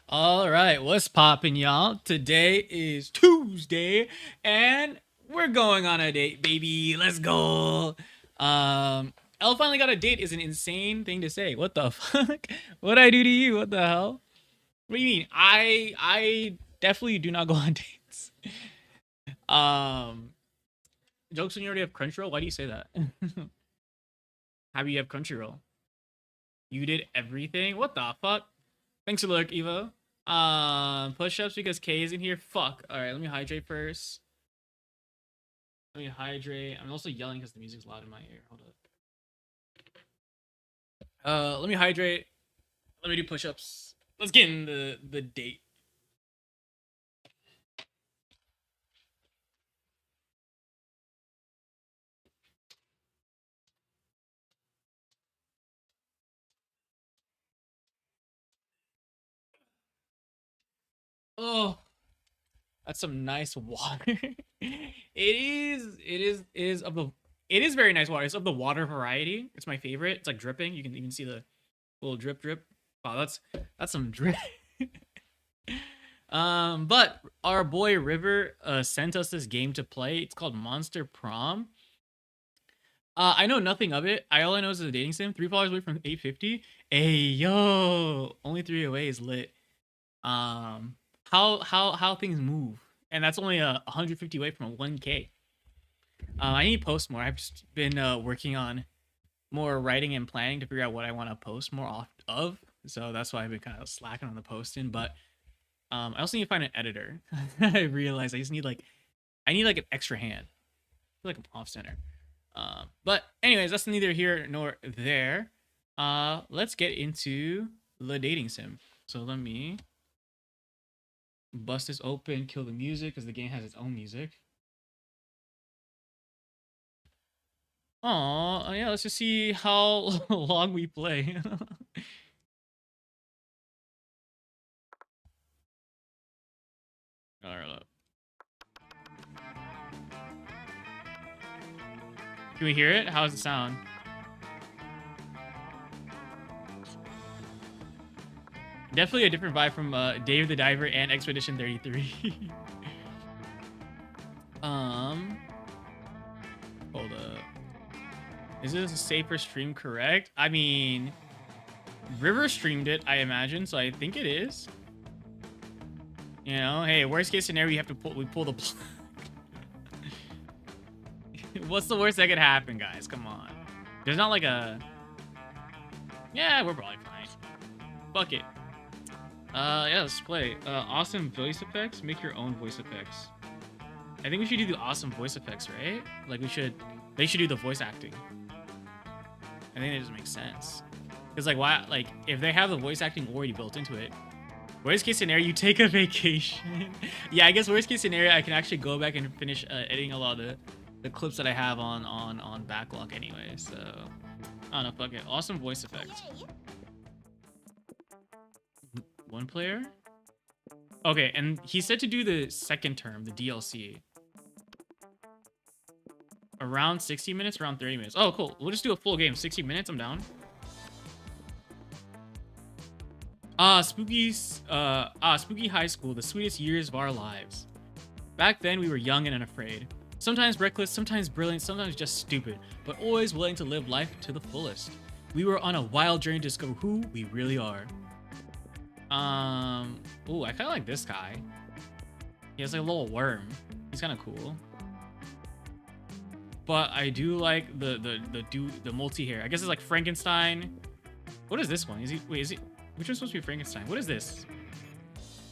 All right, what's poppin', y'all? Today is Tuesday, and we're going on a date, baby. Let's go. Elle finally got a date is an insane thing to say. What the fuck? What'd I do to you? What the hell? What do you mean? I definitely do not go on dates. Um, Jokes when you already have Crunchyroll. Why do you say that? How do you have Crunchyroll? You did everything. What the fuck? Thanks for the look, Evo. Push-ups because K is in here. Fuck. All right, let me hydrate first. Let me hydrate. I'm also yelling because the music's loud in my ear. Hold up. Let me hydrate. Let me do push-ups. Let's get in the date. Oh, that's some nice water. It is of the. It is very nice water. It's of the water variety. It's my favorite. It's like dripping. You can even see the little drip drip. Wow, that's some drip. But our boy River sent us this game to play. It's called Monster Prom. I know nothing of it. All I know is it's a dating sim. $3 away from 850. Hey yo, only three away is lit. How things move, and that's only 150 away from a 1K. I need to post more. I've just been working on more writing and planning to figure out what I want to post more off of. So that's why I've been kind of slacking on the posting. But I also need to find an editor. I realized I need like an extra hand. I feel like I'm off center. But anyways, that's neither here nor there. Let's get into the dating sim. So let me bust this open, kill the music because the game has its own music. Oh yeah, let's just see how long we play. All right. Can we hear it? How does it sound? Definitely a different vibe from Dave the Diver and Expedition 33. um, Hold up. Is this a safer stream correct? I mean, River streamed it, I imagine, so I think it is. You know, hey, worst case scenario, we pull the plug. What's the worst that could happen, guys? Come on. There's not like a. Yeah, we're probably fine. Fuck it. Yeah, let's play. Awesome voice effects. Make your own voice effects. I think we should do the awesome voice effects, right? Like they should do the voice acting. I think it just makes sense. Because like why, like if they have the voice acting already built into it, worst case scenario, you take a vacation. Yeah, I guess worst case scenario, I can actually go back and finish editing a lot of the clips that I have on backlog anyway. So I don't know, fuck it. Awesome voice effects. One player. Okay, and he said to do the second term, the DLC. Around 60 minutes, around 30 minutes. Oh, cool. We'll just do a full game. 60 minutes, I'm down. Spooky high school, the sweetest years of our lives. Back then, we were young and unafraid. Sometimes reckless, sometimes brilliant, sometimes just stupid, but always willing to live life to the fullest. We were on a wild journey to discover who we really are. Ooh, I kind of like this guy. He has like a little worm. He's kind of cool. But I do like the multi-hair. I guess it's like Frankenstein. What is this one? Is he which one's supposed to be Frankenstein? What is this?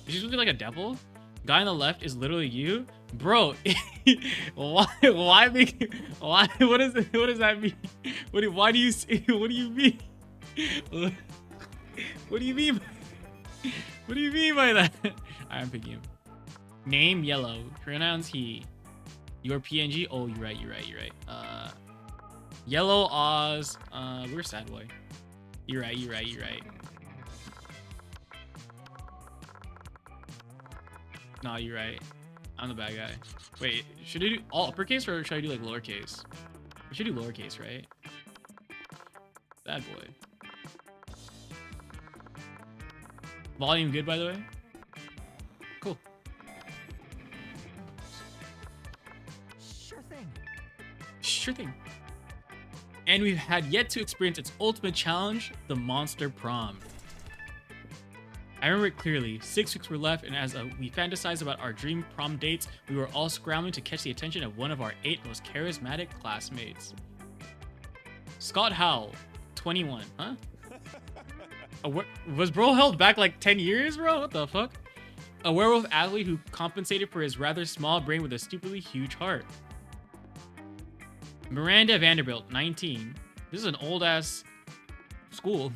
Is he supposed to be like a devil? Guy on the left is literally you? Bro, why make why what does that mean? Why do you what do you mean? What do you mean? What do you mean by that? I'm picking him. Name yellow. Pronouns he. Your PNG. Oh, you're right. Yellow Oz. We're sad boy. You're right. No, you're right. I'm the bad guy. Wait, should I do all uppercase or should I do like lowercase? We should do lowercase, right? Bad boy. Volume good, by the way. Cool. Sure thing. Sure thing. And we've had yet to experience its ultimate challenge, the Monster Prom. I remember it clearly. 6 weeks were left, and as we fantasized about our dream prom dates, we were all scrambling to catch the attention of one of our 8 most charismatic classmates. Scott Howell, 21, huh? Was bro held back like 10 years, bro? What the fuck? A werewolf athlete who compensated for his rather small brain with a stupidly huge heart. Miranda Vanderbilt, 19. This is an old-ass school.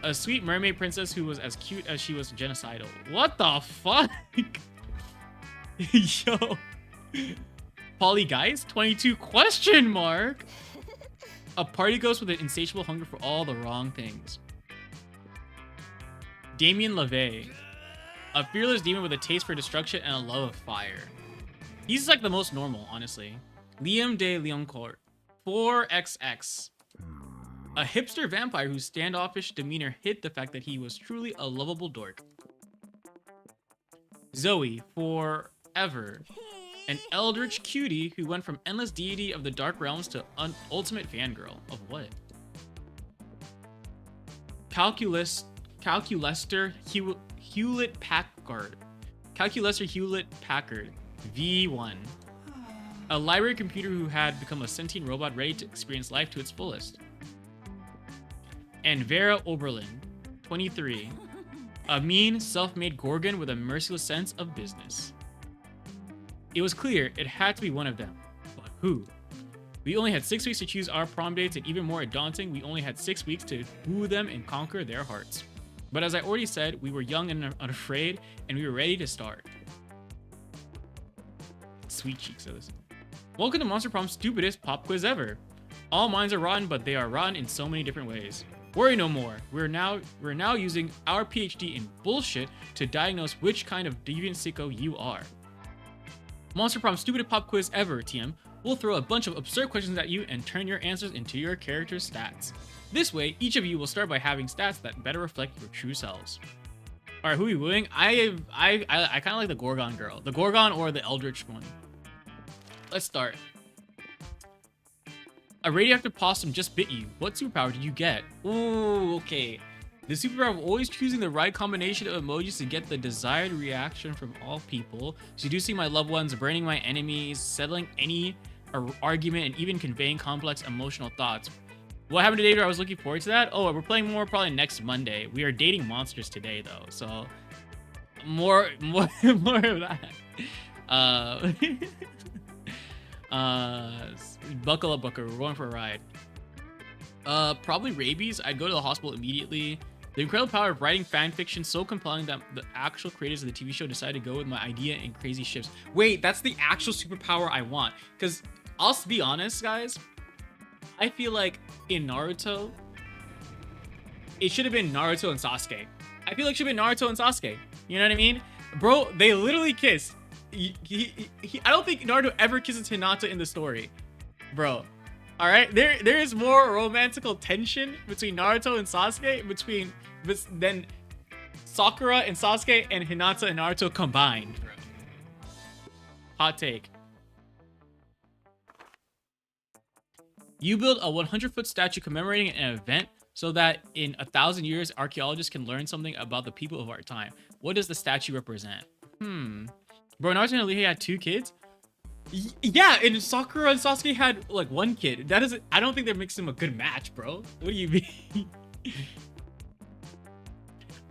A sweet mermaid princess who was as cute as she was genocidal. What the fuck? Yo. Polly Geist, 22, question mark? A party ghost with an insatiable hunger for all the wrong things. Damien LaVey. A fearless demon with a taste for destruction and a love of fire. He's like the most normal, honestly. Liam de Leoncourt, 4XX. A hipster vampire whose standoffish demeanor hid the fact that he was truly a lovable dork. Zoe, forever. An eldritch cutie who went from endless deity of the dark realms to ultimate fangirl. Of what? Calculester Hewlett Packard. Calculester Hewlett Packard. V1. A library computer who had become a sentient robot ready to experience life to its fullest. And Vera Oberlin, 23. A mean, self-made Gorgon with a merciless sense of business. It was clear it had to be one of them. But who? We only had 6 weeks to choose our prom dates, and even more daunting, we only had 6 weeks to woo them and conquer their hearts. But as I already said, we were young and unafraid, and we were ready to start. Sweet cheeks of this. Welcome to Monster Prom's stupidest pop quiz ever. All minds are rotten, but they are rotten in so many different ways. Worry no more. We're now using our PhD in bullshit to diagnose which kind of deviant sicko you are. Monster Prom's stupidest pop quiz ever, TM. We'll throw a bunch of absurd questions at you and turn your answers into your character's stats. This way, each of you will start by having stats that better reflect your true selves. All right, who are we wooing? I kind of like the Gorgon girl, the Gorgon or the Eldritch one. Let's start. A radioactive possum just bit you. What superpower did you get? Ooh, okay. The superpower of always choosing the right combination of emojis to get the desired reaction from all people, seducing my loved ones, burning my enemies, settling any argument, and even conveying complex emotional thoughts. What happened today? I was looking forward to that. Oh, we're playing more probably next Monday. We are dating monsters today, though, so more of that. Buckle up, Booker. We're going for a ride. Probably rabies. I'd go to the hospital immediately. The incredible power of writing fan fiction so compelling that the actual creators of the TV show decided to go with my idea in crazy shifts. Wait, that's the actual superpower I want. Because I'll be honest, guys. I feel like in Naruto, it should have been Naruto and Sasuke. I feel like it should have been Naruto and Sasuke. You know what I mean? Bro, they literally kissed. I don't think Naruto ever kisses Hinata in the story. Bro. Alright? There is more romantical tension between Naruto and Sasuke than Sakura and Sasuke and Hinata and Naruto combined. Bro. Hot take. You build a 100-foot statue commemorating an event so that in 1,000 years, archaeologists can learn something about the people of our time. What does the statue represent? Bro, Naruto and Lee had 2 kids? Yeah, and Sakura and Sasuke had, like, 1 kid. I don't think that makes them a good match, bro. What do you mean?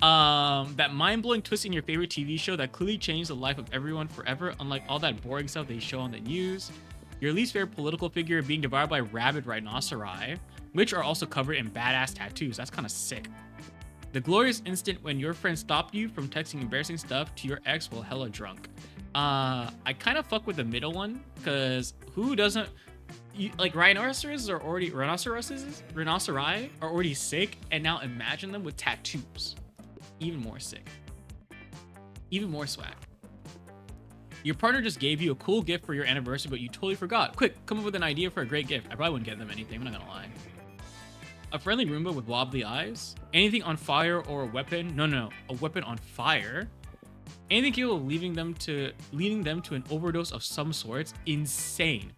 That mind-blowing twist in your favorite TV show that clearly changed the life of everyone forever, unlike all that boring stuff they show on the news. Your least favorite political figure being devoured by rabid rhinoceri, which are also covered in badass tattoos. That's kind of sick. The glorious instant when your friend stopped you from texting embarrassing stuff to your ex while hella drunk. I kind of fuck with the middle one, because who doesn't... like, rhinoceri are already sick, and now imagine them with tattoos. Even more sick. Even more swag. Your partner just gave you a cool gift for your anniversary, but you totally forgot. Quick, come up with an idea for a great gift. I probably wouldn't get them anything, I'm not gonna A friendly Roomba with wobbly eyes. Anything on fire or a weapon. No. A weapon on fire. Anything capable of leading them to an overdose of some sorts. Insane.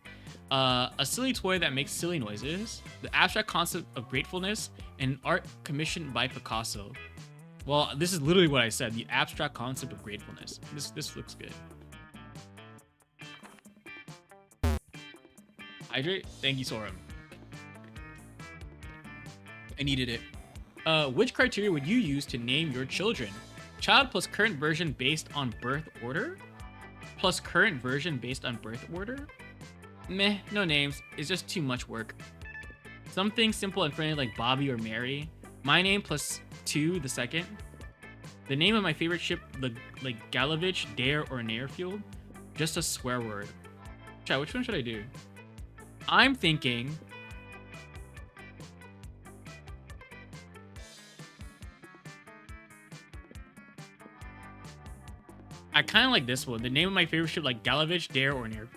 A silly toy that makes silly noises. The abstract concept of gratefulness. And art commissioned by Picasso. Well, this is literally what I said. The abstract concept of gratefulness. This looks good. Hydrate? Thank you, Sorum. I needed it. Which criteria would you use to name your children? Child plus current version based on birth order? Plus current version based on birth order? Meh, no names. It's just too much work. Something simple and friendly like Bobby or Mary. My name plus 2 the second. The name of my favorite ship, like Galavich, Dare, or Nairfield. Just a swear word. Chat, which one should I do? I'm thinking... I kind of like this one. The name of my favorite ship, like Galavich, Dare, or Nair.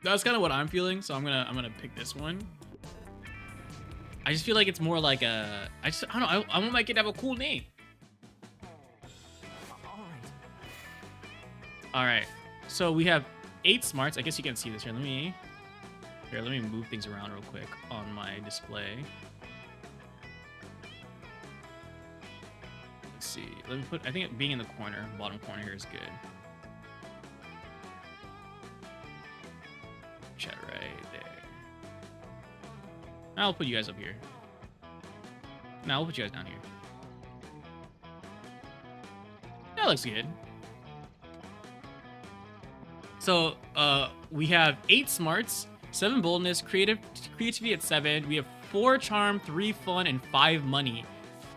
That's kind of what I'm feeling, so I'm gonna pick this one. I just feel like it's more like a... I don't know. I want my kid to have a cool name. All right. So we have 8 smarts. I guess you can see this here. Let me move things around real quick on my display. Let's see. Let me put... I think being in the corner, bottom corner here is good. Chat right there. I'll put you guys up here. Now I'll put you guys down here. That looks good. So we have 8 smarts, 7 boldness, creativity at 7. We have 4 charm, 3 fun, and 5 money.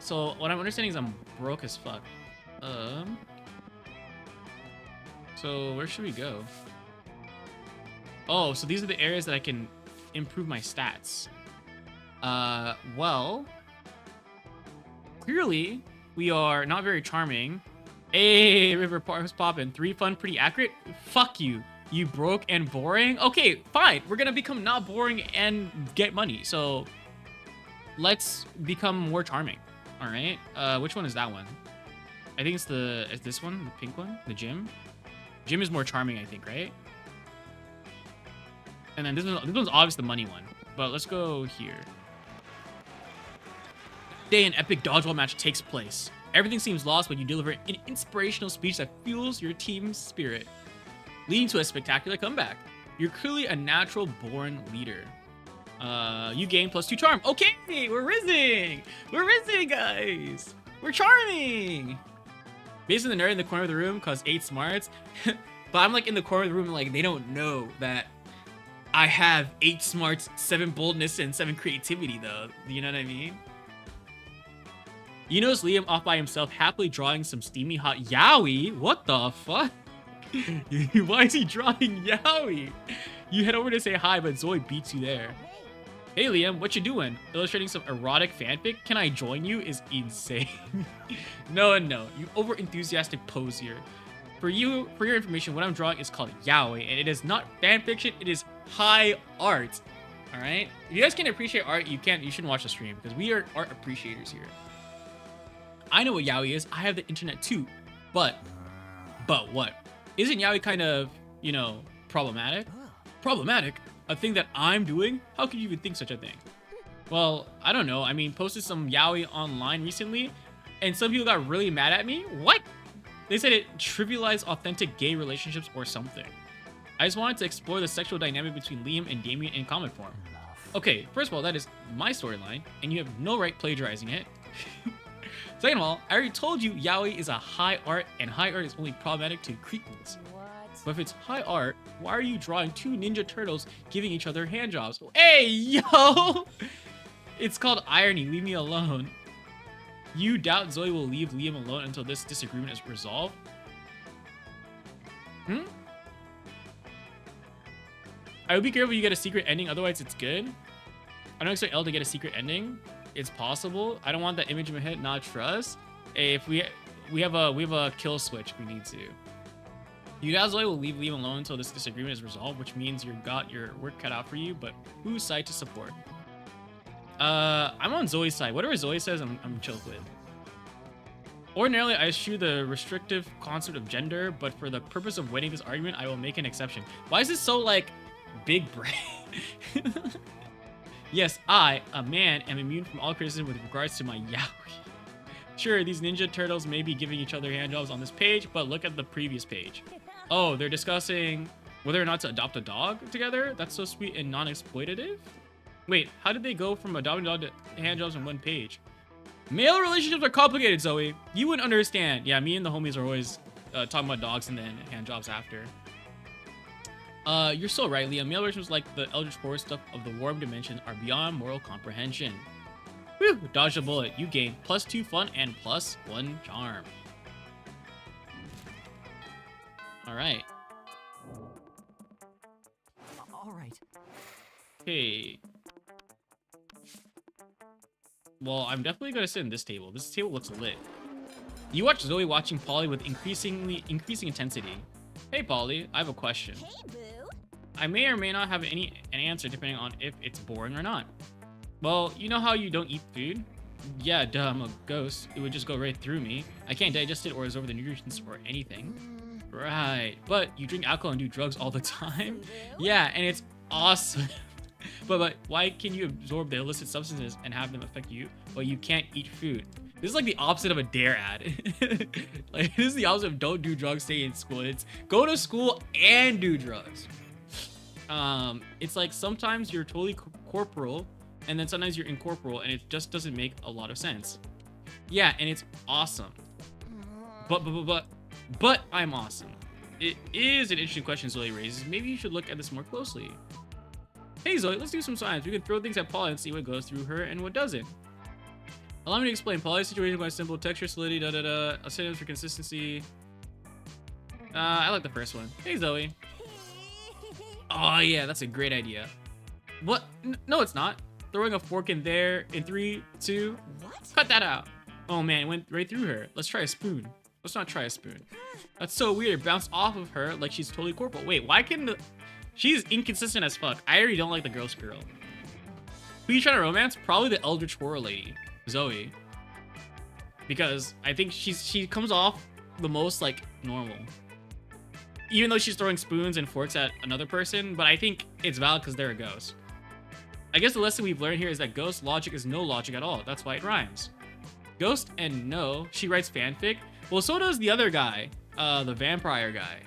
So what I'm understanding is I'm broke as fuck. So where should we go? Oh, so these are the areas that I can improve my stats. Well, clearly we are not very charming. Hey, River Park's poppin'. 3 fun, pretty accurate. Fuck you. You broke and boring. Okay, fine. We're gonna become not boring and get money. So let's become more charming. All right. Which one is that one? I think it's this one, the pink one, the gym. Gym is more charming, I think, right? And then this one's obviously the money one. But let's go here. Today, an epic dodgeball match takes place. Everything seems lost when you deliver an inspirational speech that fuels your team's spirit, leading to a spectacular comeback. You're clearly a natural born leader. You gain plus 2 charm. Okay, we're rising. We're rising, guys. We're charming. Basically, the nerd in the corner of the room caused 8 smarts. But I'm like in the corner of the room, like they don't know that I have 8 smarts, 7 boldness, and 7 creativity, though. You know what I mean? You notice Liam off by himself, happily drawing some steamy hot yaoi. What the fuck? Why is he drawing yaoi? You head over to say hi, but Zoe beats you there. Hey Liam, what you doing? Illustrating some erotic fanfic? Can I join you? Is insane. No, you over enthusiastic pose here. For your information, what I'm drawing is called yaoi, and it is not fanfiction. It is high art. All right. If you guys can appreciate art, you shouldn't watch the stream because we are art appreciators here. I know what yaoi is. I have the internet too. But what? Isn't yaoi kind of, you know, problematic? Problematic? A thing that I'm doing? How could you even think such a thing? Well, I don't know. I mean, posted some yaoi online recently, and some people got really mad at me. What? They said it trivialized authentic gay relationships or something. I just wanted to explore the sexual dynamic between Liam and Damien in comic form. Okay, first of all, that is my storyline, and you have no right plagiarizing it. Second of all, I already told you yaoi is a high art, and high art is only problematic to creepers. But if it's high art, why are you drawing 2 Ninja Turtles giving each other handjobs? Hey, yo! It's called irony. Leave me alone. You doubt Zoe will leave Liam alone until this disagreement is resolved? I would be careful you get a secret ending, otherwise it's good. I don't expect Elle to get a secret ending. It's possible. I don't want that image in my head, not trust. Hey, if we have a kill switch, we need to. You guys will leave Liam alone until this disagreement is resolved, which means you've got your work cut out for you, but whose side to support? I'm on Zoe's side. Whatever Zoe says, I'm chill with. Ordinarily, I eschew the restrictive concept of gender, but for the purpose of winning this argument, I will make an exception. Why is this so, like, big brain? Yes, I, a man, am immune from all criticism with regards to my yaoi. Sure, these Ninja Turtles may be giving each other handjobs on this page, but look at the previous page. Oh, they're discussing whether or not to adopt a dog together? That's so sweet and non-exploitative? Wait, how did they go from adopting a dog to handjobs on one page? Male relationships are complicated, Zoe. You wouldn't understand. Yeah, me and the homies are always talking about dogs and then handjobs after. You're so right, Liam. Male relationships like the Eldritch Horror stuff of the Warm Dimension are beyond moral comprehension. Whew, dodged a bullet. You gain +2 fun and +1 charm. Alright. Alright. Okay. Well, I'm definitely gonna sit in this table. This table looks lit. You watch Zoe watching Polly with increasing intensity. Hey, Polly, I have a question. Hey, boo. I may or may not have an answer depending on if it's boring or not. Well, you know how you don't eat food? Yeah, duh, I'm a ghost. It would just go right through me. I can't digest it or absorb the nutrients or anything. Right, but you drink alcohol and do drugs all the time? Yeah, and it's awesome. But why can you absorb the illicit substances and have them affect you, but you can't eat food? This is like the opposite of a dare ad. Like, this is the opposite of don't do drugs, stay in school. It's go to school and do drugs. It's like sometimes you're totally corporal, and then sometimes you're incorporeal, and it just doesn't make a lot of sense. Yeah, and it's awesome. But I'm awesome. It is an interesting question Zoe raises. Maybe you should look at this more closely. Hey Zoe, let's do some science. We can throw things at Polly and see what goes through her and what doesn't. Allow me to explain. Polly's situation by simple texture, solidity, a synonym for consistency. I like the first one. Hey Zoe. Oh yeah, that's a great idea. What? No, it's not. Throwing a fork in there in 3, 2. What? Cut that out. Oh man, it went right through her. Let's try a spoon. Let's not try a spoon. That's so weird. It bounced off of her like she's totally corporal. Wait, why can the... She's inconsistent as fuck. I already don't like the ghost girl. Who you trying to romance? Probably the Eldritch Horror lady, Zoe. Because I think she comes off the most like normal. Even though she's throwing spoons and forks at another person, but I think it's valid because they're a ghost. I guess the lesson we've learned here is that ghost logic is no logic at all. That's why it rhymes. Ghost and no, she writes fanfic. Well, so does the other guy, the vampire guy.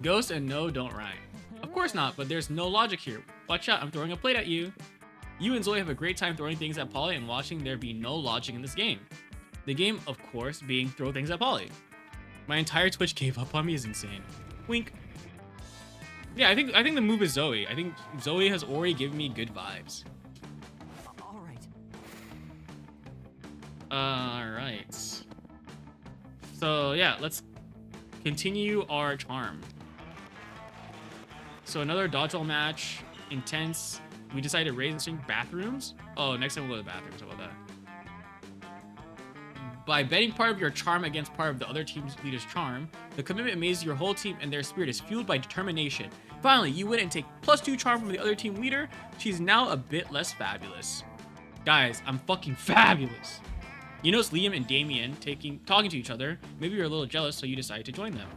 Ghost and no don't rhyme. Of course not, but there's no logic here. Watch out, I'm throwing a plate at you. You and Zoe have a great time throwing things at Polly and watching there be no logic in this game. The game, of course, being throw things at Polly. My entire Twitch gave up on me is insane. Wink. Yeah, I think the move is Zoe. I think Zoe has already given me good vibes. Alright. So yeah, let's continue our charm. So another dodgeball match, intense. We decided to raise and swing bathrooms. Oh, next time we'll go to the bathrooms. How about that? By betting part of your charm against part of the other team's leader's charm, the commitment amazes your whole team and their spirit is fueled by determination. Finally, you win and take +2 charm from the other team leader. She's now a bit less fabulous. Guys, I'm fucking fabulous. You notice Liam and Damien talking to each other. Maybe you're a little jealous, so you decide to join them.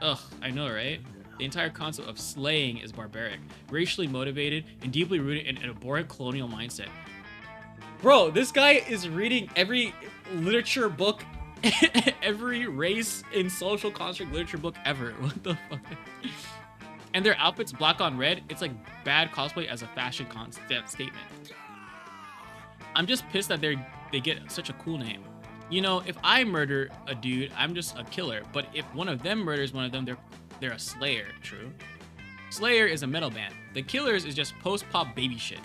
Ugh, I know, right? The entire concept of slaying is barbaric, racially motivated, and deeply rooted in an abhorrent colonial mindset. Bro, this guy is reading every literature book, every race and social construct literature book ever. What the fuck? And their outfits black on red, it's like bad cosplay as a fashion statement. I'm just pissed that they get such a cool name. You know, if I murder a dude, I'm just a killer. But if one of them murders one of them, they're a slayer, true? Slayer is a metal band. The Killers is just post-pop baby shit.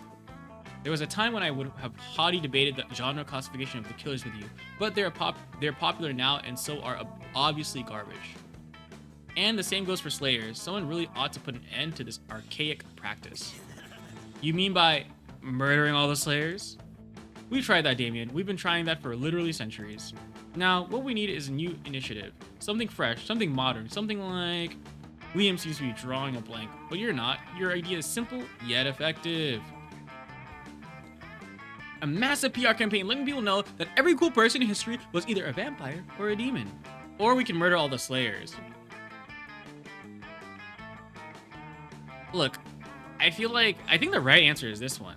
There was a time when I would have hotly debated the genre classification of the Killers with you, but they're popular now and so are obviously garbage. And the same goes for Slayers. Someone really ought to put an end to this archaic practice. You mean by murdering all the Slayers? We've tried that, Damien. We've been trying that for literally centuries. Now, what we need is a new initiative. Something fresh, something modern, something like... Liam seems to be drawing a blank, but you're not. Your idea is simple, yet effective. A massive PR campaign letting people know that every cool person in history was either a vampire or a demon. Or we can murder all the slayers. Look, I think the right answer is this one.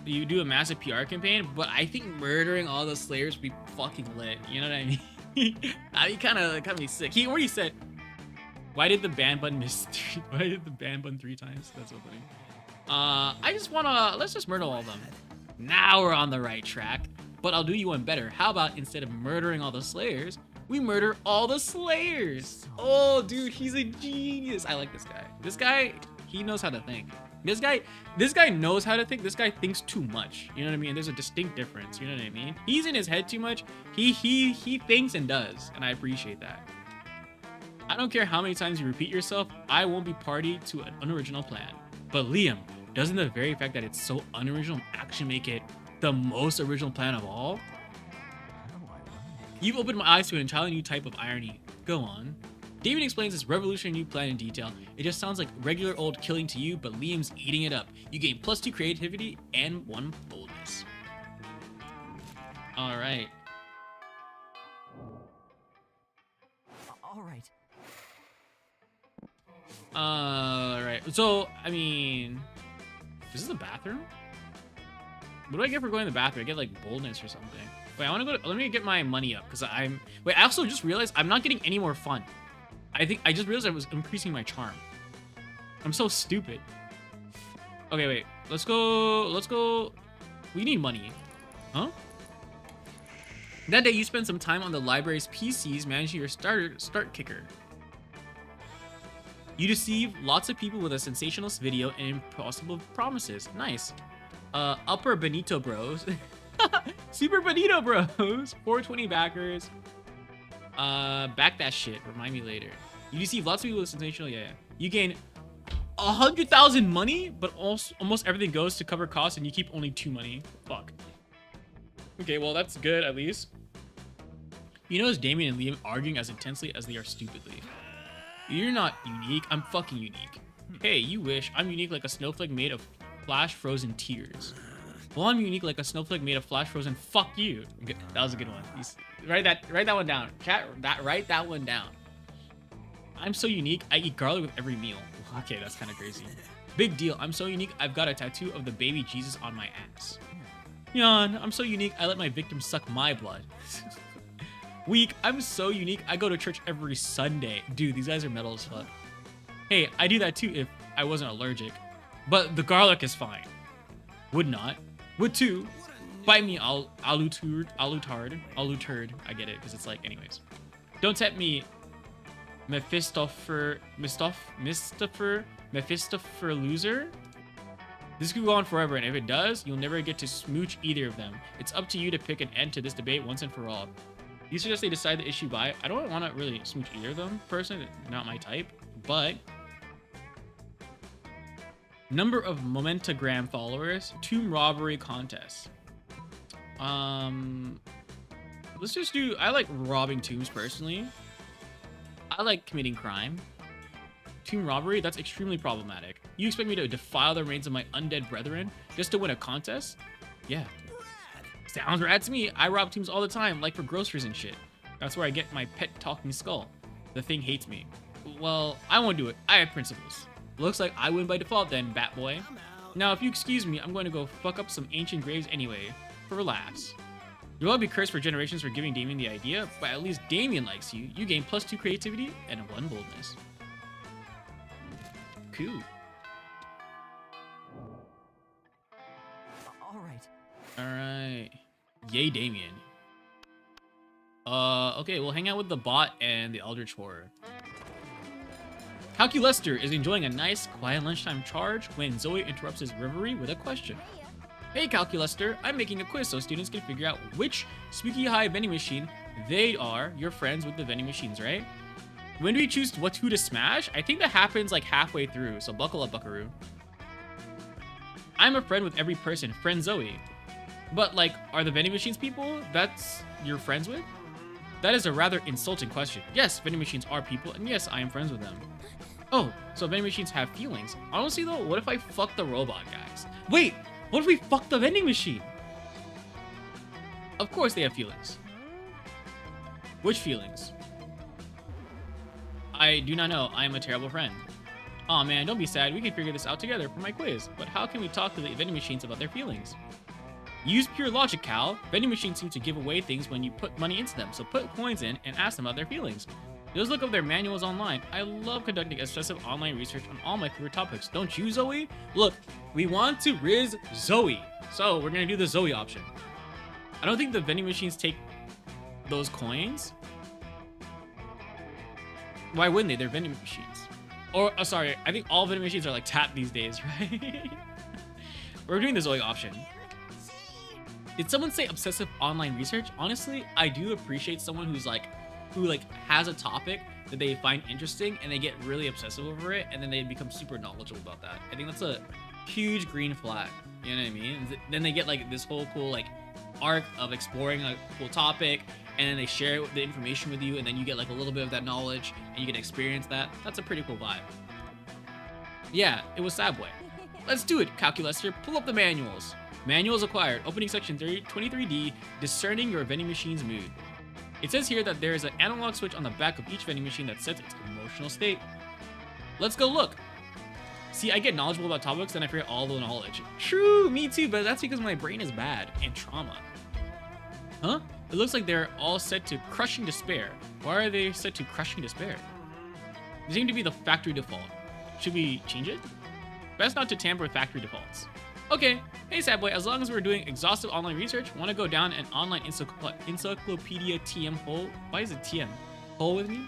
You do a massive PR campaign, but I think murdering all the slayers would be fucking lit. You know what I mean? I'd be kind of be sick. He already said, why did the ban button miss? Why did the ban button 3 times? That's so funny. Let's just murder all of them. Now we're on the right track. But I'll do you one better. How about instead of murdering all the slayers, we murder all the slayers? Oh, dude, he's a genius. I like this guy. This guy, he knows how to think. This guy knows how to think. This guy thinks too much. You know what I mean? There's a distinct difference. You know what I mean? He's in his head too much. He thinks and does, and I appreciate that. I don't care how many times you repeat yourself, I won't be party to an unoriginal plan. But Liam, doesn't the very fact that it's so unoriginal actually make it the most original plan of all? You've opened my eyes to an entirely new type of irony. Go on. David explains this revolutionary new plan in detail. It just sounds like regular old killing to you, but Liam's eating it up. You gain +2 creativity and 1 boldness. All right. All right. So, I mean, is this the bathroom? What do I get for going to the bathroom? I get like boldness or something. Wait, I want to go. Let me get my money up because Wait, I also just realized I'm not getting any more fun. I just realized I was increasing my charm. I'm so stupid. Okay, wait. Let's go. We need money. Huh? That day, you spent some time on the library's PCs managing your start kicker. You deceive lots of people with a sensationalist video and impossible promises. Nice. Upper Benito Bros. Super Benito Bros. 420 backers. Back that shit. Remind me later. You deceive lots of people with sensational. Yeah. You gain 100,000 money, but also almost everything goes to cover costs, and you keep only 2 money. Fuck. Okay, well that's good at least. You notice Damien and Liam arguing as intensely as they are stupidly. You're not unique. I'm fucking unique. Hey, you wish. I'm unique like a snowflake made of flash frozen tears. Well, I'm unique like a snowflake made of flash frozen. Fuck you. That was a good one. Write that one down. Chat. Write that one down. I'm so unique. I eat garlic with every meal. Okay, that's kind of crazy. Big deal. I'm so unique. I've got a tattoo of the baby Jesus on my ass. Yawn. I'm so unique. I let my victims suck my blood. Weak. I'm so unique. I go to church every Sunday. Dude, these guys are metal as fuck. Hey, I do that too if I wasn't allergic. But the garlic is fine. Would not. Would too. Bite me, alutard. I get it, because it's like, anyways. Don't tempt me, Mephistophler loser. This could go on forever, and if it does, you'll never get to smooch either of them. It's up to you to pick an end to this debate once and for all. You suggest they decide the issue by. I don't want to really smooch either of them, personally, not my type, but number of Momentagram followers, tomb robbery contest. Let's just do. I like robbing tombs personally. I like committing crime. Tomb robbery, that's extremely problematic. You expect me to defile the remains of my undead brethren just to win a contest? Yeah. Sounds rad to me. I rob tombs all the time, like for groceries and shit. That's where I get my pet talking skull. The thing hates me. Well, I won't do it. I have principles. Looks like I win by default then, Batboy. Now, if you excuse me, I'm going to go fuck up some ancient graves anyway, for laughs. You'll all be cursed for generations for giving Damien the idea, but at least Damien likes you. You gain +2 creativity and 1 boldness. Cool. Alright. Yay, Damien. Okay, we'll hang out with the bot and the Eldritch Horror. Lester is enjoying a nice, quiet lunchtime charge when Zoe interrupts his reverie with a question. Hey, Lester, I'm making a quiz so students can figure out which spooky high vending machine they are. You're friends with the vending machines, right? When do we choose who to smash? I think that happens like halfway through, so buckle up, buckaroo. I'm a friend with every person, friend Zoe. But like, are the vending machines people that's you're friends with? That is a rather insulting question. Yes, vending machines are people, and yes, I am friends with them. Oh, so vending machines have feelings. Honestly though, what if I fuck the robot guys? Wait, what if we fuck the vending machine? Of course they have feelings. Which feelings? I do not know. I am a terrible friend. Aw man, don't be sad. We can figure this out together for my quiz. But how can we talk to the vending machines about their feelings? Use pure logic, Cal. Vending machines seem to give away things when you put money into them. So put coins in and ask them about their feelings. Just look up their manuals online. I love conducting excessive online research on all my favorite topics. Don't you, Zoe? Look, we want to riz Zoe. So we're going to do the Zoe option. I don't think the vending machines take those coins. Why wouldn't they? They're vending machines. Or, oh, sorry, I think all vending machines are like tap these days, right? We're doing the Zoe option. Did someone say obsessive online research? Honestly, I do appreciate someone who has a topic that they find interesting and they get really obsessive over it and then they become super knowledgeable about that. I think that's a huge green flag. You know what I mean? And then they get like this whole cool like arc of exploring a cool topic, and then they share the information with you, and then you get like a little bit of that knowledge and you get to experience that. That's a pretty cool vibe. Yeah, it was Subway. Let's do it, Calculaster. Pull up the manuals. Manuals acquired. Opening section 23D, discerning your vending machine's mood. It says here that there is an analog switch on the back of each vending machine that sets its emotional state. Let's go look. See, I get knowledgeable about topics, then I forget all the knowledge. True, me too, but that's because my brain is bad and trauma. Huh? It looks like they're all set to crushing despair. Why are they set to crushing despair? They seem to be the factory default. Should we change it? Best not to tamper with factory defaults. Okay, hey Sadboy, as long as we're doing exhaustive online research, want to go down an online encyclopedia TM hole? Why is it TM? Hole with me?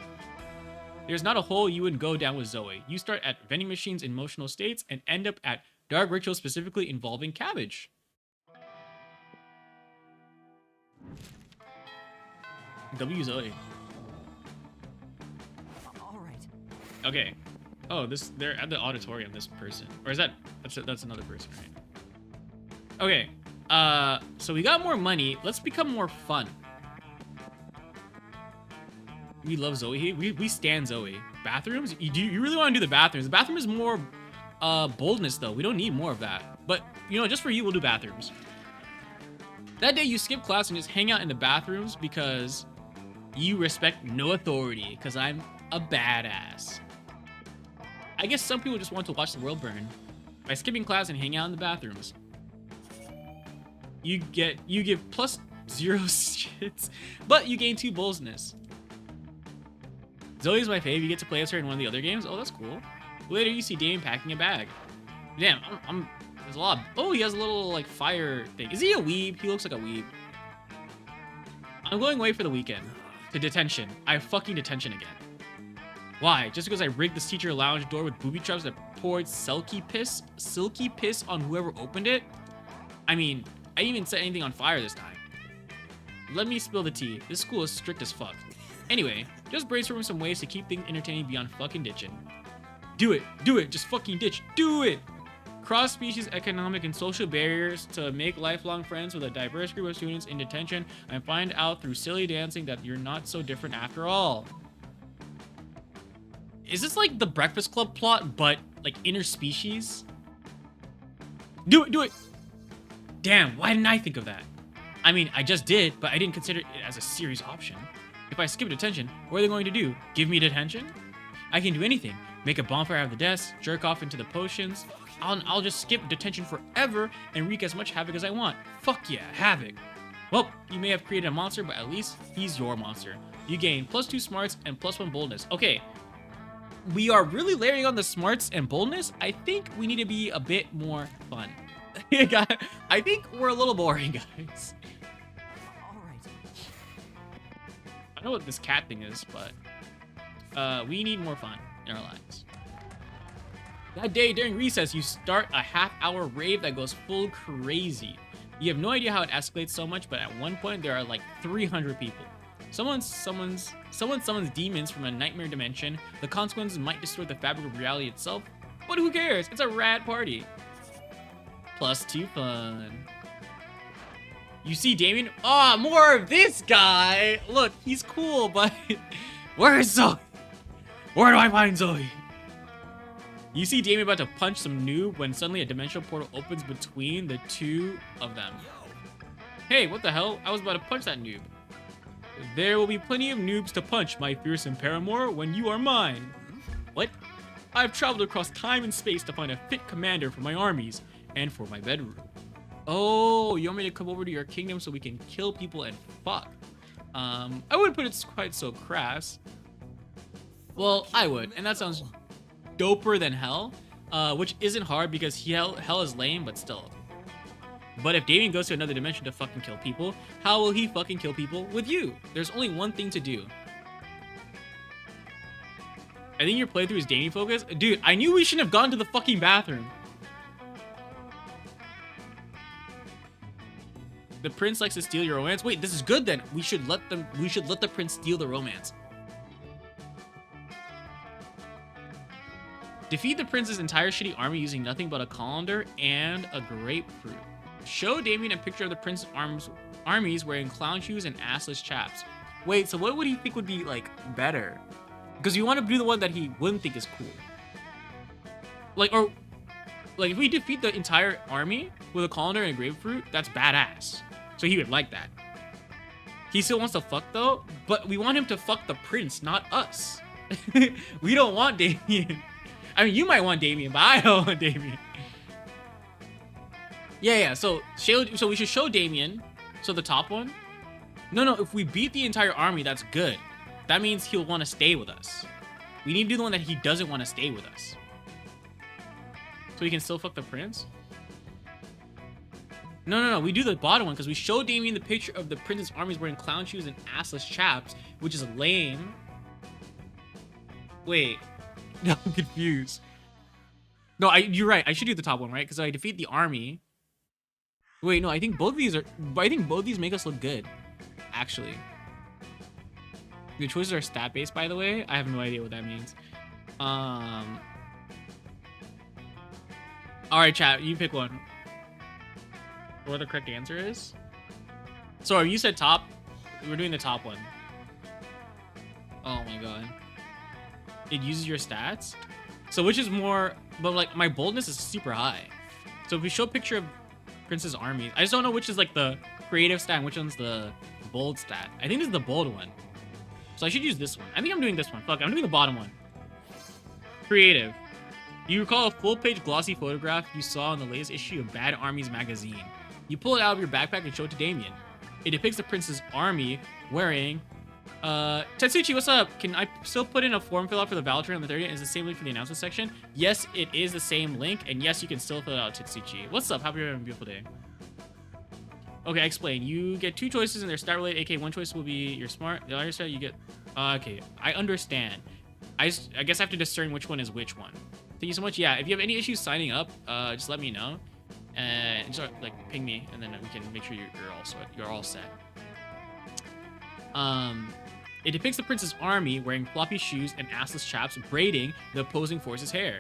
There's not a hole you wouldn't go down with Zoe. You start at vending machines' emotional states and end up at dark rituals specifically involving cabbage. W Zoe. All right. Okay. Oh, they're at the auditorium, this person. Or is that's another person, right? Okay. So we got more money. Let's become more fun. We love Zoe. We stand Zoe. Bathrooms? You really want to do the bathrooms? The bathroom is more boldness though. We don't need more of that. But you know, just for you, we'll do bathrooms. That day you skip class and just hang out in the bathrooms because you respect no authority, because I'm a badass. I guess some people just want to watch the world burn. By skipping class and hang out in the bathrooms, you give +0 shits, but you gain 2 boldness. Zoe's my fave. You get to play as her in one of the other games. Oh, that's cool. Later, you see Dame packing a bag. Damn, there's a lot. Oh, he has a little like fire thing. Is he a weeb? He looks like a weeb. I'm going away for the weekend. To detention. I have fucking detention again. Why? Just because I rigged this teacher lounge door with booby traps that poured silky piss on whoever opened it? I mean, I didn't even set anything on fire this time. Let me spill the tea. This school is strict as fuck. Anyway, just brainstorming some ways to keep things entertaining beyond fucking ditching. Do it. Just fucking ditch. Do it. Cross-species economic and social barriers to make lifelong friends with a diverse group of students in detention and find out through silly dancing that you're not so different after all. Is this like the Breakfast Club plot, but like interspecies? Do it. Damn, why didn't I think of that? I mean, I just did, but I didn't consider it as a serious option. If I skip detention, what are they going to do? Give me detention? I can do anything. Make a bonfire out of the desk, jerk off into the potions. I'll just skip detention forever and wreak as much havoc as I want. Fuck yeah, havoc. Well, you may have created a monster, but at least he's your monster. You gain +2 smarts and +1 boldness. Okay, we are really layering on the smarts and boldness. I think we need to be a bit more fun. I think we're a little boring, guys. All right. I know what this cat thing is, but we need more fun in our lives. That day during recess, you start a half-hour rave that goes full crazy. You have no idea how it escalates so much, but at one point there are like 300 people. Someone summons demons from a nightmare dimension. The consequences might distort the fabric of reality itself, but who cares? It's a rad party. +2 fun. You see Damien? Ah, more of this guy. Look, he's cool, but where is Zoe? Where do I find Zoe? You see Damien about to punch some noob when suddenly a dimensional portal opens between the two of them. Hey, what the hell? I was about to punch that noob. There will be plenty of noobs to punch, my fearsome paramour, when you are mine. What? I've traveled across time and space to find a fit commander for my armies and for my bedroom. Oh, you want me to come over to your kingdom so we can kill people and fuck? I wouldn't put it quite so crass. Well, I would, and that sounds doper than hell, which isn't hard because hell is lame, but still. But if Damien goes to another dimension to fucking kill people, how will he fucking kill people with you? There's only one thing to do. I think your playthrough is Damien focused. Dude, I knew we shouldn't have gone to the fucking bathroom. The prince likes to steal your romance. Wait, this is good then. We should let the prince steal the romance. Defeat the prince's entire shitty army using nothing but a colander and a grapefruit. Show Damien a picture of the prince's armies wearing clown shoes and assless chaps. Wait, so what would he think would be, like, better? Because you want to do the one that he wouldn't think is cool. Like, if we defeat the entire army with a colander and a grapefruit, that's badass. So he would like that. He still wants to fuck, though, but we want him to fuck the prince, not us. We don't want Damien. I mean, you might want Damien, but I don't want Damien. Yeah, so we should show Damien. So the top one? No, if we beat the entire army, that's good. That means he'll want to stay with us. We need to do the one that he doesn't want to stay with us. So he can still fuck the prince? No, we do the bottom one because we show Damien the picture of the prince's armies wearing clown shoes and assless chaps, which is lame. Wait. No, I'm confused. No, you're right. I should do the top one, right? Because I defeat the army. Wait, no, I think both of these make us look good, actually. The choices are stat-based, by the way. I have no idea what that means. All right, chat, you pick one. What the correct answer is? Sorry, you said top. We're doing the top one. Oh my god. It uses your stats? So which is more, but like my boldness is super high. So if we show a picture of Prince's army, I just don't know which is like the creative stat and which one's the bold stat. I think this is the bold one. So I should use this one. I think I'm doing this one. Fuck, I'm doing the bottom one. Creative. You recall a full-page glossy photograph you saw in the latest issue of Bad Armies magazine. You pull it out of your backpack and show it to Damien. It depicts the prince's army wearing... Tetsuchi, what's up? Can I still put in a form fill out for the Valorant on the 30th? Is the same link for the announcement section? Yes, it is the same link, and yes, you can still fill it out, Tetsuchi. What's up? Happy having a beautiful day. Okay, I explain. You get two choices and they're stat related, aka one choice will be you're smart. The other side you get... okay, I understand. I guess I have to discern which one is which one. Thank you so much. Yeah, if you have any issues signing up, just let me know. And just like ping me, and then we can make sure you're all set. It depicts the prince's army wearing floppy shoes and assless chaps, braiding the opposing force's hair.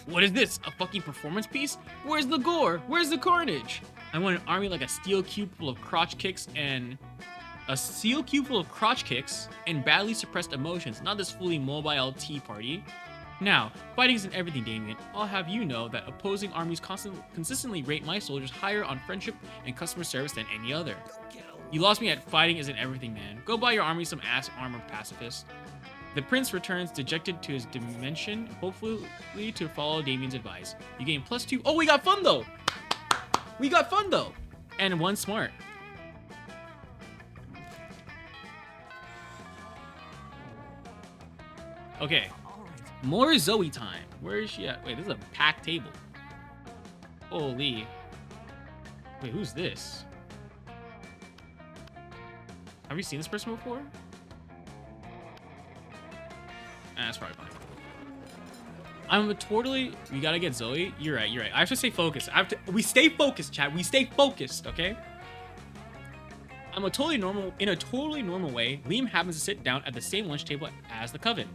What is this? A fucking performance piece? Where's the gore? Where's the carnage? I want an army like a steel cube full of crotch kicks and badly suppressed emotions, not this fully mobile tea party. Now, fighting isn't everything, Damien. I'll have you know that opposing armies consistently rate my soldiers higher on friendship and customer service than any other. You lost me at fighting isn't everything, man. Go buy your army some ass armor, pacifist. The prince returns dejected to his dimension, hopefully to follow Damien's advice. You gain +2. Oh, we got fun though! And one smart. Okay. More Zoe time. Where is she at? Wait, this is a packed table. Holy. Wait, who's this? Have you seen this person before? That's probably fine. We gotta get Zoe. You're right. I have to stay focused. We stay focused, chat. We stay focused, okay? In a totally normal way, Liam happens to sit down at the same lunch table as the Coven.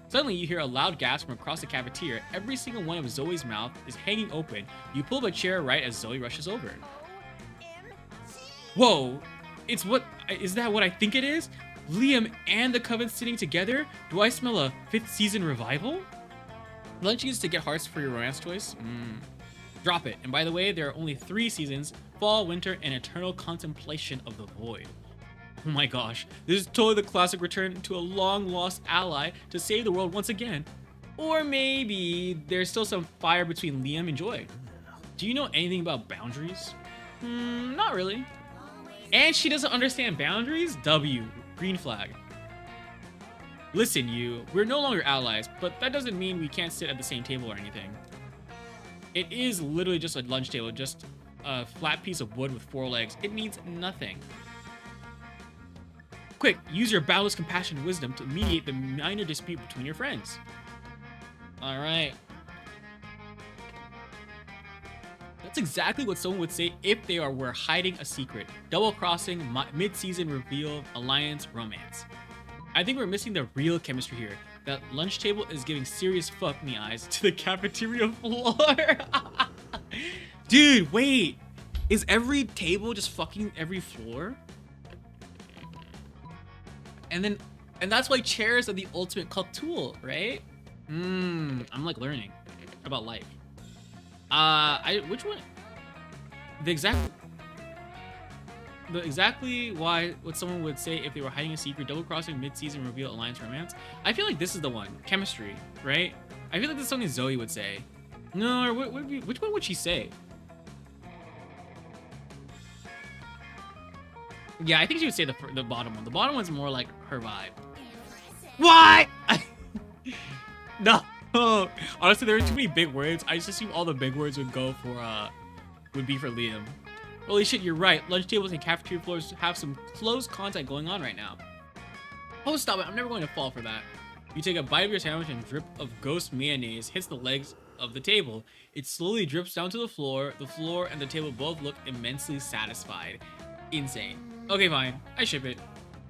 Suddenly, you hear a loud gasp from across the cafeteria. Every single one of Zoe's mouth is hanging open. You pull up a chair right as Zoe rushes over. Whoa! Is that what I think it is? Liam and the Coven sitting together? Do I smell a 5th season revival? Lunch is to get hearts for your romance choice? Drop it. And by the way, there are only 3 seasons: fall, winter, and eternal contemplation of the void. Oh my gosh, this is totally the classic return to a long lost ally to save the world once again. Or maybe there's still some fire between Liam and Joy. Do you know anything about boundaries? Not really. And she doesn't understand boundaries? W. Green flag. Listen, you, we're no longer allies, but that doesn't mean we can't sit at the same table or anything. It is literally just a lunch table, just a flat piece of wood with 4 legs. It means nothing. Quick, use your boundless compassion and wisdom to mediate the minor dispute between your friends. Alright. That's exactly what someone would say if they were hiding a secret. Double-crossing, mid-season reveal, alliance, romance. I think we're missing the real chemistry here. That lunch table is giving serious fuck me eyes to the cafeteria floor. Dude, wait. Is every table just fucking every floor? And that's why chairs are the ultimate cuck tool, right? I'm like learning about life. Which one? Exactly what someone would say if they were hiding a secret, double-crossing, mid-season reveal, alliance, romance. I feel like this is the one. Chemistry, right? I feel like this is something Zoe would say. No, or which one would she say? Yeah, I think she would say the bottom one. The bottom one's more like her vibe. What? No. Honestly, there are too many big words. I just assume all the big words would go for would be for Liam. Holy shit, you're right. Lunch tables and cafeteria floors have some close contact going on right now. Oh, stop it. I'm never going to fall for that. You take a bite of your sandwich and drip of ghost mayonnaise hits the legs of the table. It slowly drips down to the floor. The floor and the table both look immensely satisfied. Insane. Okay, fine. I ship it.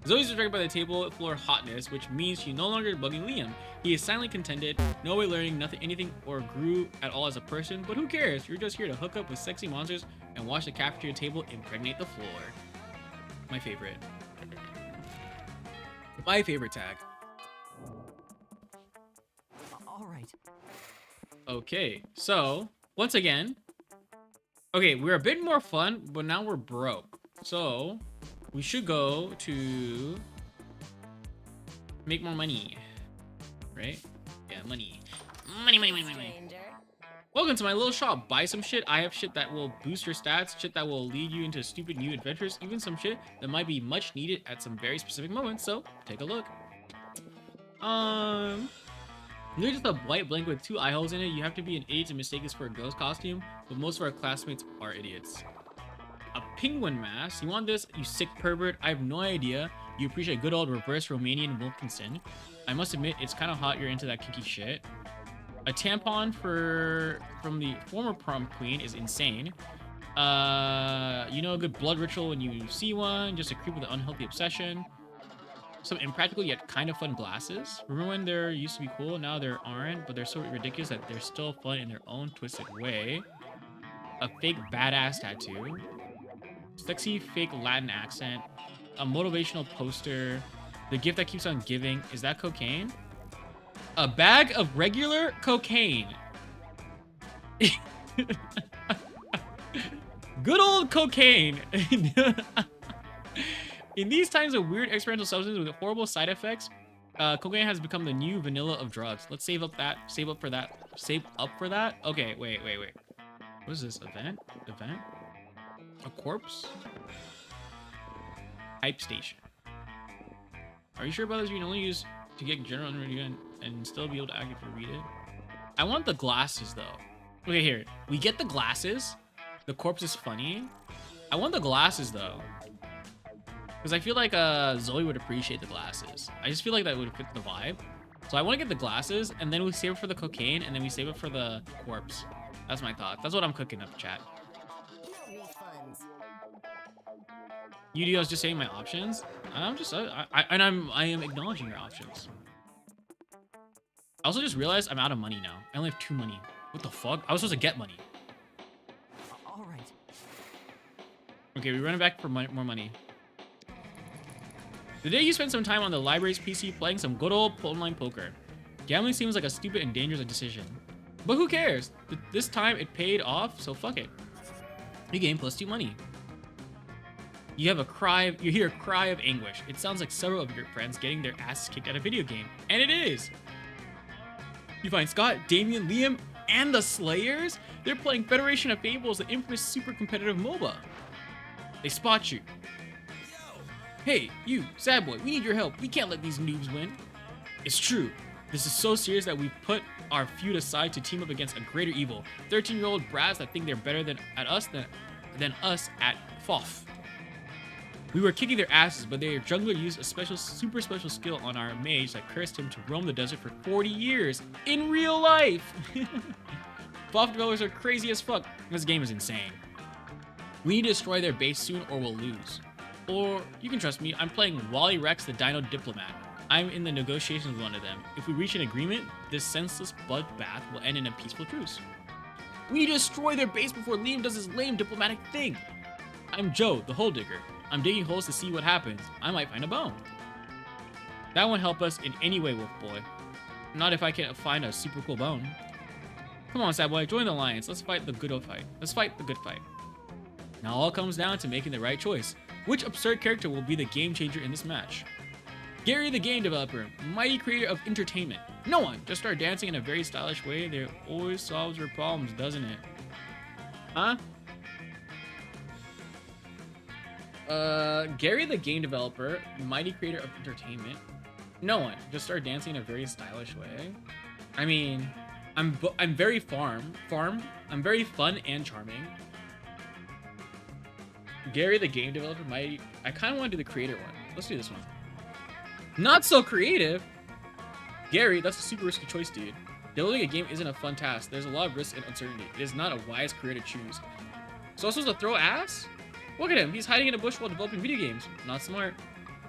Zoe's distracted by the table floor hotness, which means she's no longer bugging Liam. He is silently contented, no way learning anything or grew at all as a person, but who cares? You're just here to hook up with sexy monsters and watch the cafeteria table impregnate the floor. My favorite. My favorite tag. All right. Okay, so once again, okay, we're a bit more fun, but now we're broke. So we should go to make more money, right? Yeah, money. Money. Welcome to my little shop. Buy some shit. I have shit that will boost your stats, shit that will lead you into stupid new adventures, even some shit that might be much needed at some very specific moments. So take a look. There's just a white blanket with 2 eye holes in it. You have to be an idiot to mistake this for a ghost costume, but most of our classmates are idiots. A penguin mask. You want this, you sick pervert? I have no idea. You appreciate good old reverse Romanian Wilkinson. I must admit, it's kind of hot you're into that kinky shit. A tampon from the former prom queen is insane. You know, a good blood ritual when you see one. Just a creep with an unhealthy obsession. Some impractical yet kind of fun glasses. Remember when there used to be cool? Now there aren't, but they're so ridiculous that they're still fun in their own twisted way. A fake badass tattoo. Sexy fake Latin accent. A motivational poster. The gift that keeps on giving. Is that cocaine? A bag of regular cocaine. Good old cocaine. In these times of weird experimental substances with horrible side effects, cocaine has become the new vanilla of drugs. Let's save up for that. Okay, wait. What is this? Event? A corpse? Hype station. Are you sure about this? You can only use to get general and still be able to actively read it. I want the glasses though. Okay, here. We get the glasses. The corpse is funny. I want the glasses though. Because I feel like Zoe would appreciate the glasses. I just feel like that would fit the vibe. So I want to get the glasses, and then we save it for the cocaine, and then we save it for the corpse. That's my thought. That's what I'm cooking up, chat. I was just saying my options. I'm just I am acknowledging your options. I also just realized I'm out of money now. I only have 2 money. What the fuck? I was supposed to get money. All right. Okay, we're running back for more money. The day you spend some time on the library's PC playing some good old online poker. Gambling seems like a stupid and dangerous decision. But who cares? This time it paid off, so fuck it. You gain +2 money. You hear a cry of anguish. It sounds like several of your friends getting their asses kicked at a video game. And it is! You find Scott, Damien, Liam, and the Slayers? They're playing Federation of Fables, the infamous super competitive MOBA. They spot you. Hey, you, sad boy, we need your help. We can't let these noobs win. It's true. This is so serious that we've put our feud aside to team up against a greater evil. 13-year-old brats that think they're better than us at FOF. We were kicking their asses, but their jungler used a super special skill on our mage that cursed him to roam the desert for 40 years in real life. FOF developers are crazy as fuck. This game is insane. We need to destroy their base soon or we'll lose. Or, you can trust me, I'm playing Wally Rex the Dino Diplomat. I'm in the negotiations with one of them. If we reach an agreement, this senseless bloodbath will end in a peaceful truce. We need to destroy their base before Liam does his lame diplomatic thing. I'm Joe, the hole digger. I'm digging holes to see what happens. I might find a bone. That won't help us in any way, Wolf Boy. Not if I can find a super cool bone. Come on, sad boy, join the alliance. Let's fight the good fight. Let's fight the good fight. Now all comes down to making the right choice. Which absurd character will be the game changer in this match? Gary the game developer, mighty creator of entertainment. No one, just start dancing in a very stylish way. They always solves your problems, doesn't it? Huh? Gary the game developer, mighty creator of entertainment. No one, just start dancing in a very stylish way. I mean, I'm very farm. I'm very fun and charming. Gary the game developer, mighty. I kind of want to do the creator one. Let's do this one. Not so creative. Gary, that's a super risky choice, dude. Building a game isn't a fun task. There's a lot of risk and uncertainty. It is not a wise career to choose. So I'm supposed to throw ass? Look at him. He's hiding in a bush while developing video games. Not smart.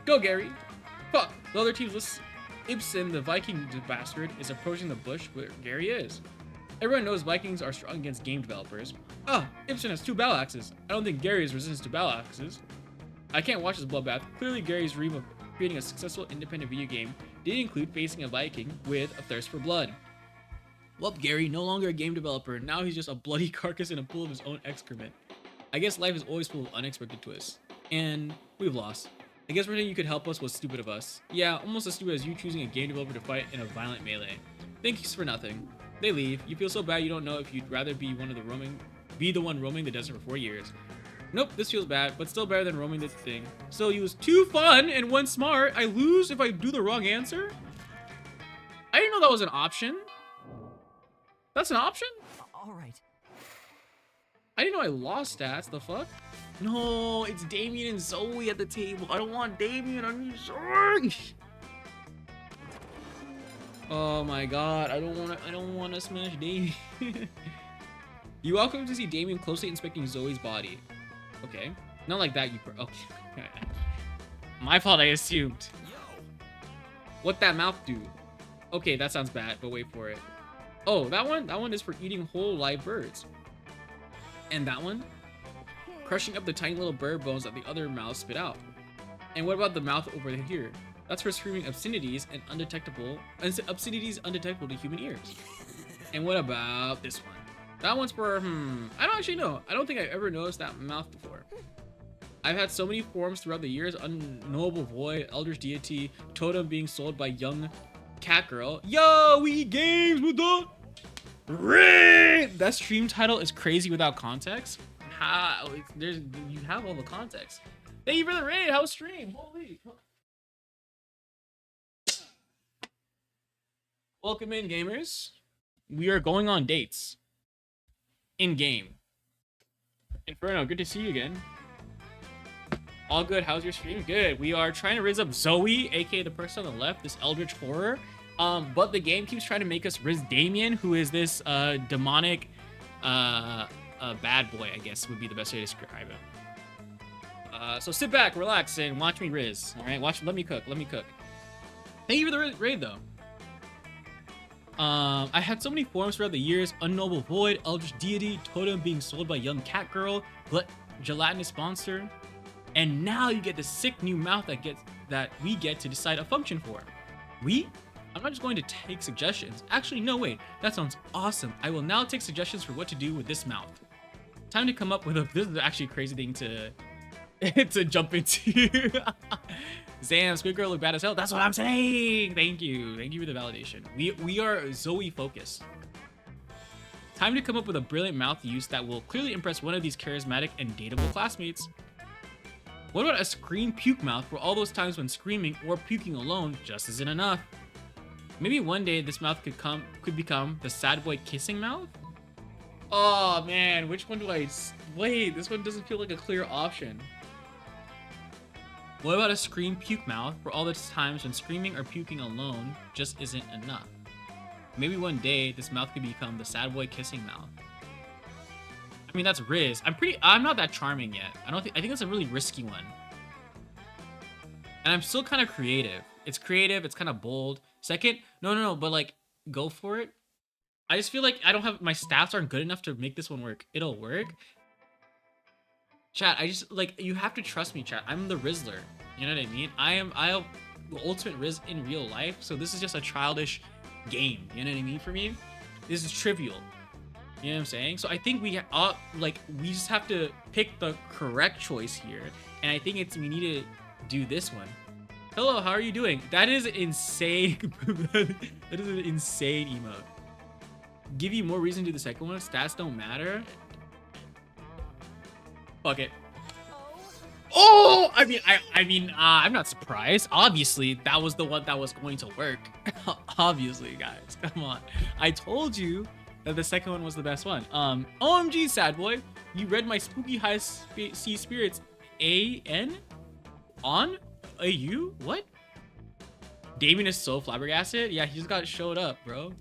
Go, Gary. Fuck. The other team's list. Ibsen, the Viking bastard, is approaching the bush where Gary is. Everyone knows Vikings are strong against game developers. Ah, Ibsen has 2 battle axes. I don't think Gary is resistant to battle axes. I can't watch this bloodbath. Clearly, Gary's dream of creating a successful independent video game did include facing a Viking with a thirst for blood. Well, Gary, no longer a game developer. Now he's just a bloody carcass in a pool of his own excrement. I guess life is always full of unexpected twists. And we've lost. I guess pretending you could help us was stupid of us. Yeah, almost as stupid as you choosing a game developer to fight in a violent melee. Thanks for nothing. They leave. You feel so bad you don't know if you'd rather be the one roaming the desert for 4 years. Nope, this feels bad, but still better than roaming the thing. So he was 2 fun and 1 smart. I lose if I do the wrong answer? I didn't know that was an option. That's an option? All right. I didn't know I lost stats. The fuck? No, it's Damien and Zoe at the table. I don't want Damien. I need Zoe. Oh my god, I don't want to smash Damien. You're welcome to see Damien closely inspecting Zoe's body. Okay. Not like that, you okay. My fault, I assumed. What that mouth do? Okay, that sounds bad, but wait for it. Oh, that one is for eating whole live birds. And that one? Crushing up the tiny little bird bones that the other mouth spit out. And what about the mouth over here? That's for screaming obscenities and obscenities undetectable to human ears. And what about this one? That one's for, I don't actually know. I don't think I've ever noticed that mouth before. I've had so many forms throughout the years. Unknowable void, eldritch deity, totem being sold by young cat girl. Yo, we eat games with the raid. That stream title is crazy without context. You have all the context. Thank you for the raid. How's stream? Holy. Welcome in, gamers. We are going on dates. In game. Inferno, good to see you again. All good. How's your stream? Good. We are trying to raise up Zoe, aka the person on the left, this eldritch horror. But the game keeps trying to make us raise Damien, who is this demonic bad boy, I guess would be the best way to describe it. So sit back, relax, and watch me riz. All right, let me cook. Thank you for the raid, though. I had so many forms throughout the years: unknowable void, eldritch deity, totem being sold by young cat girl, but gelatinous monster, and now you get the sick new mouth that we get to decide a function for. We? I'm not just going to take suggestions. Actually, no, wait. That sounds awesome. I will now take suggestions for what to do with this mouth. Time to come up with a... This is actually a crazy thing to to jump into. Zam, Squid Girl look bad as hell. That's what I'm saying. Thank you. Thank you for the validation. We are Zoe focused. Time to come up with a brilliant mouth use that will clearly impress one of these charismatic and dateable classmates. What about a scream puke mouth for all those times when screaming or puking alone just isn't enough? Maybe one day this mouth could become the sad boy kissing mouth? Oh man, which one do I... Wait, this one doesn't feel like a clear option. What about a scream puke mouth for all the times when screaming or puking alone just isn't enough? Maybe one day this mouth could become the sad boy kissing mouth. I mean, that's Riz. I'm not that charming yet. I think it's a really risky one. And I'm still kind of creative. It's creative, it's kind of bold. Second, no, but like, go for it. I just feel like my stats aren't good enough to make this one work. It'll work. Chat, you have to trust me, chat. I'm the Rizzler. You know what I mean? I am the ultimate Riz in real life, so this is just a childish game. You know what I mean? For me, this is trivial. You know what I'm saying? So I think we just have to pick the correct choice here, and I think we need to do this one. Hello, how are you doing? That is insane. That is an insane emote. Give you more reason to do the second one. Stats don't matter. Fuck it. Oh, I'm not surprised. Obviously, that was the one that was going to work. Obviously, guys, come on. I told you that the second one was the best one. OMG, sad boy, you read my spooky high sea spirits. A-N? On? A-U? What? Damien is so flabbergasted. Yeah, he just got showed up, bro.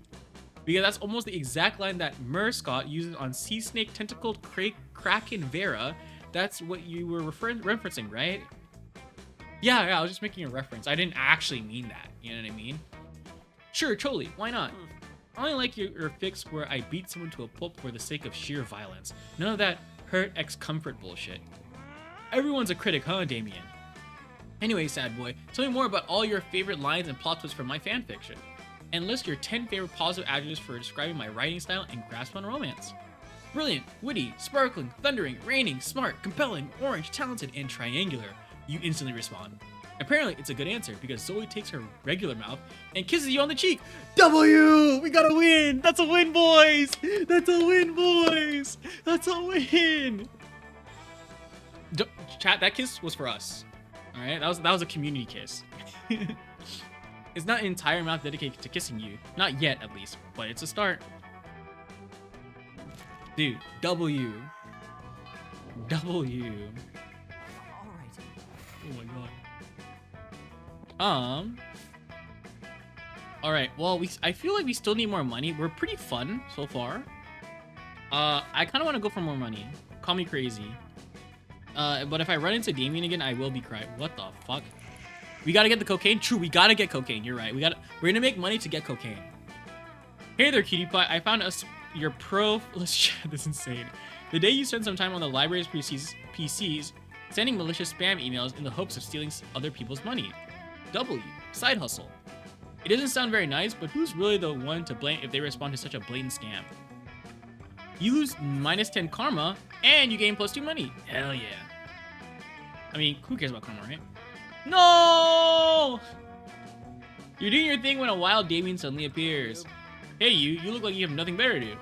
Because that's almost the exact line that Scott uses on Sea Snake Tentacled Kraken Vera. That's what you were referencing, right? Yeah, I was just making a reference. I didn't actually mean that. You know what I mean? Sure, totally. Why not? I only like your fix where I beat someone to a pulp for the sake of sheer violence. None of that hurt comfort bullshit. Everyone's a critic, huh, Damien? Anyway, sad boy, tell me more about all your favorite lines and plot twists from my fanfiction. And list your 10 favorite positive adjectives for describing my writing style and grasp on romance. Brilliant, witty, sparkling, thundering, raining, smart, compelling, orange, talented, and triangular. You instantly respond. Apparently, it's a good answer because Zoe takes her regular mouth and kisses you on the cheek. W! We got a win! That's a win, boys! That's a win, boys! That's a win! Chat, that kiss was for us. All right, that was a community kiss. It's not an entire mouth dedicated to kissing you. Not yet, at least, but it's a start. Dude, W. W. All right. Oh my god. All right. Well, I feel like we still need more money. We're pretty fun so far. I kind of want to go for more money. Call me crazy. But if I run into Damien again, I will be crying. What the fuck? We gotta get the cocaine? True, we gotta get cocaine. You're right. We're gonna make money to get cocaine. Hey there, cutie pie. I found your pro... Let's chat. This is insane. The day you spend some time on the library's PCs, sending malicious spam emails in the hopes of stealing other people's money. W. Side hustle. It doesn't sound very nice, but who's really the one to blame if they respond to such a blatant scam? You lose -10 karma, and you gain +2 money. Hell yeah. I mean, who cares about karma, right? No! You're doing your thing when a wild Damien suddenly appears. Hey, you look like you have nothing better to do.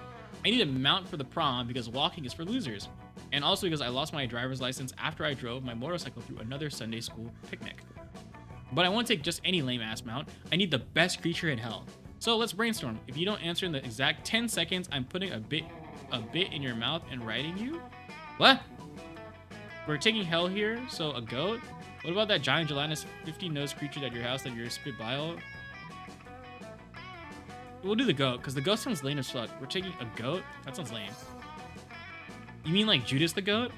I need a mount for the prom because walking is for losers. And also because I lost my driver's license after I drove my motorcycle through another Sunday school picnic. But I won't take just any lame-ass mount. I need the best creature in hell. So let's brainstorm. If you don't answer in the exact 10 seconds, I'm putting a bit in your mouth and riding you? What? We're taking hell here, so a goat? What about that giant gelatinous 50-nosed creature at your house that you're spit bile? We'll do the goat, because the goat sounds lame as fuck. We're taking a goat? That sounds lame. You mean like Judas the goat?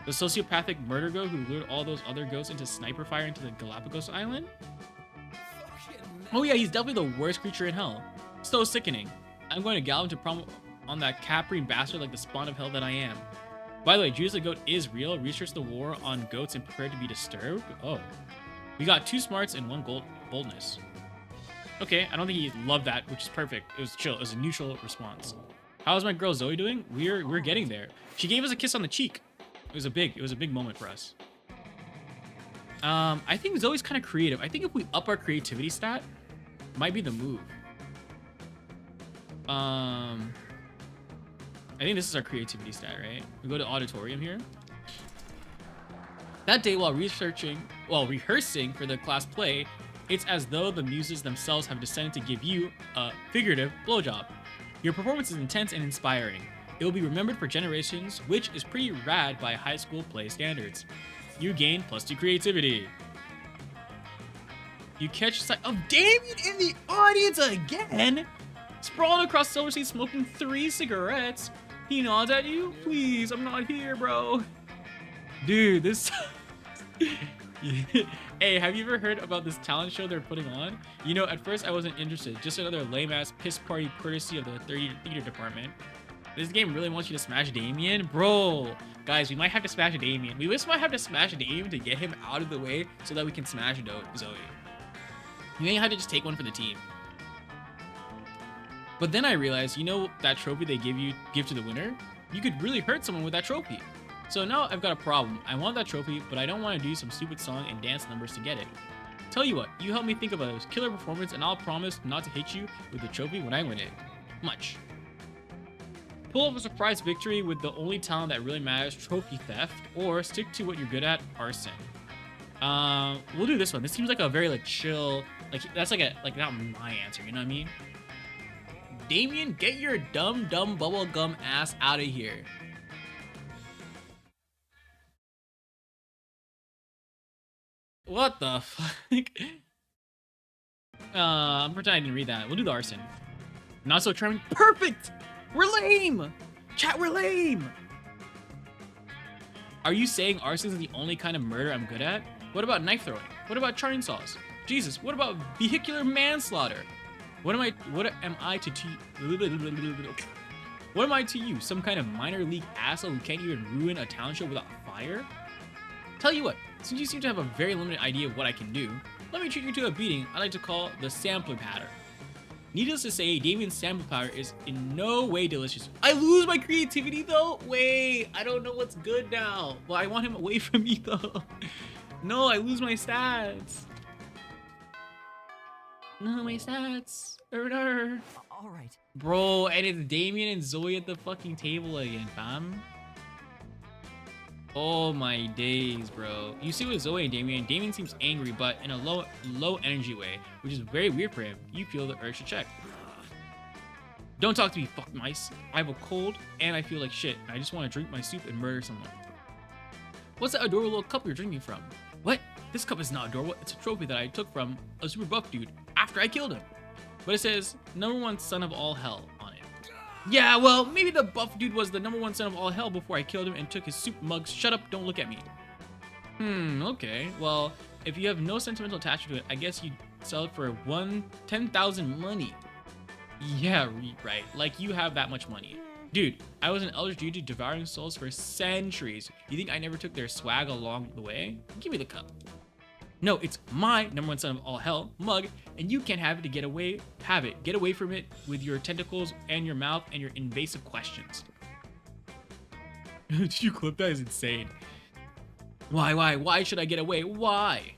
The sociopathic murder goat who lured all those other goats into sniper fire into the Galapagos Island? Oh yeah, he's definitely the worst creature in hell. So sickening. I'm going to gallop to prom on that caprine bastard like the spawn of hell that I am. By the way, Judas the goat is real. Research the war on goats and prepare to be disturbed. Oh. We got 2 smarts and 1 boldness. Okay, I don't think he loved that, which is perfect. It was chill. It was a neutral response. How's my girl Zoe doing? We're getting there. She gave us a kiss on the cheek. It was a big moment for us. I think Zoe's kind of creative. I think if we up our creativity stat, might be the move. I think this is our creativity stat, right? We go to auditorium here. That day, while rehearsing for the class play, it's as though the muses themselves have descended to give you a figurative blowjob. Your performance is intense and inspiring. It will be remembered for generations, which is pretty rad by high school play standards. You gain +2 creativity. You catch sight of Damien in the audience again, sprawling across Silver Sea smoking 3 cigarettes. He nods at you. Please, I'm not here, bro. Dude, this... Hey, have you ever heard about this talent show they're putting on? You know, at first I wasn't interested. Just another lame-ass piss party courtesy of the theater department. This game really wants you to smash Damien? Bro, guys, we might have to smash Damien. We just might have to smash Damien to get him out of the way so that we can smash Zoe. You may have to just take one for the team. But then I realized, you know that trophy they give to the winner? You could really hurt someone with that trophy. So now I've got a problem. I want that trophy, but I don't want to do some stupid song and dance numbers to get it. Tell you what, you help me think of a killer performance and I'll promise not to hit you with the trophy when I win it. Much. Pull off a surprise victory with the only talent that really matters, trophy theft, or stick to what you're good at, arson. We'll do this one. This seems like a very chill, that's not my answer, you know what I mean? Damien, get your dumb bubblegum ass out of here. What the fuck? I'm pretending I didn't read that. We'll do the arson. Not so charming. Perfect! We're lame! Chat, we're lame! Are you saying arson is the only kind of murder I'm good at? What about knife throwing? What about chainsaws? Jesus, what about vehicular manslaughter? What am I to you? Some kind of minor league asshole who can't even ruin a talent show without fire? Tell you what, since you seem to have a very limited idea of what I can do, let me treat you to a beating I like to call the sampler pattern. Needless to say, Damien's sample powder is in no way delicious. I lose my creativity though? Wait, I don't know what's good now. Well, I want him away from me though. No, I lose my stats. No, my stats. All right. Bro, and it's Damien and Zoe at the fucking table again, fam. Oh my days, bro. You see with Zoe and Damien seems angry, but in a low energy way, which is very weird for him. You feel the urge to check. Don't talk to me, fuck mice. I have a cold and I feel like shit. I just want to drink my soup and murder someone. What's that adorable little cup you're drinking from? What? This cup is not adorable. It's a trophy that I took from a super buff dude after I killed him. But it says, #1 son of all hell on it. Yeah, well, maybe the buff dude was the #1 son of all hell before I killed him and took his soup mugs. Shut up, don't look at me. Okay. Well, if you have no sentimental attachment to it, I guess you'd sell it for 10,000 money. Yeah, right. Like you have that much money. Dude, I was an elder dude devouring souls for centuries. You think I never took their swag along the way? Give me the cup. No, it's my #1 son of all hell mug, and you can't have it to get away. Have it. Get away from it with your tentacles and your mouth and your invasive questions. Did you clip that? Is insane. Why should I get away? Why?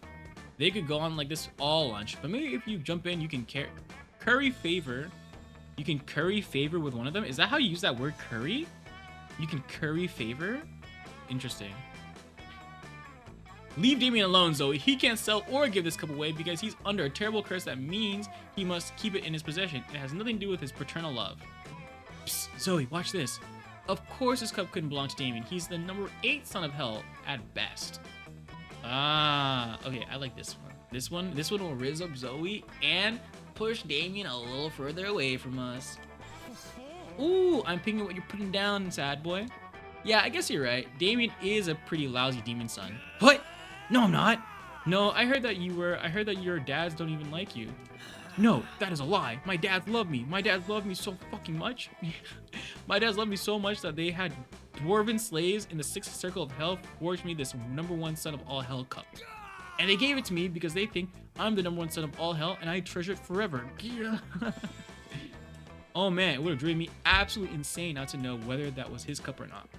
They could go on like this all lunch, but maybe if you jump in, you can curry favor. You can curry favor with one of them. Is that how you use that word, curry? You can curry favor? Interesting. Leave Damien alone, Zoe. He can't sell or give this cup away because he's under a terrible curse that means he must keep it in his possession. It has nothing to do with his paternal love. Psst, Zoe, watch this. Of course this cup couldn't belong to Damien. He's the #8 son of hell at best. Ah, okay, I like this one. This one will rizz up Zoe and push Damien a little further away from us. Ooh, I'm picking what you're putting down, sad boy. Yeah, I guess you're right. Damien is a pretty lousy demon son. What? No, I'm not. No, I heard that your dads don't even like you. No, that is a lie. My dads love me. My dads love me so fucking much. My dads love me so much that they had dwarven slaves in the 6th circle of hell forge me this #1 son of all hell cup. And they gave it to me because they think I'm the #1 son of all hell, and I treasure it forever. Yeah. Oh man, it would have driven me absolutely insane not to know whether that was his cup or not.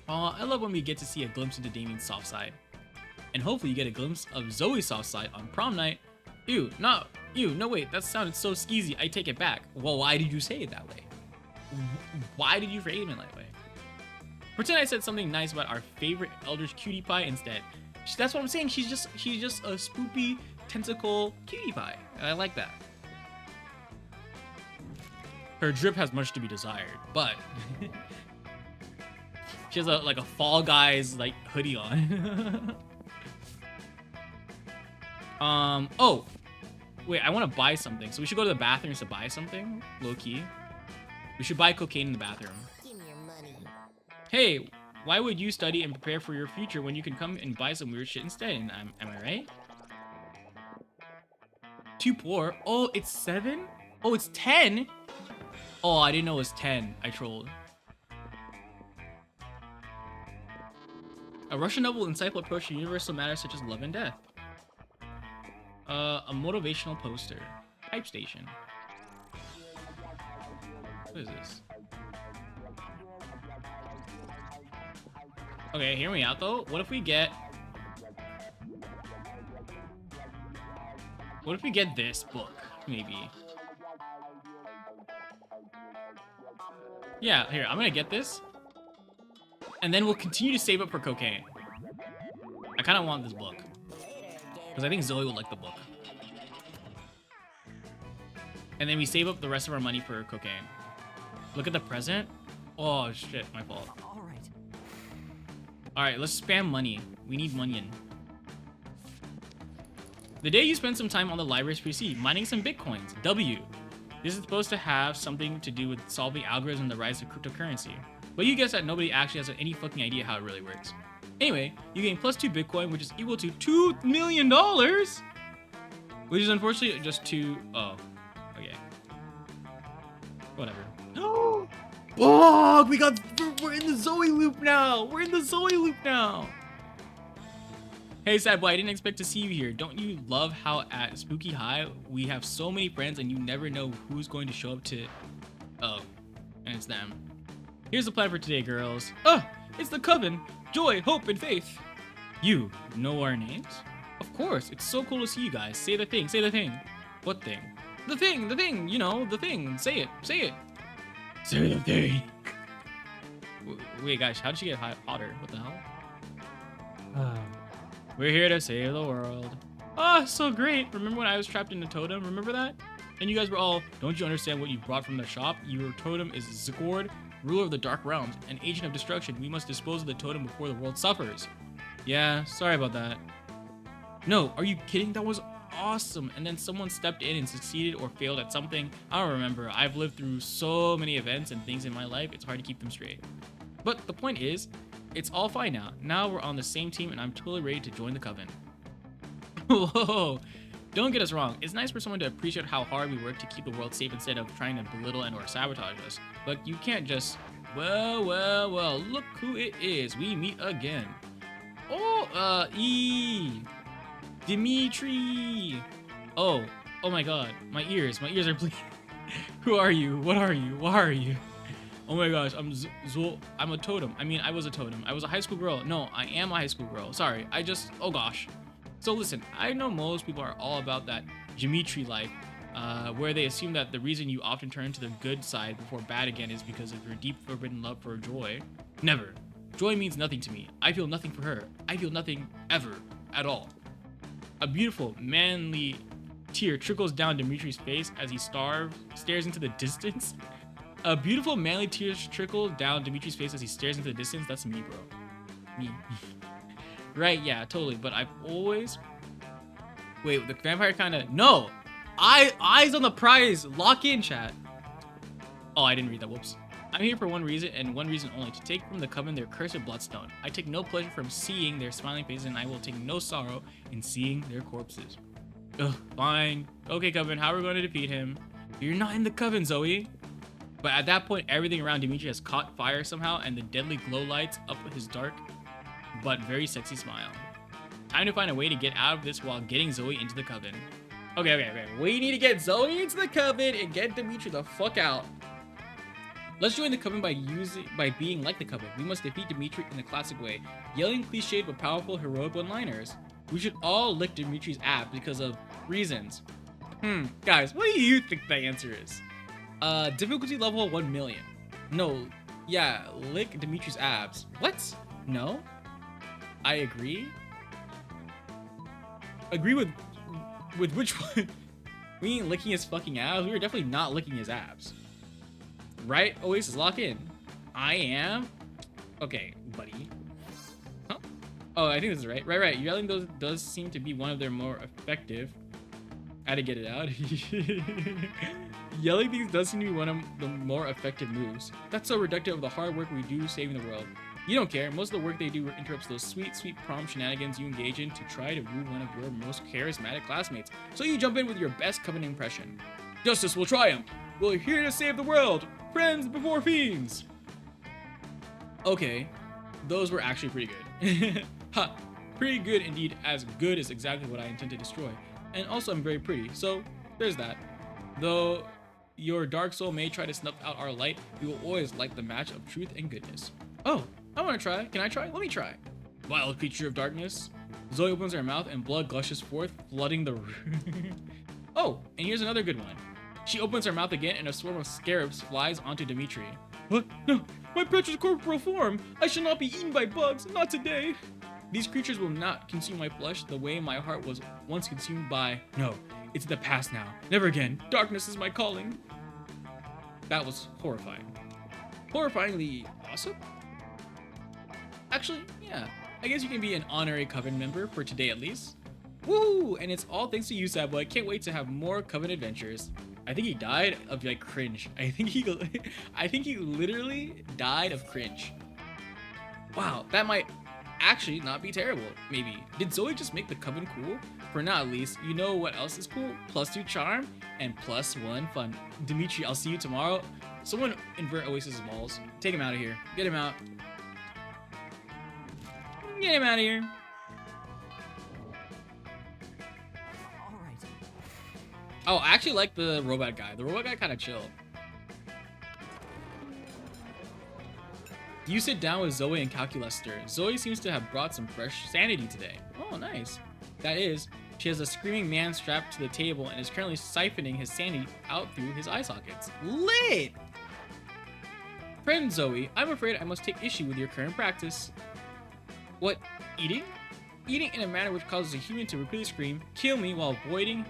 I love when we get to see a glimpse into Damien's soft side. And hopefully you get a glimpse of Zoe's soft side on prom night. Ew, no wait, that sounded so skeezy, I take it back. Well, why did you say it that way? Why did you frame it that way? Pretend I said something nice about our favorite Elder's cutie pie instead. That's what I'm saying, she's just a spoopy tentacle cutie pie. And I like that. Her drip has much to be desired, but she has like a Fall Guys like hoodie on. Oh, wait, I want to buy something. So we should go to the bathrooms to buy something, low key. We should buy cocaine in the bathroom. Give me your money. Hey, why would you study and prepare for your future when you can come and buy some weird shit instead? And am I right? Too poor. Oh, it's 7? Oh, it's 10? Oh, I didn't know it was 10. I trolled. A Russian novel insightful approach to universal matters such as love and death. A motivational poster. Hype station. What is this? Okay, hear me out though. What if we get this book, maybe? Yeah, here, I'm gonna get this. And then we'll continue to save up for cocaine. I kind of want this book. Because I think Zoe will like the book. And then we save up the rest of our money for cocaine. Look at the present. Oh, shit, my fault. All right. Alright, let's spam money. We need money. The day you spend some time on the library's PC, mining some bitcoins. W. This is supposed to have something to do with solving algorithms and the rise of cryptocurrency. But you guess that nobody actually has any fucking idea how it really works. Anyway, you gain +2 Bitcoin, which is equal to $2 million! Which is unfortunately just two... Oh. Okay. Whatever. Oh! We're in the Zoe loop now! We're in the Zoe loop now! Hey, sad boy, I didn't expect to see you here. Don't you love how at Spooky High, we have so many friends and you never know who's going to show up to... Oh. And it's them. Here's the plan for today, girls. Oh! It's the Coven! Joy, hope, and faith! You know our names? Of course, it's so cool to see you guys. Say the thing, say the thing. What thing? The thing, you know, the thing. Say it, say it. Say the thing. Wait, guys, how did she get hotter? What the hell? We're here to save the world. Ah, so great. Remember when I was trapped in the totem? Remember that? And you guys were all, don't you understand what you brought from the shop? Your totem is Zigord, ruler of the Dark Realms, an agent of destruction. We must dispose of the totem before the world suffers. Yeah, sorry about that. No, are you kidding? That was awesome. And then someone stepped in and succeeded or failed at something. I don't remember. I've lived through so many events and things in my life, it's hard to keep them straight. But the point is, it's all fine now. Now we're on the same team and I'm totally ready to join the Coven. Whoa. Don't get us wrong, it's nice for someone to appreciate how hard we work to keep the world safe instead of trying to belittle and or sabotage us. But you can't just, well, look who it is. We meet again. Oh, Dimitri. Oh my god, my ears are bleeding. Who are you? What are you? Why are you? Oh my gosh, I'm a totem. I mean, I was a totem. I was a high school girl. No, I am a high school girl. Sorry, oh gosh. So listen, I know most people are all about that Dimitri life, where they assume that the reason you often turn to the good side before bad again is because of your deep forbidden love for Joy. Never. Joy means nothing to me. I feel nothing for her. I feel nothing ever, at all. A beautiful, manly tear trickles down Dimitri's face as he stares into the distance. A beautiful, manly tear trickles down Dimitri's face as he stares into the distance. That's me, bro. Me. Right, yeah, totally. But I've always... Wait, the vampire kind of... No! Eyes on the prize! Lock in, chat. Oh, I didn't read that. Whoops. I'm here for one reason, and one reason only. To take from the Coven their cursed bloodstone. I take no pleasure from seeing their smiling faces, and I will take no sorrow in seeing their corpses. Ugh, fine. Okay, Coven, how are we going to defeat him? You're not in the Coven, Zoe. But at that point, everything around Dimitri has caught fire somehow, and the deadly glow lights up with his dark but very sexy smile. Time to find a way to get out of this while getting Zoe into the coven. Okay. We need to get Zoe into the coven and get Dimitri the fuck out. Let's join the coven by being like the coven. We must defeat Dimitri in the classic way, yelling cliched but powerful heroic one-liners. We should all lick Dimitri's abs because of reasons. Guys, what do you think the answer is? Difficulty level 1 million. No, yeah, lick Dimitri's abs. What? No? I agree? Agree with which one? We ain't licking his fucking abs. We were definitely not licking his abs. Right? Oasis, lock in. I am? Okay, buddy. Huh? Oh, I think this is right. Right. Yelling those does seem to be one of their more effective. I had to get it out. Yelling things does seem to be one of the more effective moves. That's so reductive of the hard work we do saving the world. You don't care. Most of the work they do interrupts those sweet prom shenanigans you engage in to try to woo one of your most charismatic classmates. So you jump in with your best coven impression. Justice will triumph. We're here to save the world. Friends before fiends. Okay, those were actually pretty good. Ha, pretty good indeed. As good as exactly what I intend to destroy. And also I'm very pretty, so there's that. Though your dark soul may try to snuff out our light, we will always light the match of truth and goodness. Oh, I want to try. Can I try? Let me try. Wild creature of darkness. Zoe opens her mouth and blood gushes forth, flooding the room. Oh, and here's another good one. She opens her mouth again and a swarm of scarabs flies onto Dimitri. What? No, my precious corporal form. I shall not be eaten by bugs, not today. These creatures will not consume my flesh the way my heart was once consumed by... No, it's the past now. Never again. Darkness is my calling. That was horrifying. Horrifyingly awesome? Actually, yeah. I guess you can be an honorary coven member for today at least. Woo! And it's all thanks to you, Sabo. I can't wait to have more coven adventures. I think he died of like cringe. I think he literally died of cringe. Wow, that might actually not be terrible. Maybe. Did Zoe just make the coven cool? For now, at least. You know what else is cool? +2 charm and +1 fun. Dimitri, I'll see you tomorrow. Someone invert Oasis' balls. Take him out of here. Get him out. Get him out of here. All right. Oh, I actually like the robot guy. The robot guy kind of chill. You sit down with Zoe and Calculester. Zoe seems to have brought some fresh sanity today. Oh, nice. That is, she has a screaming man strapped to the table and is currently siphoning his sanity out through his eye sockets. Lit! Friend Zoe, I'm afraid I must take issue with your current practice. What? Eating? Eating in a manner which causes a human to repeatedly scream, kill me, while voiding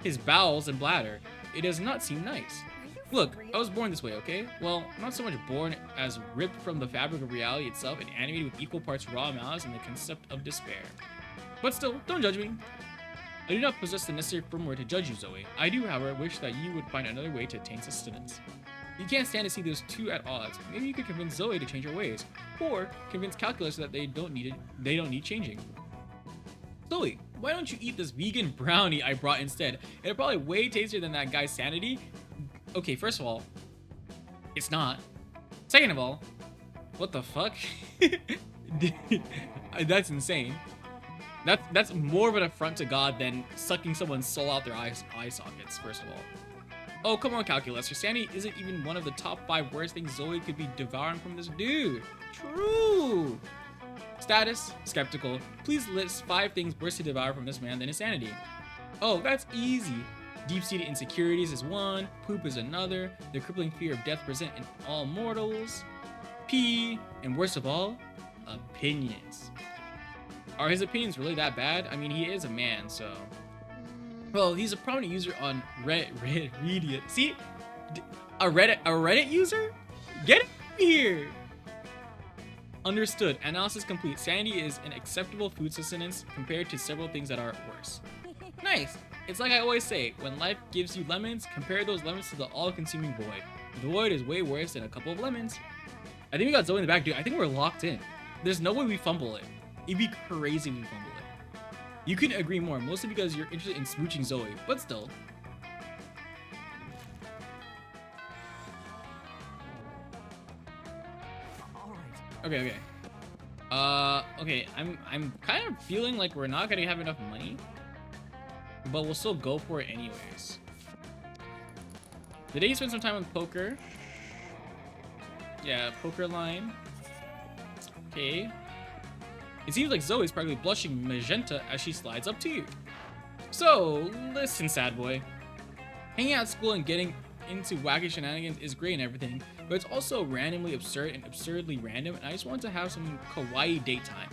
his bowels and bladder. It does not seem nice. Look, I was born this way, okay? Well, not so much born as ripped from the fabric of reality itself and animated with equal parts raw malice and the concept of despair. But still, don't judge me. I do not possess the necessary firmware to judge you, Zoe. I do, however, wish that you would find another way to attain sustenance. You can't stand to see those two at odds. Maybe you could convince Zoe to change her ways, or convince Calculus that they don't need changing. Zoe, why don't you eat this vegan brownie I brought instead? It's probably way tastier than that guy's sanity. Okay, first of all, it's not. Second of all, what the fuck? That's insane. That's more of an affront to God than sucking someone's soul out their eye sockets, first of all. Oh, come on, Calculus. Your sanity isn't even one of the top 5 worst things Zoe could be devouring from this dude. True. Status, skeptical. Please list 5 things worse to devour from this man than his sanity. Oh, that's easy. Deep-seated insecurities is 1. Poop is another. The crippling fear of death present in all mortals. P. And worst of all, opinions. Are his opinions really that bad? I mean, he is a man, so... Well, he's a prominent user on Reddit. See? A Reddit user? Get it here! Understood. Analysis complete. Sanity is an acceptable food sustenance compared to several things that are worse. Nice. It's like I always say, when life gives you lemons, compare those lemons to the all-consuming void. The void is way worse than a couple of lemons. I think we got Zoe in the back, dude. I think we're locked in. There's no way we fumble it. It'd be crazy if we fumble it. You couldn't agree more, mostly because you're interested in smooching Zoe, but still. All right. Okay. Okay, I'm kind of feeling like we're not gonna have enough money, but we'll still go for it anyways. Today you spend some time on poker. Yeah, poker line. Okay. It seems like Zoe's probably blushing magenta as she slides up to you. So, listen, sad boy. Hanging out at school and getting into wacky shenanigans is great and everything, but it's also randomly absurd and absurdly random, and I just want to have some kawaii date time.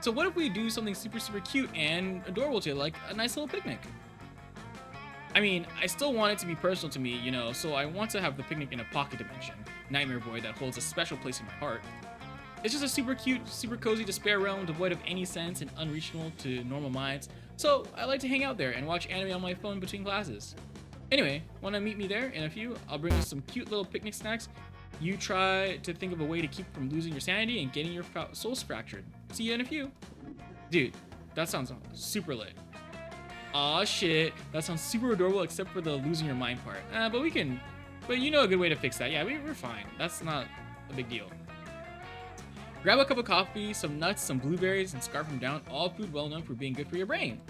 So what if we do something super cute and adorable to you, like a nice little picnic? I mean, I still want it to be personal to me, you know, so I want to have the picnic in a pocket dimension, Nightmare Boy, that holds a special place in my heart. It's just a super cute, super cozy despair realm devoid of any sense and unreachable to normal minds, so I like to hang out there and watch anime on my phone between classes. Anyway, wanna meet me there in a few? I'll bring you some cute little picnic snacks. You try to think of a way to keep from losing your sanity and getting your souls fractured. See you in a few. Dude, that sounds super lit. Aw shit, that sounds super adorable except for the losing your mind part. But you know a good way to fix that. Yeah, we're fine. That's not a big deal. Grab a cup of coffee, some nuts, some blueberries, and scarf them down. All food well known for being good for your brain.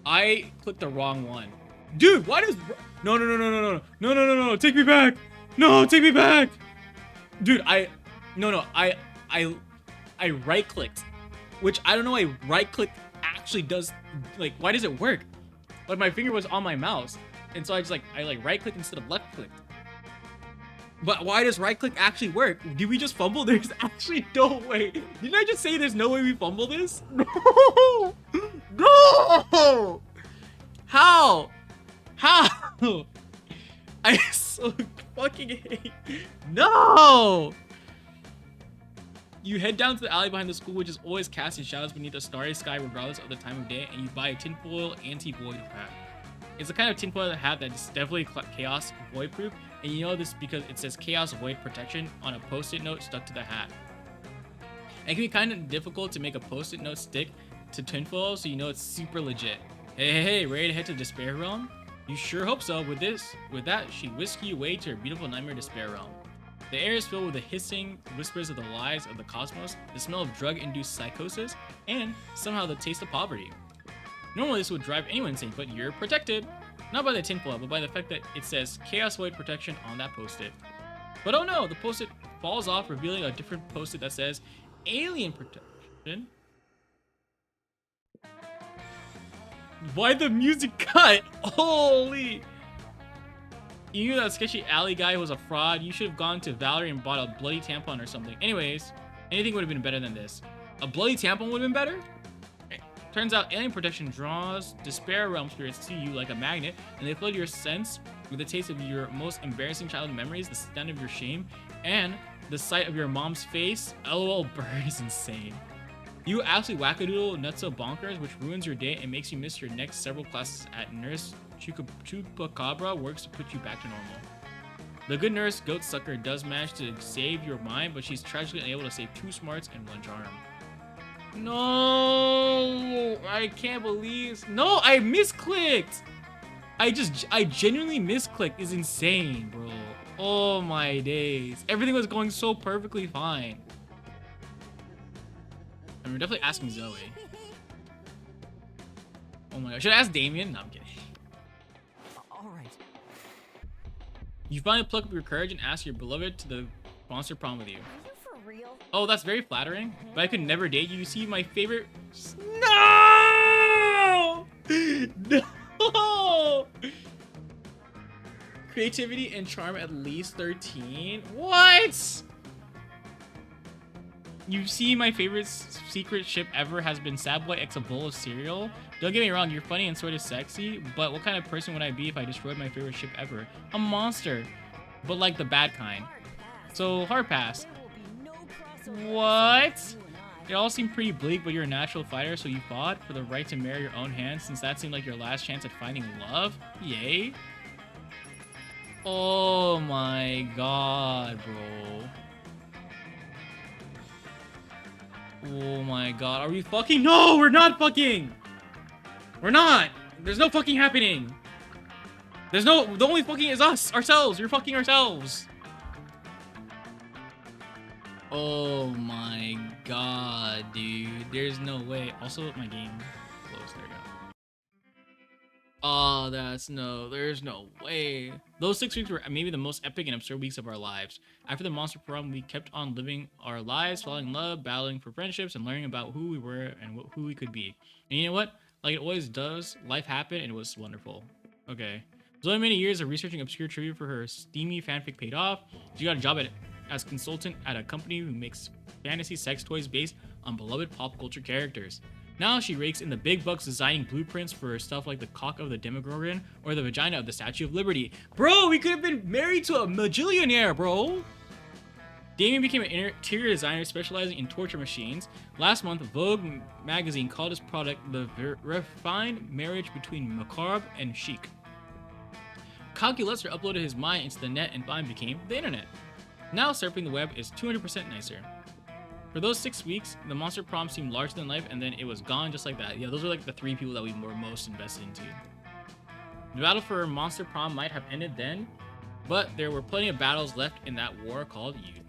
I clicked the wrong one. Dude, why does... No, take me back. No, take me back. Dude, I right-clicked, which I don't know why right-click actually does, like, why does it work? Like, my finger was on my mouse, and so I right-clicked instead of left-clicked. But why does right-click actually work? Did we just fumble? There's actually no way. Didn't I just say there's no way we fumble this? No! No! How? How? I so fucking hate. No! You head down to the alley behind the school, which is always casting shadows beneath a starry sky regardless of the time of day, and you buy a tinfoil anti-void hat. It's the kind of tinfoil hat that's definitely chaos void proof, and you know this because it says chaos void protection on a post-it note stuck to the hat. And it can be kind of difficult to make a post-it note stick to tinfoil, so you know it's super legit. Hey, ready to head to Despair Realm? You sure hope so. With that, she whisks you away to her beautiful nightmare Despair Realm. The air is filled with the hissing whispers of the lies of the cosmos, the smell of drug-induced psychosis, and somehow the taste of poverty. Normally this would drive anyone insane, but you're protected. Not by the tinfoil, but by the fact that it says Chaos Void Protection on that post-it. But oh no, the post-it falls off, revealing a different post-it that says Alien Protection. Why'd the music cut? Holy! You knew that sketchy alley guy was a fraud. You should have gone to Valorant and bought a bloody tampon or something. Anyways, anything would have been better than this. A bloody tampon would have been better? Turns out alien protection draws despair realm spirits to you like a magnet, and they flood your sense with the taste of your most embarrassing childhood memories, the stand of your shame, and the sight of your mom's face. LOL, bird is insane. You absolutely wackadoodle nutso bonkers, which ruins your day and makes you miss your next several classes at Nurse Chupacabra works to put you back to normal. The good nurse, Goat Sucker, does manage to save your mind, but she's tragically unable to save 2 smarts and 1 charm. No, I can't believe. No, I misclicked. I genuinely misclicked. Is insane, bro. Oh my days. Everything was going so perfectly fine. And we're definitely asking Zoe. Oh my god. Should I ask Damien? No, I'm kidding. All right. You finally pluck up your courage and ask your beloved to the sponsor prom with you. Are you for real? Oh, that's very flattering, but I could never date you. You see, my favorite... No! No! Creativity and charm at least 13? What? You see, my favorite secret ship ever has been Sad Boy X a bowl of cereal. Don't get me wrong, you're funny and sort of sexy, but what kind of person would I be if I destroyed my favorite ship ever? A monster, but like the bad kind. So, hard pass. What? It all seemed pretty bleak, but you're a natural fighter, so you fought for the right to marry your own hand, since that seemed like your last chance at finding love? Yay. Oh my god, bro. Oh my god, are we fucking? No, we're not fucking! We're not! There's no fucking happening! There's no, the only fucking is us, ourselves, you're fucking ourselves! Oh my god. dude. There's no way. Also, my game closed. There we go. Oh, there's no way. Those 6 weeks were maybe the most epic and absurd weeks of our lives. After the monster prom, we kept on living our lives, falling in love, battling for friendships, and learning about who we were and who we could be. And you know what? Like it always does, life happened and it was wonderful. Okay. So many years of researching obscure trivia for her steamy fanfic paid off. She got a job as consultant at a company who makes fantasy sex toys based on beloved pop culture characters. Now she rakes in the big bucks designing blueprints for stuff like the cock of the Demogorgon or the vagina of the Statue of Liberty. Bro, we could have been married to a majillionaire, bro. Damien became an interior designer specializing in torture machines. Last month, Vogue magazine called his product the refined marriage between macabre and chic. Calculator uploaded his mind into the net and finally became the internet. Now surfing the web is 200% nicer. For those 6 weeks, the monster prom seemed larger than life, and then it was gone just like that. Yeah, those are like the 3 people that we were most invested into. The battle for monster prom might have ended then, but there were plenty of battles left in that war called youth.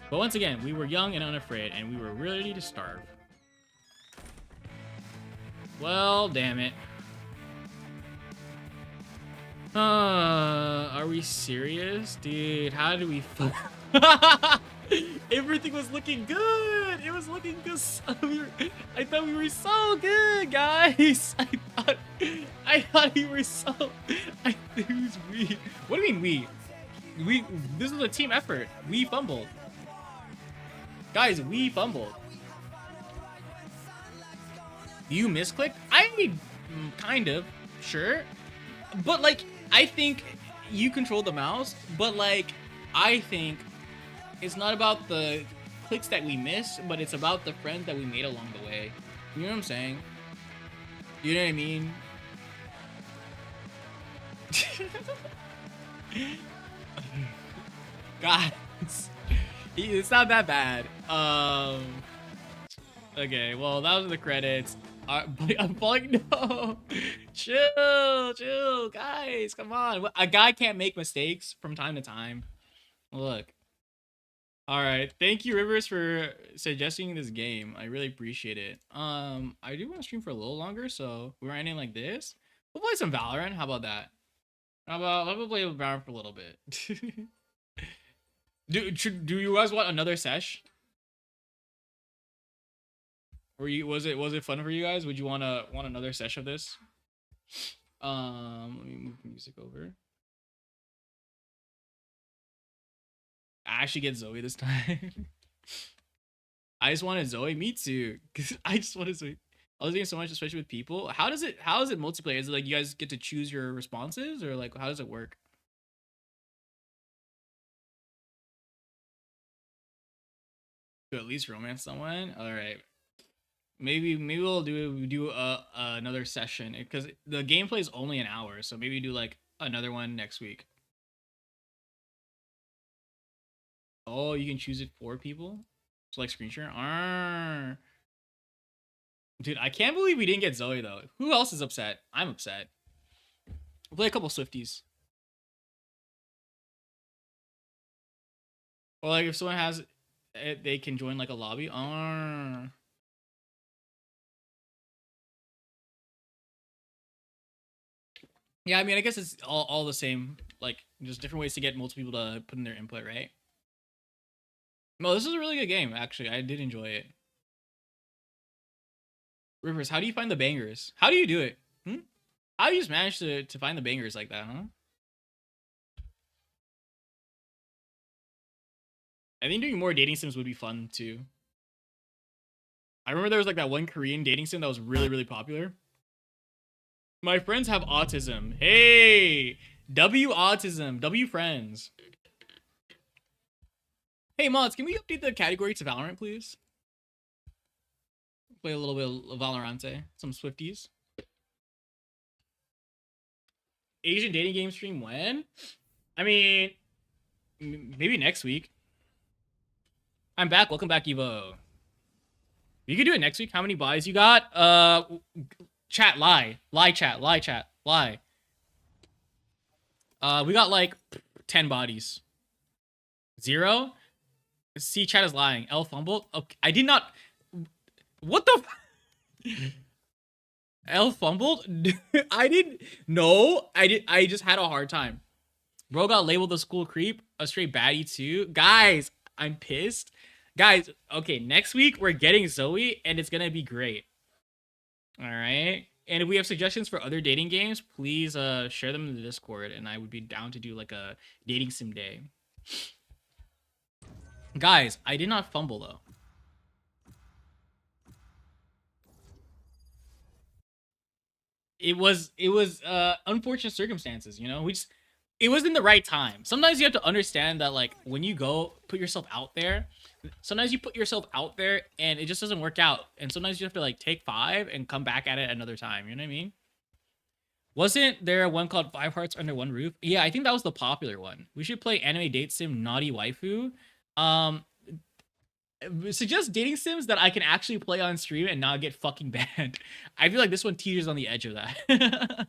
But once again, we were young and unafraid, and we were ready to starve. Well, damn it. Are we serious? Dude, how do we everything was looking good. It was looking good. I thought we were so good, guys. I thought we were so. It was we. What do you mean we? This was a team effort. We fumbled, guys. We fumbled. You misclicked. I mean, kind of, sure, but like I think you control the mouse, but like I think. It's not about the clicks that we miss, but it's about the friends that we made along the way. You know what I'm saying? You know what I mean? Guys, it's not that bad. Okay, well, that was the credits. I'm falling. No, chill, guys. Come on, a guy can't make mistakes from time to time. Look. All right, thank you, Rivers, for suggesting this game. I really appreciate it. I do want to stream for a little longer, so we're ending like this. We'll play some Valorant. How about that? How about let's play Valorant for a little bit. do you guys want another sesh? Was it fun for you guys? Would you want another sesh of this? Let me move the music over. I actually get Zoe this time. I just wanted Zoe. Me too. Cause I just wanted Zoe. I was doing so much, especially with people. How is it multiplayer? Is it like you guys get to choose your responses, or like how does it work? To at least romance someone. All right. Maybe we'll do another session because the gameplay is only an hour, so maybe do like another one next week. Oh, you can choose it for people? So like screen share? Dude, I can't believe we didn't get Zoe though. Who else is upset? I'm upset. We'll play a couple Swifties. Or like if someone has it, they can join like a lobby. Yeah, I mean, I guess it's all the same. Like, just different ways to get multiple people to put in their input, right? No, this is a really good game, actually. I did enjoy it. Rivers, how do you find the bangers? How do you do it? How do you just manage to find the bangers like that, huh? I think doing more dating sims would be fun, too. I remember there was like that one Korean dating sim that was really, really popular. My friends have autism. Hey! W autism. W friends. Hey, mods, can we update the category to Valorant, please? Play a little bit of Valorante. Some Swifties. Asian dating game stream when? I mean, maybe next week. I'm back. Welcome back, Evo. You could do it next week. How many buys you got? Chat, lie. Lie, chat. Lie, chat. Lie. We got like 10 bodies. 0? See, chat is lying. L fumbled. Okay, I did not. What the? L fumbled? I didn't. No, I did. I just had a hard time. Bro got labeled a school creep, a straight baddie too. Guys, I'm pissed. Guys, okay, next week we're getting Zoe, and it's gonna be great. All right. And if we have suggestions for other dating games, please share them in the Discord, and I would be down to do like a dating sim day. Guys, I did not fumble though. It was unfortunate circumstances, you know. We just it was in the right time. Sometimes you have to understand that like when you go put yourself out there, sometimes you put yourself out there and it just doesn't work out. And sometimes you have to like take five and come back at it another time. You know what I mean? Wasn't there one called Five Hearts Under One Roof? Yeah, I think that was the popular one. We should play anime date sim Naughty Waifu. Um, suggest dating sims that I can actually play on stream and not get fucking banned. I feel like this one teeters on the edge of that.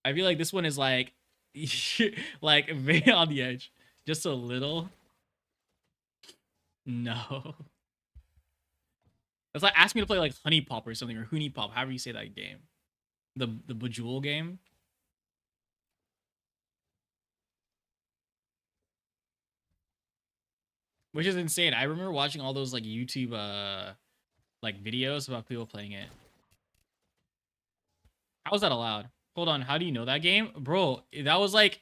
I feel like this one is like, like very on the edge, just a little. No, that's like ask me to play like Honey Pop or something or Hooney Pop, however you say that game. The Bejewel game, which is insane. I remember watching all those like YouTube like videos about people playing it. How is that allowed? Hold on, how do you know that game, bro? That was like,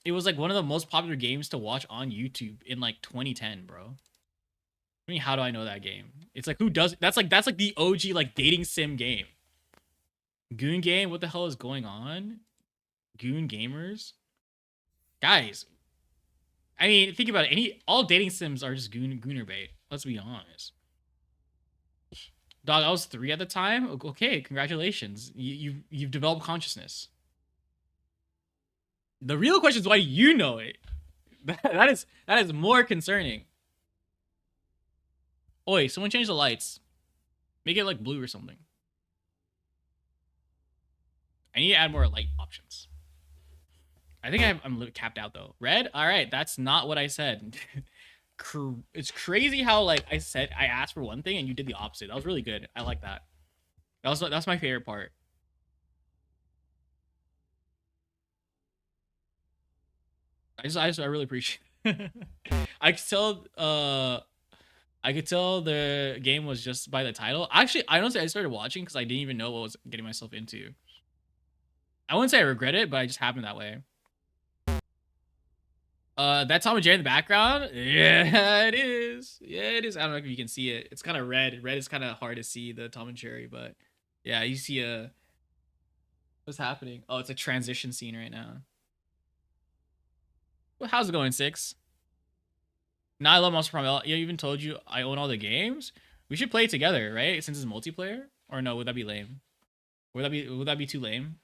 it was like one of the most popular games to watch on YouTube in like 2010, bro. I mean, how do I know that game? It's like who does that's like the OG like dating sim game. Goon game, what the hell is going on? Goon gamers, guys. I mean, think about it. All dating sims are just gooner bait. Let's be honest. Dog, I was 3 at the time. Okay, congratulations. You've developed consciousness. The real question is why you know it. That is more concerning. Oi, someone change the lights. Make it like blue or something. I need to add more light options. I think I'm capped out though. Red? All right, that's not what I said. It's crazy how like I asked for one thing and you did the opposite. That was really good. I like that. That's my favorite part. I really appreciate it. I could tell the game was just by the title. Actually, I don't say I started watching because I didn't even know what I was getting myself into. I wouldn't say I regret it, but I just happened that way. That Tom and Jerry in the background? Yeah, it is. Yeah, it is. I don't know if you can see it. It's kind of red. Red is kind of hard to see the Tom and Jerry, but yeah, you see what's happening? Oh, it's a transition scene right now. Well, how's it going, Six? Now I love Monster Prom. I even told you I own all the games. We should play together, right? Since it's multiplayer. Or no? Would that be lame? Would that be too lame?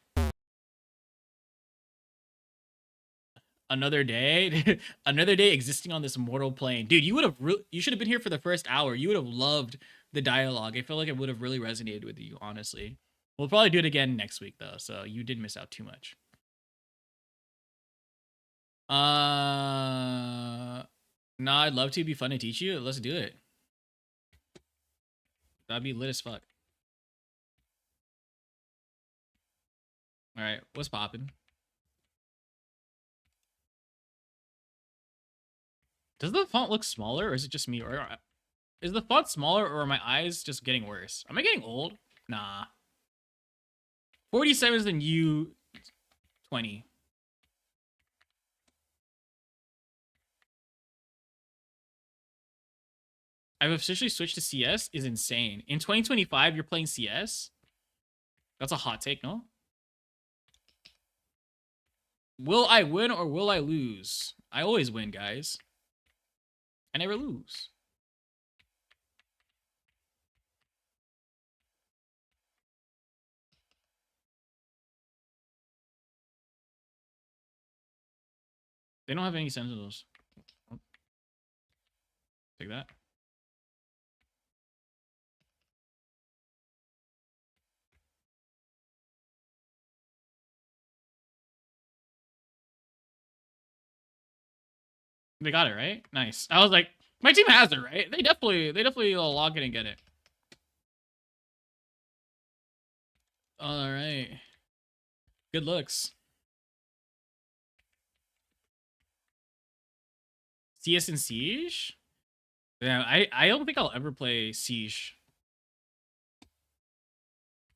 Another day, another day existing on this mortal plane, dude. You should have been here for the first hour. You would have loved the dialogue. I feel like it would have really resonated with you, honestly. We'll probably do it again next week though, so you did miss out too much. Nah, I'd love to. It'd be fun to teach you. Let's do it. That'd be lit as fuck. All right, what's popping? Does the font look smaller, or is it just me? Or is the font smaller, or are my eyes just getting worse? Am I getting old? Nah. 47 is the new 20. I've officially switched to CS is insane. In 2025, you're playing CS? That's a hot take, no? Will I win or will I lose? I always win, guys. I never lose. They don't have any sentinels. Take that. They got it, right? Nice. I was like, My team has it, right? They definitely log in and get it. All right. Good looks. CS and Siege? Yeah, I don't think I'll ever play Siege.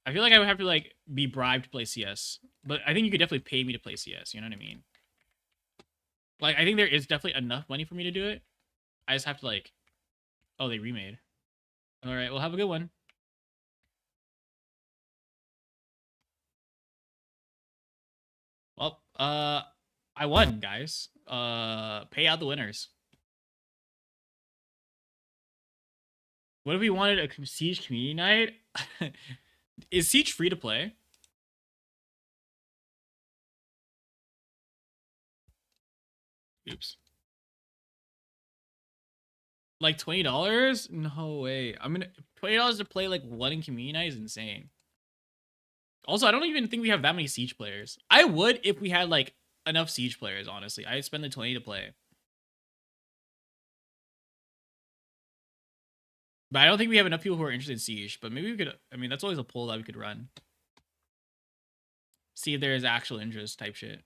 I feel like I would have to like be bribed to play CS. But I think you could definitely pay me to play CS, you know what I mean? Like I think there is definitely enough money for me to do it. I just have to like oh, they remade. All right, well have a good one. Well, I won, guys. Pay out the winners. What if we wanted a Siege community night? Is Siege free to play? Oops. Like $20? No way. I'm gonna $20 to play like one in community night is insane. Also, I don't even think we have that many Siege players. I would if we had like enough Siege players, honestly. I'd spend the 20 to play. But I don't think we have enough people who are interested in Siege. But maybe we could, I mean, that's always a poll that we could run. See if there is actual interest type shit.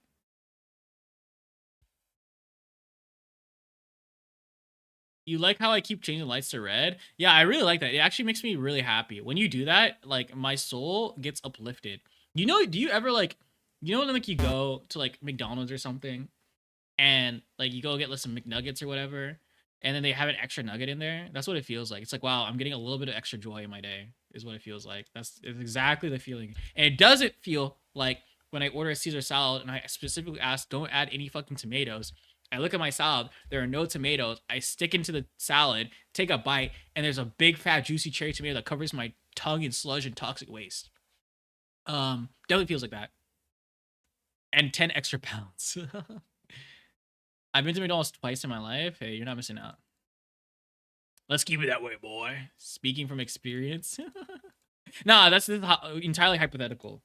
You like how I keep changing lights to red? Yeah, I really like that. It actually makes me really happy. When you do that, like my soul gets uplifted. You know, do you ever like, you know when like you go to like McDonald's or something and like you go get like some McNuggets or whatever, and then they have an extra nugget in there? That's what it feels like. It's like, wow, I'm getting a little bit of extra joy in my day, is what it feels like. It's exactly the feeling. And it doesn't feel like when I order a Caesar salad and I specifically ask, don't add any fucking tomatoes. I look at my salad, there are no tomatoes. I stick into the salad, take a bite, and there's a big fat juicy cherry tomato that covers my tongue in sludge and toxic waste. Definitely feels like that. And 10 extra pounds. I've been to McDonald's twice in my life. Hey, you're not missing out. Let's keep it that way, boy. Speaking from experience. Nah, that's entirely hypothetical.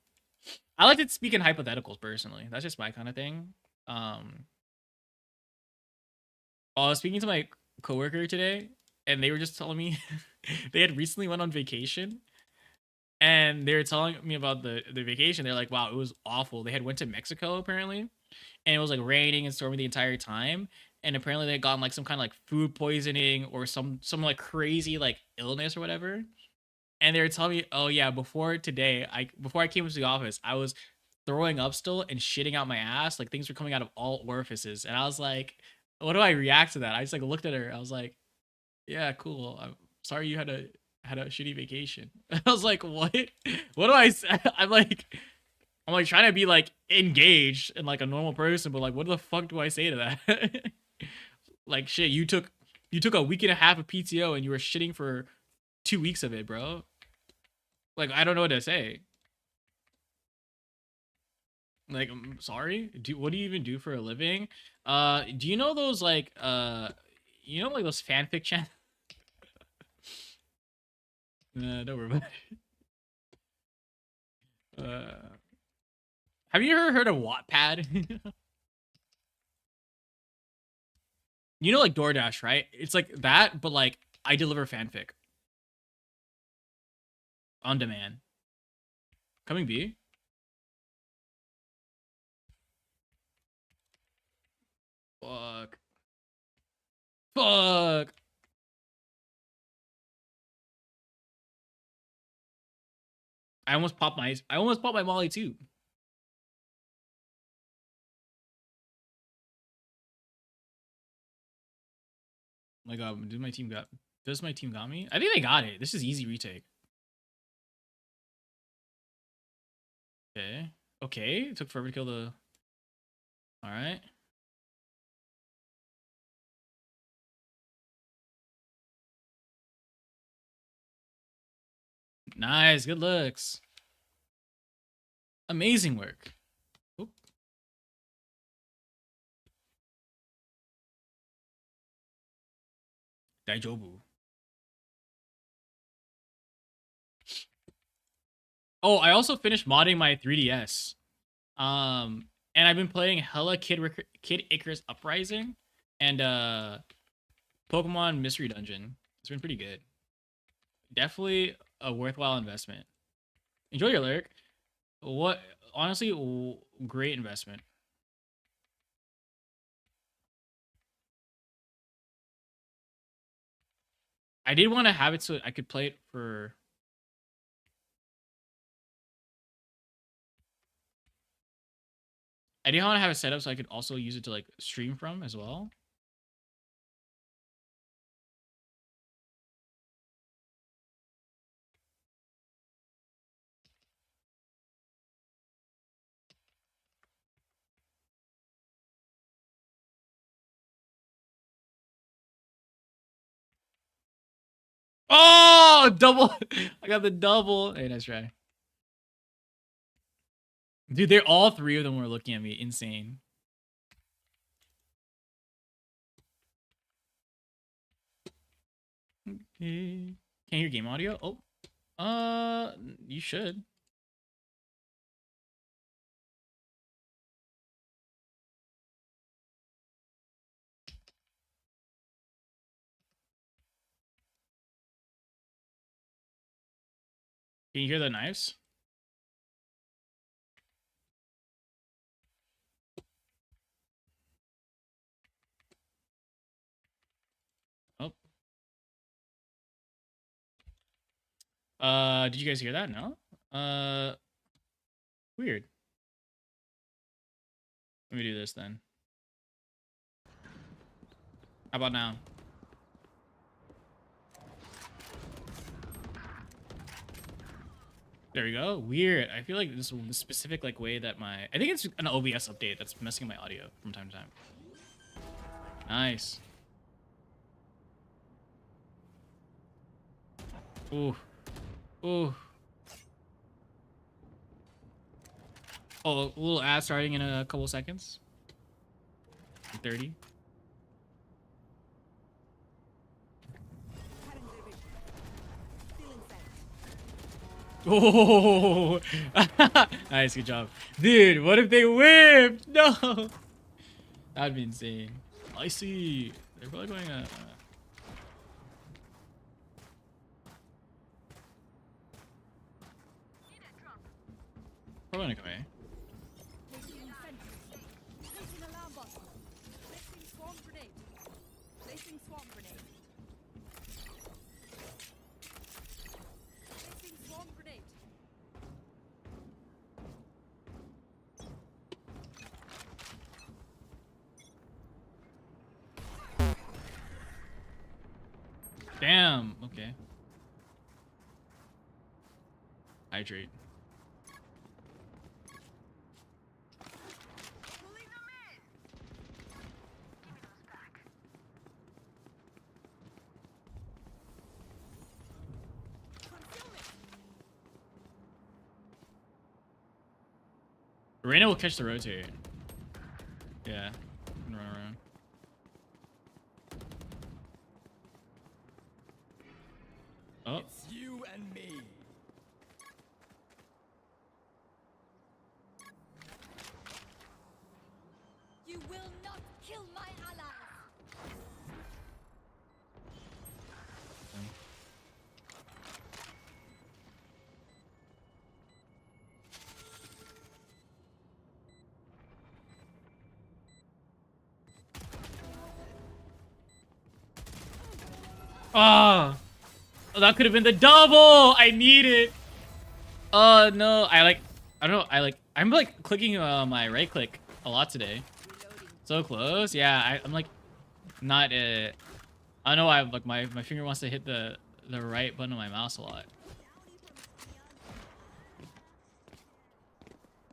I like to speak in hypotheticals personally. That's just my kind of thing. I was speaking to my coworker today, and they were just telling me they had recently went on vacation, and they were telling me about the vacation. They're like, "Wow, it was awful." They had went to Mexico apparently, and it was like raining and stormy the entire time. And apparently they had gotten like some kind of like food poisoning or some like crazy like illness or whatever. And they were telling me, "Oh yeah, before I came into the office, I was throwing up still and shitting out my ass. Like things were coming out of all orifices." And I was like, "What do I react to that?" I just like looked at her. I was like, "Yeah, cool. I'm sorry you had a shitty vacation." I was like, "What? What do I say?" I'm like trying to be like engaged and like a normal person, but like, what the fuck do I say to that? Like, shit, you took a week and a half of PTO and you were shitting for 2 weeks of it, bro. Like, I don't know what to say. Like, I'm sorry. What do you even do for a living? Do you know those like you know like those fanfic channels? Don't worry about it. Have you ever heard of Wattpad? You know, like DoorDash, right? It's like that, but like I deliver fanfic on demand. Coming B. Fuck. Fuck. I almost popped my Molly too. Like, does my team got me? I think they got it. This is easy retake. Okay. Okay. It took forever to kill the. All right. Nice. Good looks. Amazing work. Oop. Daijobu. Oh, I also finished modding my 3DS. And I've been playing hella Kid Icarus Uprising, and Pokemon Mystery Dungeon. It's been pretty good. Definitely a worthwhile investment. Enjoy your lyric. What honestly, great investment. I did want to have it so I could play it for. I did want to have it set up so I could also use it to like stream from as well. Oh, double! I got the double. Hey, nice try. Dude, they're all three of them were looking at me. Insane. Okay. Can't hear game audio? Oh. You should. Can you hear the knives? Oh. Did you guys hear that? No? Weird. Let me do this then. How about now? There we go. Weird. I feel like this is the specific like way that my I think it's an OBS update that's messing my audio from time to time. Nice. Ooh. Ooh. Oh, a little ad starting in a couple seconds. 30. Oh, nice, good job, dude. What if they whipped? No, that'd be insane. I see. They're probably going. Probably gonna come here. Damn. Okay. Hydrate. Reina will catch the rotate. Yeah. And run around. Oh. It's you and me. You will not kill my allies. Oh, that could have been the double. I need it. Oh no, I don't know. I'm like clicking my right click a lot today. So close. Yeah, I'm like not. I don't know. I like my finger wants to hit the right button on my mouse a lot.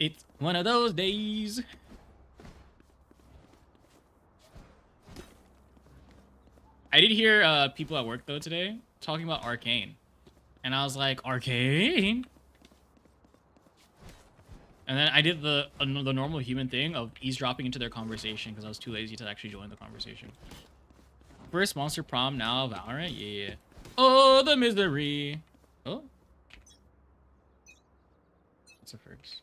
It's one of those days. I did hear people at work though today talking about Arcane, and I was like, Arcane. And then I did the normal human thing of eavesdropping into their conversation because I was too lazy to actually join the conversation. First monster prom, now Valorant. Yeah. Oh, the misery. Oh. What's the first?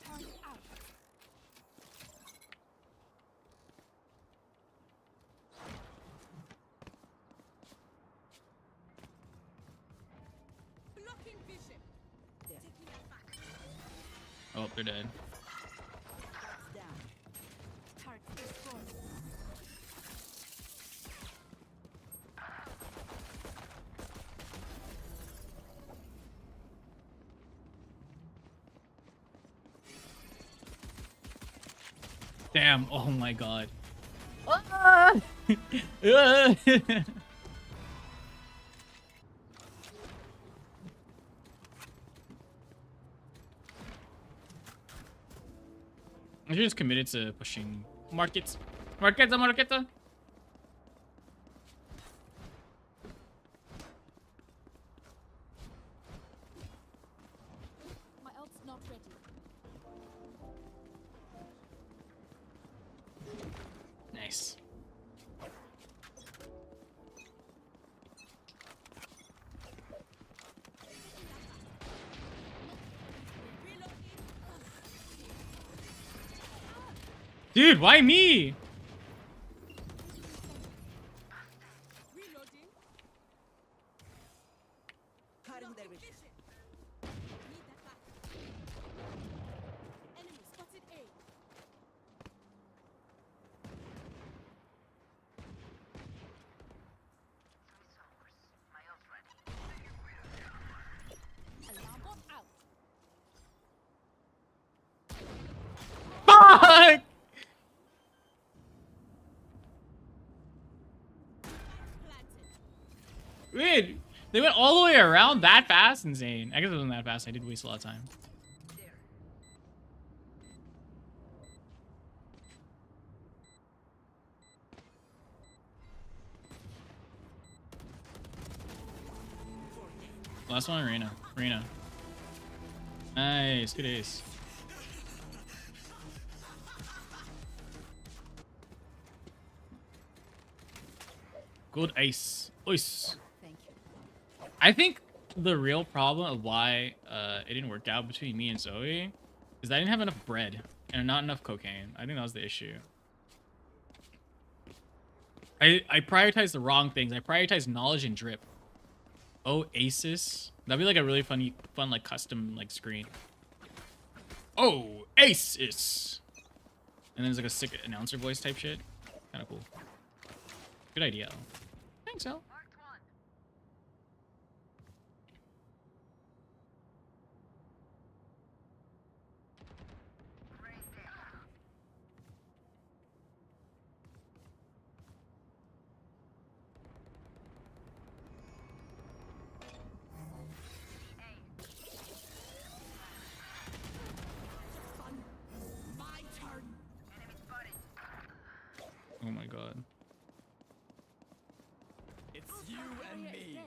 Turn out. Oh, they're dead. Damn. Oh my god. Ah! I'm just committed to pushing markets. Marketa, marketa. My ult's not ready. Nice. Dude, why me? Reloading. Cutting their vision. Need that back. Enemy spotted A. Alarm bot out. Fuck! Planted. Wait, they went all the way around that fast? Insane. I guess it wasn't that fast. I did waste a lot of time. Last one, Arena. Arena. Nice. Good ace. Good ace. Ois. Thank you. I think the real problem of why it didn't work out between me and Zoe is that I didn't have enough bread and not enough cocaine. I think that was the issue. I prioritized the wrong things. I prioritized knowledge and drip. Oasis. That'd be like a really fun like custom like screen. Oh, Aces. And then there's like a sick announcer voice type shit. Kind of cool. Good idea. I think so. My turn. Oh my god. It's you and me.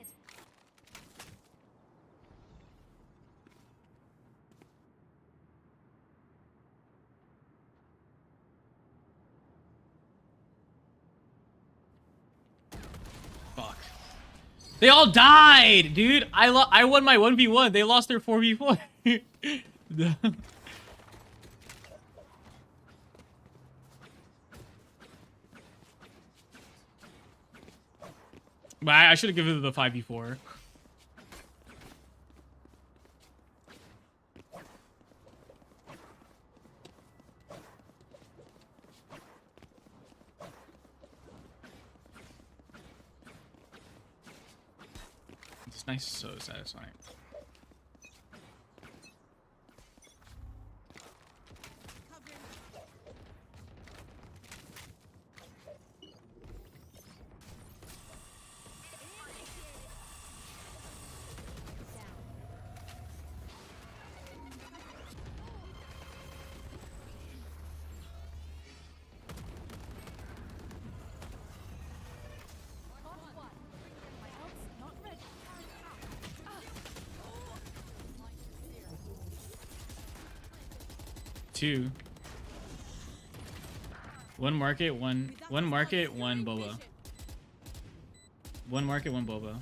Fuck. They all died, dude. I won my 1v1. They lost their 4v4. But I should have given it the 5v4. It's nice, so satisfying. My ult's not ready. Two. One market, one market, one boba. One market, one boba.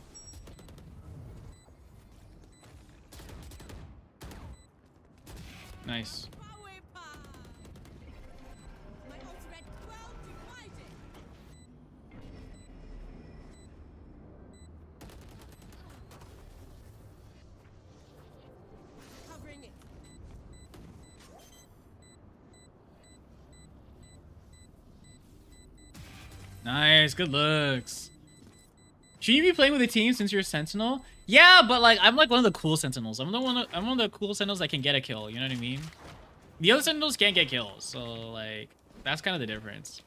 Nice. My ult's ready. Well divided. Covering it. Nice, good looks. Should you be playing with a team since you're a sentinel? Yeah, but like I'm like one of the cool sentinels. I'm one of the cool sentinels that can get a kill. You know what I mean? The other sentinels can't get kills, so like that's kind of the difference.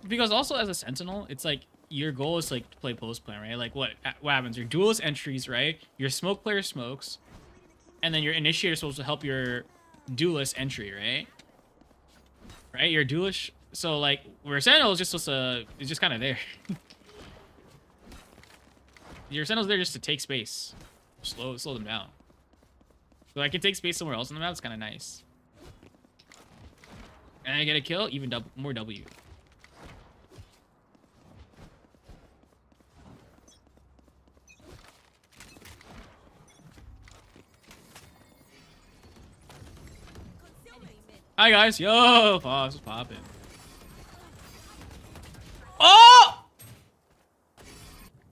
Because also as a sentinel, it's like your goal is like to play post plan, right? Like what happens? Your duelist entries, right? Your smoke player smokes, and then your initiator is supposed to help your duelist entry, right? Right? Your duelist. So like where sentinel is just supposed to, it's just kind of there. Your sentinel's there just to take space, slow them down. So I can take space somewhere else on the map. It's kind of nice. And I get a kill, even more W. Hi guys, yo, Fox, what's poppin'? Oh!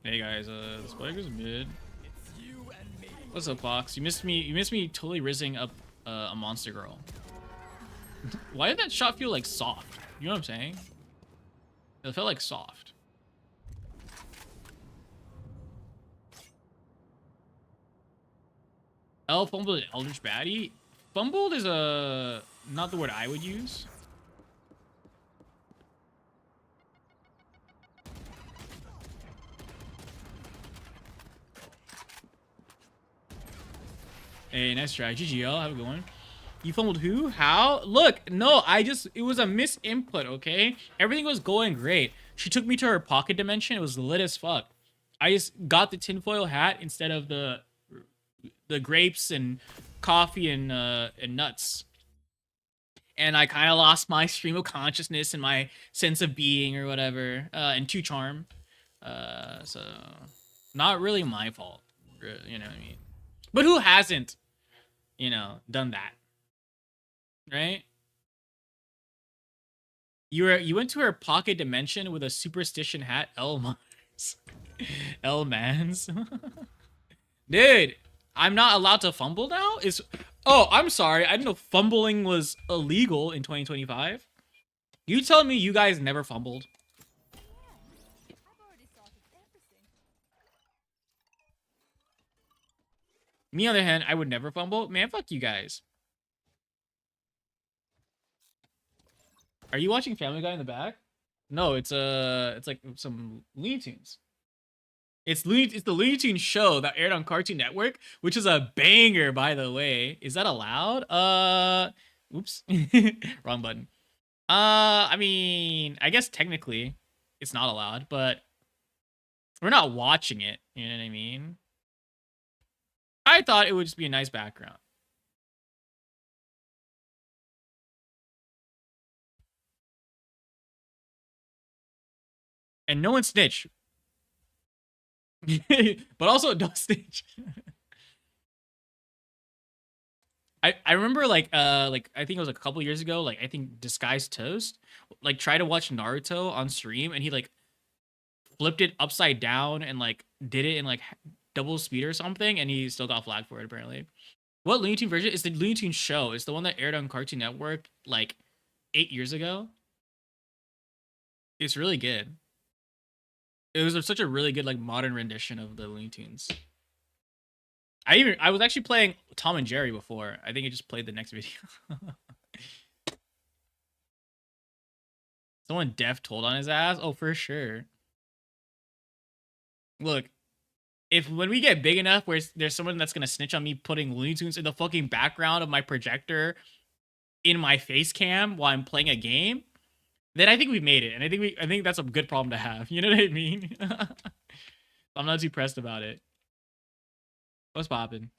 Hey guys, the spiker's mid. What's up, Fox? You missed me. You missed me totally rizzing up a monster girl. Why did that shot feel like soft? You know what I'm saying? It felt like soft. L fumbled an Eldritch Baddie. Fumbled is not the word I would use. Hey, nice try. GGL, have a good one. You fumbled who? How? Look, no, it was a misinput, okay? Everything was going great. She took me to her pocket dimension. It was lit as fuck. I just got the tinfoil hat instead of the grapes and coffee and nuts. And I kind of lost my stream of consciousness and my sense of being or whatever, and 2 charm. So, not really my fault, you know what I mean? But who hasn't, you know, done that? Right? You went to her pocket dimension with a superstition hat. L Mars. L Mans. Dude, I'm not allowed to fumble now? Oh, I'm sorry. I didn't know fumbling was illegal in 2025. You telling me you guys never fumbled? I've already sorted everything. Me, on the other hand, I would never fumble. Man, fuck you guys. Are you watching Family Guy in the back? No, it's like some Looney Tunes. It's the Looney Tunes show that aired on Cartoon Network, which is a banger, by the way. Is that allowed? Oops. Wrong button. I mean, I guess technically it's not allowed, but we're not watching it. You know what I mean? I thought it would just be a nice background. And no one snitch. But also don't snitch. I remember like I think it was like a couple years ago, like I think Disguised Toast like tried to watch Naruto on stream and he like flipped it upside down and like did it in like double speed or something and he still got flagged for it apparently. What Looney Tunes version? Is the Looney Tunes show. It's the one that aired on Cartoon Network like 8 years ago. It's really good. It was such a really good like modern rendition of the Looney Tunes. I was actually playing Tom and Jerry before. I think I just played the next video. Someone deaf told on his ass? Oh, for sure. Look, when we get big enough where there's someone that's gonna snitch on me putting Looney Tunes in the fucking background of my projector in my face cam while I'm playing a game, then I think we've made it. And I think that's a good problem to have. You know what I mean? I'm not too pressed about it. What's poppin'?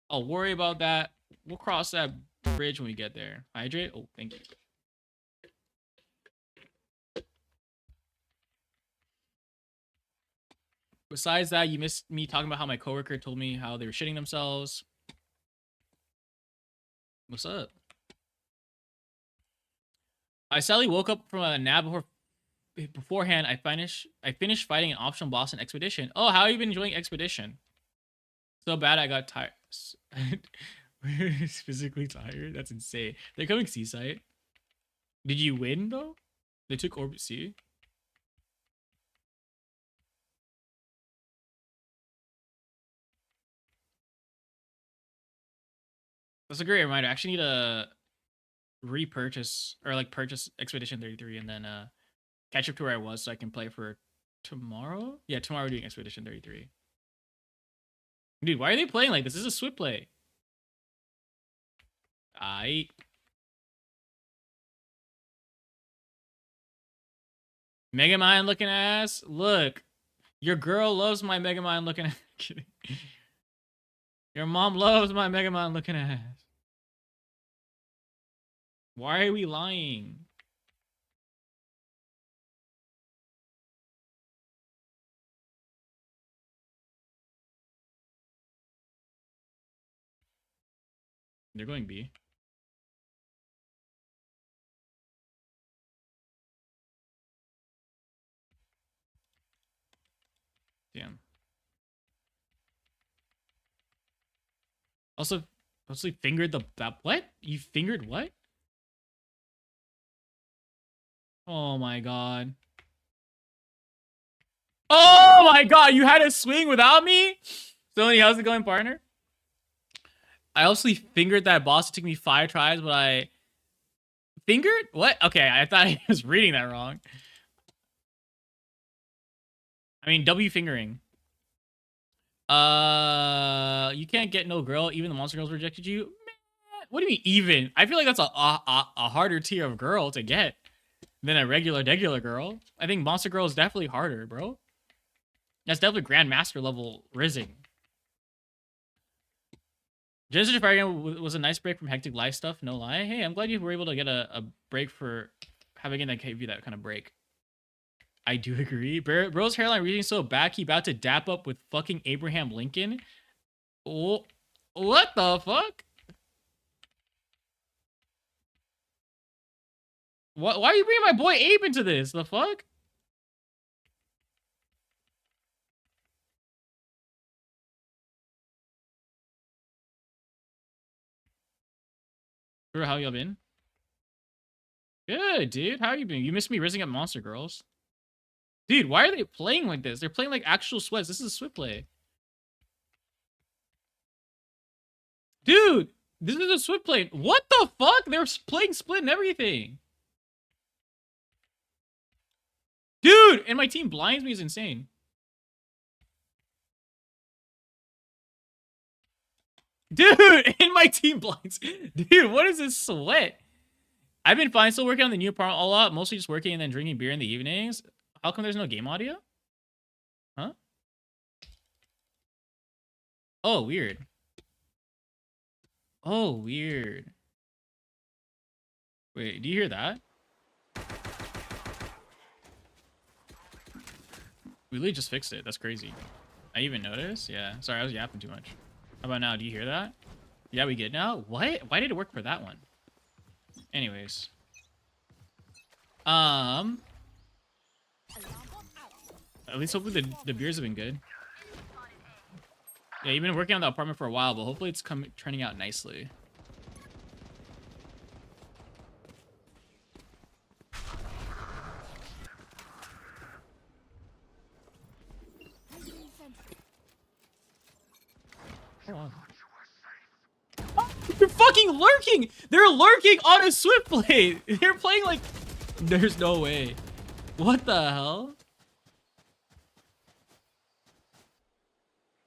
I'll worry about that. We'll cross that bridge when we get there. Hydrate? Oh, thank you. Besides that, you missed me talking about how my coworker told me how they were shitting themselves. What's up? I sadly woke up from a nap beforehand. I finished fighting an optional boss in Expedition. Oh, how have you been enjoying Expedition? So bad I got tired. We're physically tired. That's insane. They're coming seaside. Did you win though? They took orbit C. That's a great reminder. I actually need to repurchase or like purchase Expedition 33 and then catch up to where I was so I can play for tomorrow. Yeah, tomorrow we're doing Expedition 33. Dude, why are they playing like this? This is a swift play. I Megamind looking ass. Look, your girl loves my Megamind looking ass. Kidding. Your mom loves my Megamind looking ass. Why are we lying? They're going B. Damn. Also fingered the that what? You fingered what? Oh my god. Oh my god, you had a swing without me? Sony, how's it going, partner? I also fingered that boss. It took me 5 tries, but I fingered? What? Okay, I thought I was reading that wrong. I mean, W fingering. You can't get no girl. Even the monster girls rejected you. Man, what do you mean even? I feel like that's a harder tier of girl to get than a regular girl. I think monster girl is definitely harder, bro. That's definitely grandmaster level rizzing. Genesis Fire Game was a nice break from hectic life stuff, no lie. Hey, I'm glad you were able to get a break for having it that gave you that kind of break. I do agree. Bro's hairline reading so bad, he about to dap up with fucking Abraham Lincoln. Oh, what the fuck? Why are you bringing my boy Abe into this? The fuck? Bro, how y'all been? Good, dude. How you been? You missed me rizzing up monster girls. Dude, why are they playing like this? They're playing like actual sweats. This is a swift play. Dude, this is a swift play. What the fuck? They're playing split and everything. Dude, and my team blinds me is insane. Dude, and my team blinds. Dude, what is this sweat? I've been fine, still working on the new apartment a lot, mostly just working and then drinking beer in the evenings. How come there's no game audio? Huh? Oh, weird. Oh, weird. Wait, do you hear that? We literally just fixed it. That's crazy. I even noticed? Yeah. Sorry, I was yapping too much. How about now? Do you hear that? Yeah, we good now? What? Why did it work for that one? Anyways. At least hopefully the beers have been good. Yeah, you've been working on the apartment for a while, but hopefully it's turning out nicely. Oh, they're fucking lurking! They're lurking on a swift play! They're playing like... There's no way. What the hell?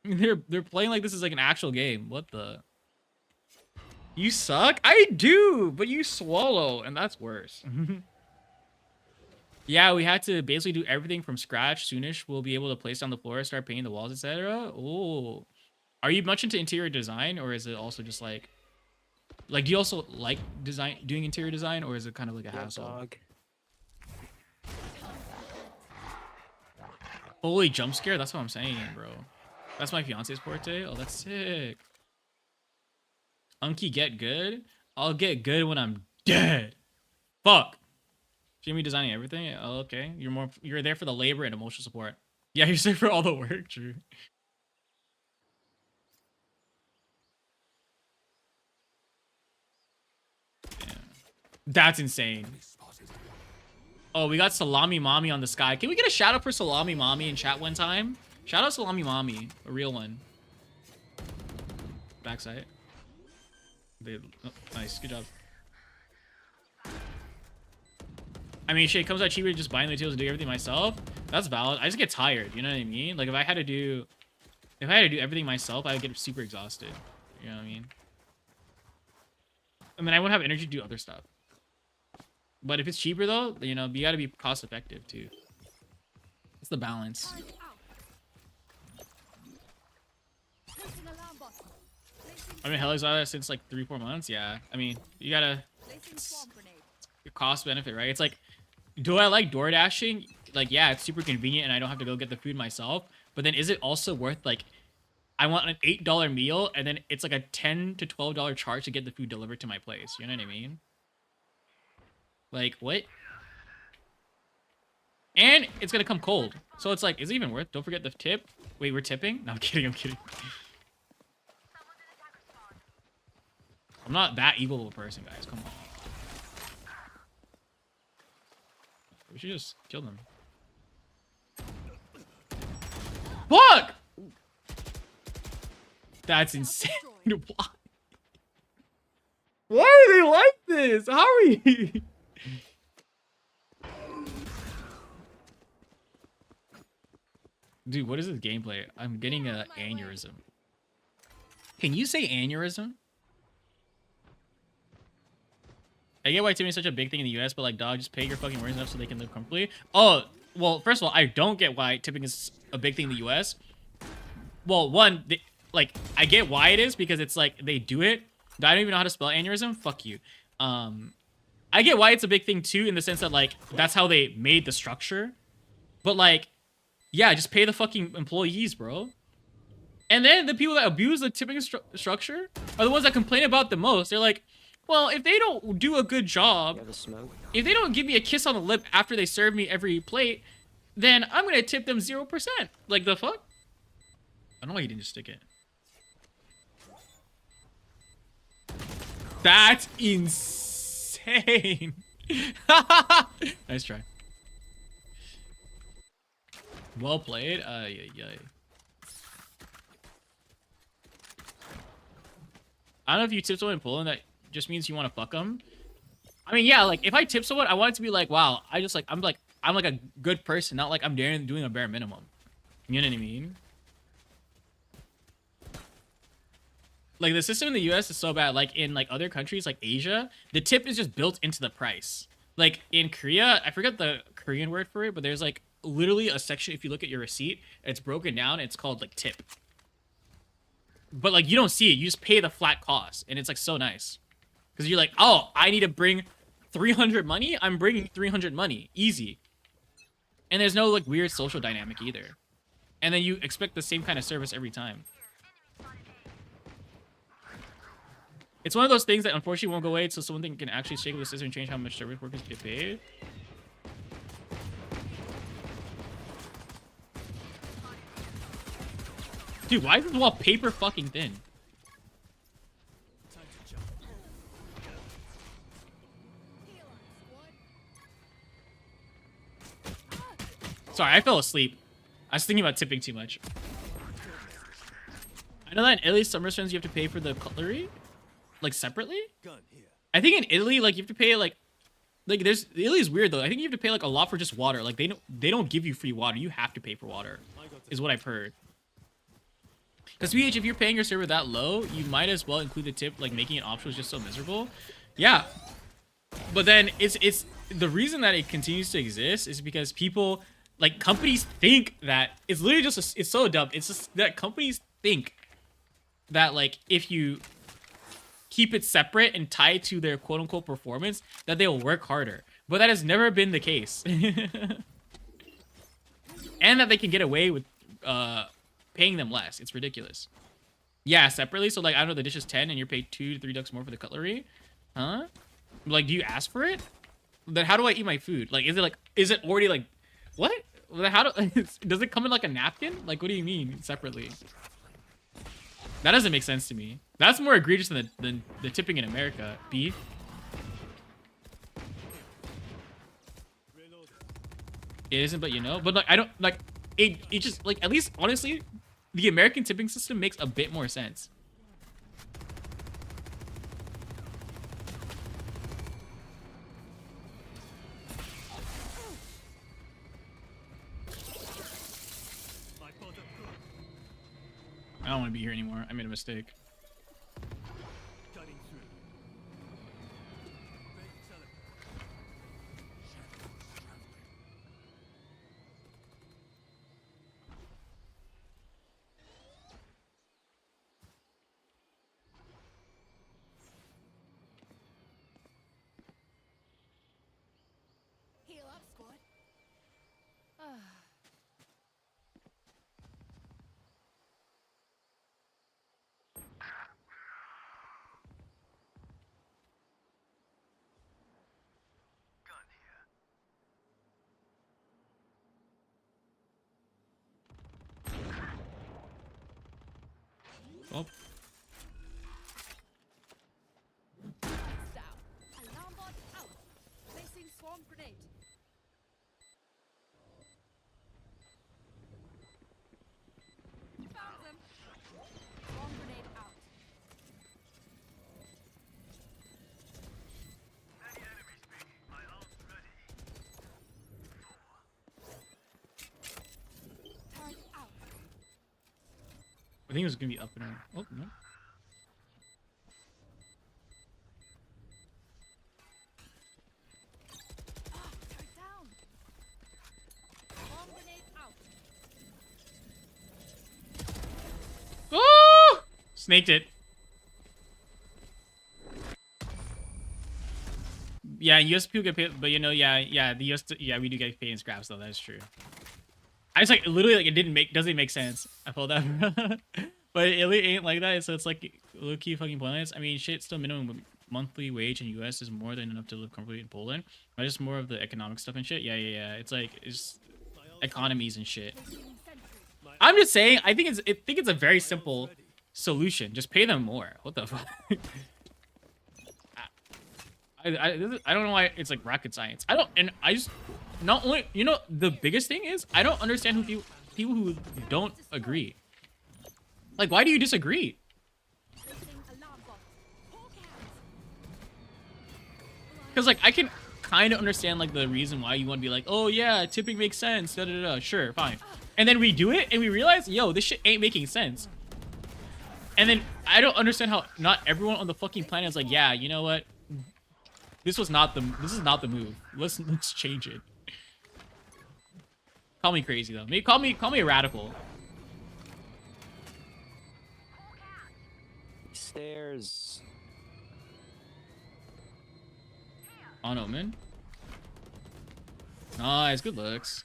They're playing like this is like an actual game. What the? You suck? I do, but you swallow, and that's worse. Yeah, we had to basically do everything from scratch. Soonish we'll be able to place down the floor, start painting the walls, etc. Oh, are you much into interior design, or is it also just like do you also like doing interior design, or is it kind of like a hassle? Dog. Holy jump scare! That's what I'm saying, bro. That's my fiance's forte. Oh, that's sick. Unky get good. I'll get good when I'm dead. Fuck. Jimmy designing everything. Oh, okay. You're there for the labor and emotional support. Yeah, you're there for all the work. True. That's insane. Oh, we got Salami Mommy on the sky. Can we get a shout out for Salami Mommy in chat one time? Shout out Salami Mommy, a real one. Backside. Oh, nice, good job. I mean, shit, it comes out cheaper just buying the materials and doing everything myself. That's valid. I just get tired, you know what I mean? Like, if I had to do everything myself, I would get super exhausted. You know what I mean? I mean, I wouldn't have energy to do other stuff. But if it's cheaper, though, you know, you gotta be cost effective, too. It's the balance. Placing alarm bot. Placing, I mean, hell, is that since, like, 3-4 months? Yeah. I mean, you gotta... placing swarm grenade. Cost benefit, right? It's like, do I like door dashing? Like, yeah, it's super convenient and I don't have to go get the food myself. But then is it also worth, like, I want an $8 meal and then it's like a $10 to $12 charge to get the food delivered to my place? You know what I mean? Like, what? And it's gonna come cold. So it's like, is it even worth? Don't forget the tip. Wait, we're tipping? No, I'm kidding, I'm kidding. I'm not that evil of a person, guys. Come on. We should just kill them. Fuck! That's insane. Why? Why are they like this? How are you? Dude, what is this gameplay? I'm getting an aneurysm. Can you say aneurysm? I get why tipping is such a big thing in the US, but like, dog, just pay your fucking workers enough so they can live comfortably. Oh, well, first of all, I don't get why tipping is a big thing in the US. Well, one, I get why it is because it's like they do it. I don't even know how to spell aneurysm. Fuck you. I get why it's a big thing too, in the sense that like that's how they made the structure. But like, yeah, just pay the fucking employees, bro. And then the people that abuse the tipping structure are the ones that complain about the most. They're like, well, if they don't do a good job, if they don't give me a kiss on the lip after they serve me every plate, then I'm gonna tip them 0%. Like, the fuck? I don't know why you didn't just stick it. That's insane. Nice try. Well played. Yeah. I don't know if you tip someone in Poland, that just means you want to fuck them. I mean, yeah, like if I tip someone, I want it to be like, wow, I'm like a good person, not like I'm doing a bare minimum. You know what I mean? Like the system in the US is so bad. Like in like other countries, like Asia, the tip is just built into the price. Like in Korea, I forget the Korean word for it, but there's like literally a section, if you look at your receipt, it's broken down, it's called like tip. But like you don't see it, you just pay the flat cost, and it's like so nice. Because you're like, oh, I need to bring 300 money? I'm bringing 300 money. Easy. And there's no, like, weird social dynamic either. And then you expect the same kind of service every time. It's one of those things that unfortunately won't go away until someone can actually shake the system and change how much service workers get paid. Dude, why is this wall paper fucking thin? Sorry, I fell asleep. I was thinking about tipping too much. I know that in Italy, some restaurants you have to pay for the cutlery, like separately. I think in Italy, like you have to pay like there's Italy's weird though. I think you have to pay like a lot for just water. Like they don't give you free water. You have to pay for water, is what I've heard. Because PH, if you're paying your server that low, you might as well include the tip. Like making it optional is just so miserable. Yeah, but then it's the reason that it continues to exist is because people. Like, companies think that it's literally just it's so dumb. It's just that companies think that, like, if you keep it separate and tied to their quote-unquote performance, that they'll work harder. But that has never been the case. And that they can get away with paying them less. It's ridiculous. Yeah, separately. So, like, I don't know, the dish is 10 and you're paid $2 to $3 more for the cutlery. Huh? Like, do you ask for it? Then how do I eat my food? Like, is it already, like... What? How does it come in like a napkin? Like, what do you mean separately? That doesn't make sense to me. That's more egregious than the tipping in America. Beef. It isn't, but you know. But like I don't like it. It just like at least honestly, the American tipping system makes a bit more sense. I don't want to be here anymore. I made a mistake. Heal up, squad. Oh, Lights down. Alarm bot out. Placing swarm grenade. Found them. Swarm grenade out. Turret out. I think it was gonna be up and around. Oh no. Turret down. Swarm grenade out. Oh! Snaked it. Yeah, US people get paid, but you know, yeah, the US, yeah, we do get paid in scraps though. That's true. I just like literally like it doesn't make sense. I pulled that, but it really ain't like that. So it's like low key fucking pointless. I mean, shit, still minimum monthly wage in US is more than enough to live comfortably in Poland. But just more of the economic stuff and shit. Yeah. It's like it's economies and shit. Placing sentry. I'm just saying. I think it's a very simple solution. Just pay them more. What the fuck? I don't know why it's like rocket science. I just not only the biggest thing is I don't understand who people who don't agree. Like, why do you disagree? Placing alarm bot. Hawk out. Because like I can kind of understand like the reason why you want to be like, oh yeah, tipping makes sense. Da da da. Sure, fine. And then we do it and we realize, yo, this shit ain't making sense. And then I don't understand how not everyone on the fucking planet is like, yeah, you know what? This is not the move. Let's change it. Call me crazy though. Maybe call me a radical. Stairs. On Omen. Nice, good looks.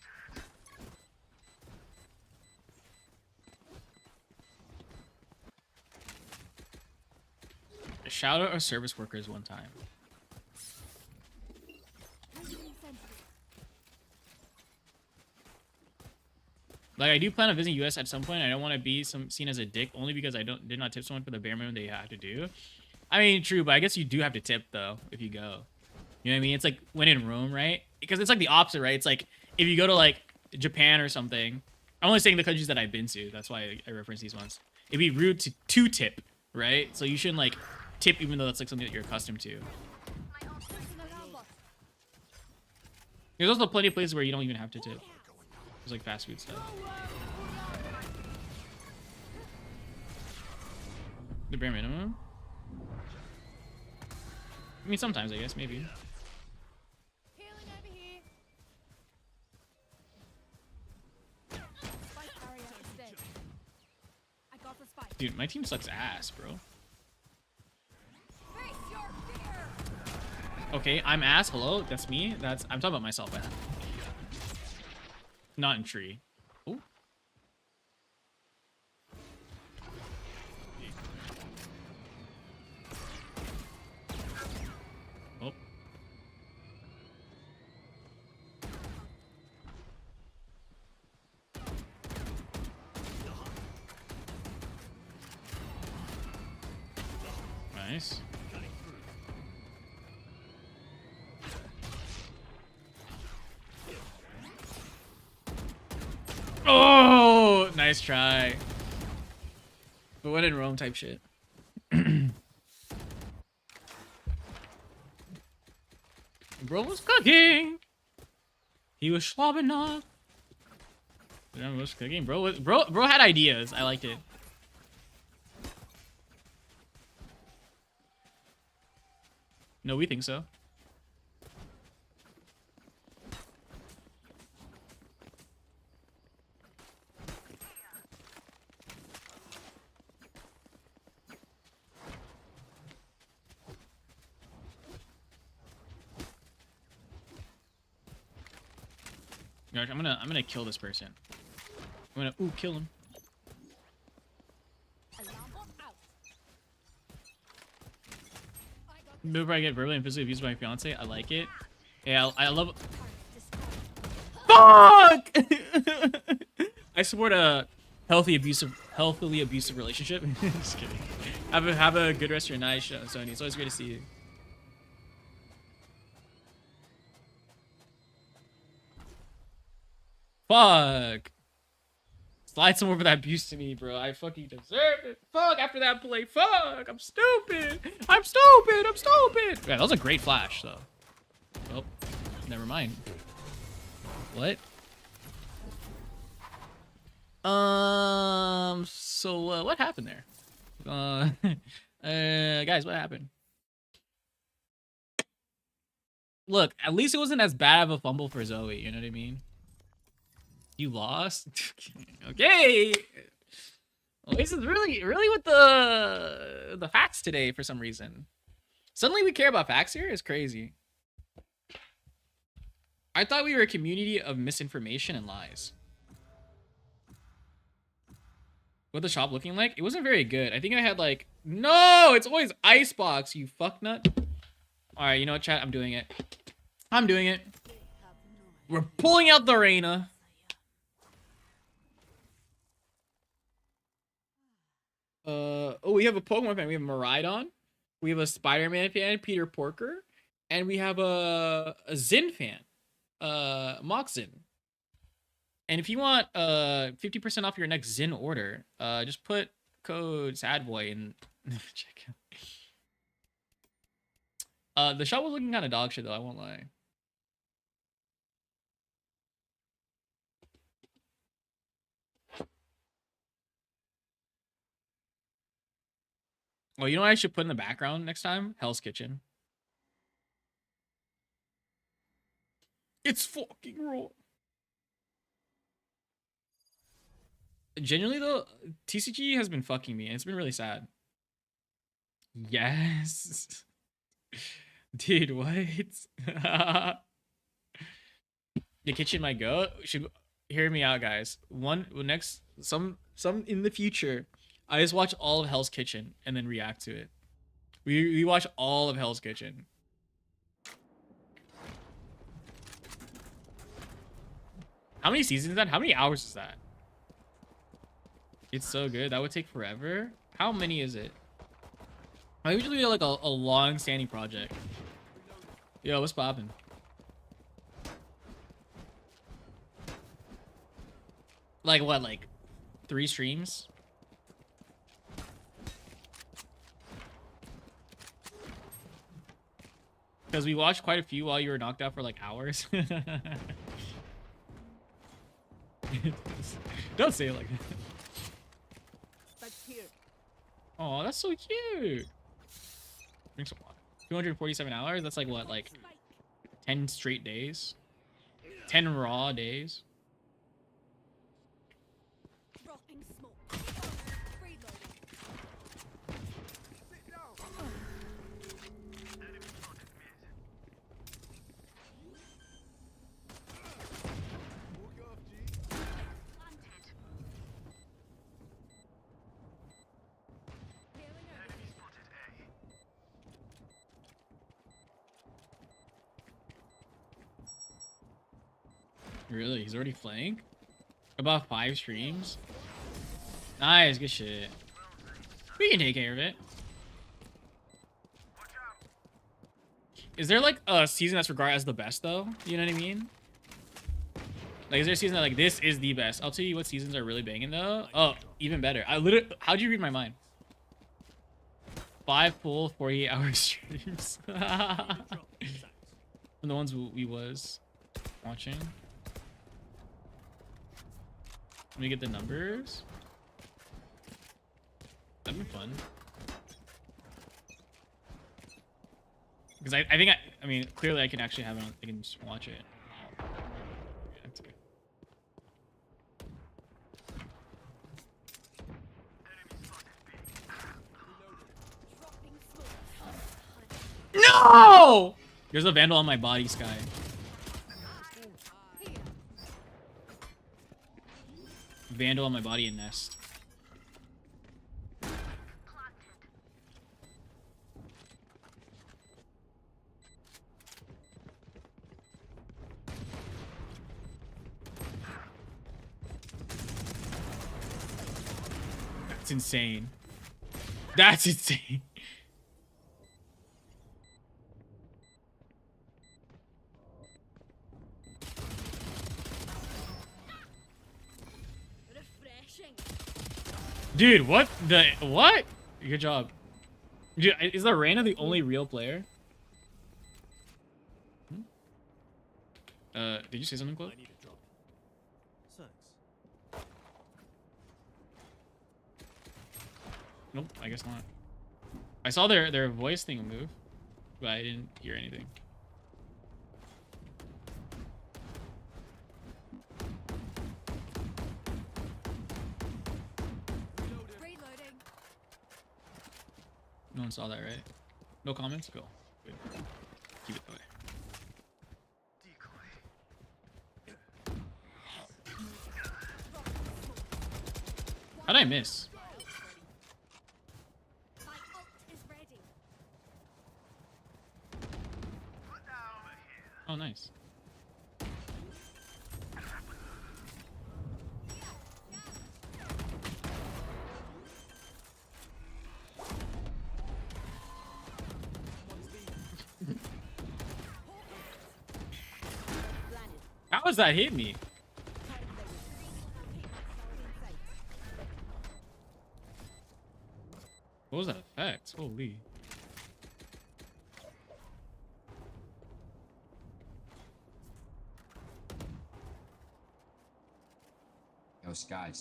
Shout out our service workers one time. Placing sentry. Like I do plan on visiting US at some point. I don't want to be seen as a dick only because I did not tip someone for the bare minimum they have to do. I mean, true, but I guess you do have to tip though if you go. You know what I mean? It's like when in Rome, right? Because it's like the opposite, right? It's like if you go to like Japan or something. I'm only saying the countries that I've been to. That's why I reference these ones. It'd be rude to tip, right? So you shouldn't like tip even though that's like something that you're accustomed to. Placing alarm bot. There's also plenty of places where you don't even have to tip. There's like fast food stuff. The bare minimum? I mean, sometimes I guess, maybe. Healing over here. Spike barrier is dead. I got the spike. Dude, my team sucks ass, bro. Face your fear. Okay, I'm ass. Hello, that's me. I'm talking about myself. Not in tree. Oh. Oh. Nice. Nice try. But when in Rome type shit. Bro was cooking. He was schlobbing off. Bro was cooking. Bro had ideas. I liked it. No, we think so. Gosh, I'm gonna kill this person. I'm gonna kill him. Alarm bot out. Remember, I get verbally and physically abused by my fiance. I like it. Yeah, I love. Turret destroyed. Fuck! I support a healthily abusive relationship. Just kidding. Have a good rest of your night, Sony. It's always great to see you. Fuck. Slide some over that abuse to me, bro. I fucking deserve it. Fuck, after that play. Fuck, I'm stupid. I'm stupid. I'm stupid. Yeah, that was a great flash, though. Oh, never mind. What? So, what happened there? Guys, what happened? Look, at least it wasn't as bad of a fumble for Zoe, you know what I mean? You lost? Okay. Well, this is really with the facts today for some reason. Suddenly we care about facts here? It's crazy. I thought we were a community of misinformation and lies. What the shop looking like? It wasn't very good. I think I had like... No! It's always Icebox, you fucknut. Alright, you know what, chat? I'm doing it. I'm doing it. We're pulling out the Reyna. Oh, we have a Pokemon fan. We have Miraidon. We have a Spider-Man fan, Peter Porker. And we have a Zin fan, Moxin. And if you want 50% off your next Zin order, just put code SADBOY and check out. The shop was looking kind of dog shit though, I won't lie. Well, you know what I should put in the background next time? Hell's Kitchen. It's fucking raw. Genuinely though, TCG has been fucking me and it's been really sad. Yes. Dude, what? The kitchen might go. Should hear me out, guys. Some in the future, I just watch all of Hell's Kitchen and then react to it. We watch all of Hell's Kitchen. How many seasons is that? How many hours is that? It's so good. That would take forever. How many is it? I usually do like a long-standing project. Yo, what's poppin'? Like what? Like 3 streams? Because we watched quite a few while you were knocked out for like hours. Don't say it like that. Oh, that's so cute. Drink some water. 247 hours? That's like what? Like 10 straight days? 10 raw days? Dropping smoke. Reloading. Really? He's already playing? About 5 streams? Nice, good shit. We can take care of it. Is there like a season that's regarded as the best though? You know what I mean? Like, is there a season that like this is the best? I'll tell you what seasons are really banging though. Oh, even better. I literally, how'd you read my mind? 5 full 48-hour streams. From the ones we was watching. Let me get the numbers. That'd be fun. Because I think I mean clearly I can actually have it on, I can just watch it. No! There's a vandal on my body, Sky. Vandal on my body and nest. That's insane. That's insane. Refreshing. Dude, what the what? Good job. Dude, is the Reyna the only real player? Did you say something, Chloe? I need a drop. Thanks. Nope, I guess not. I saw their voice thing move, but I didn't hear anything. Reloading. No one saw that, right? No comments? Go. Good. Keep it that way. How'd I miss? My ult is ready. Oh, nice. How does that hit me? What was that effect? Holy. Yo, Sky.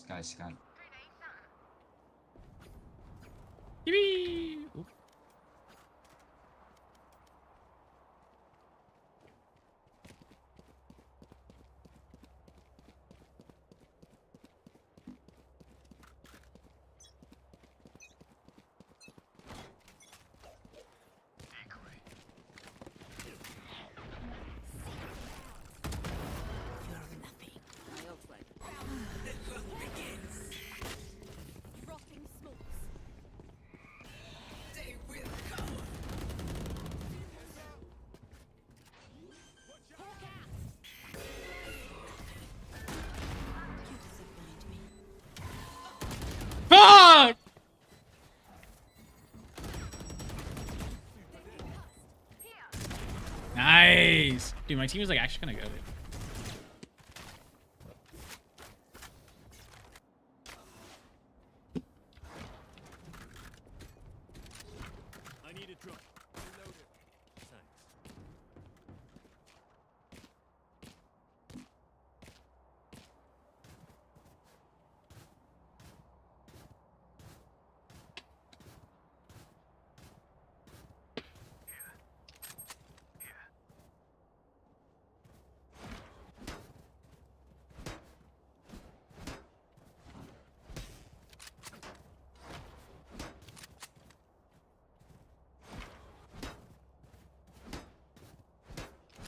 Yippee! Oop. My ult's ready. Dropping smokes. Hawk out. Fuck! Nice! Dude, my team is like actually kind of good. I need a drop. Reloaded. Thanks.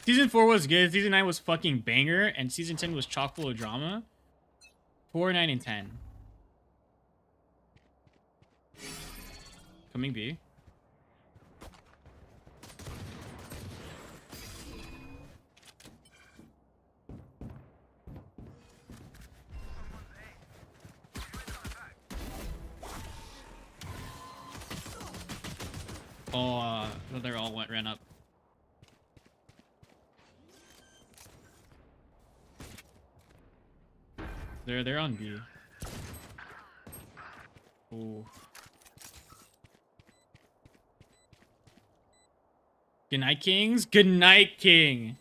Season 4 was good. Season 9 was fucking banger. And Season 10 was chock full of drama. 4, 9, and 10. Coming B. Oh, they all ran up. They're on B. Ooh. Good night, Kings. Good night, King.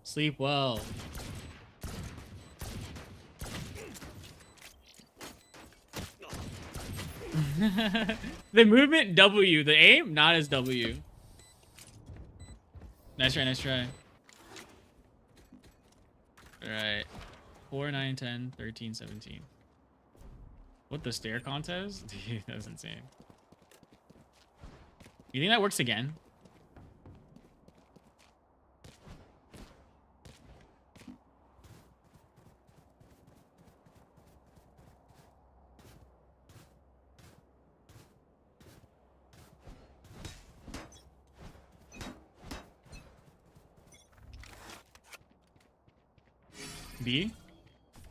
Sleep well. The movement W, the aim not as W. Nice try, nice try. All right. 4, 9, 10, 13, 17. What, the stair contest? Dude, that was insane. You think that works again? B?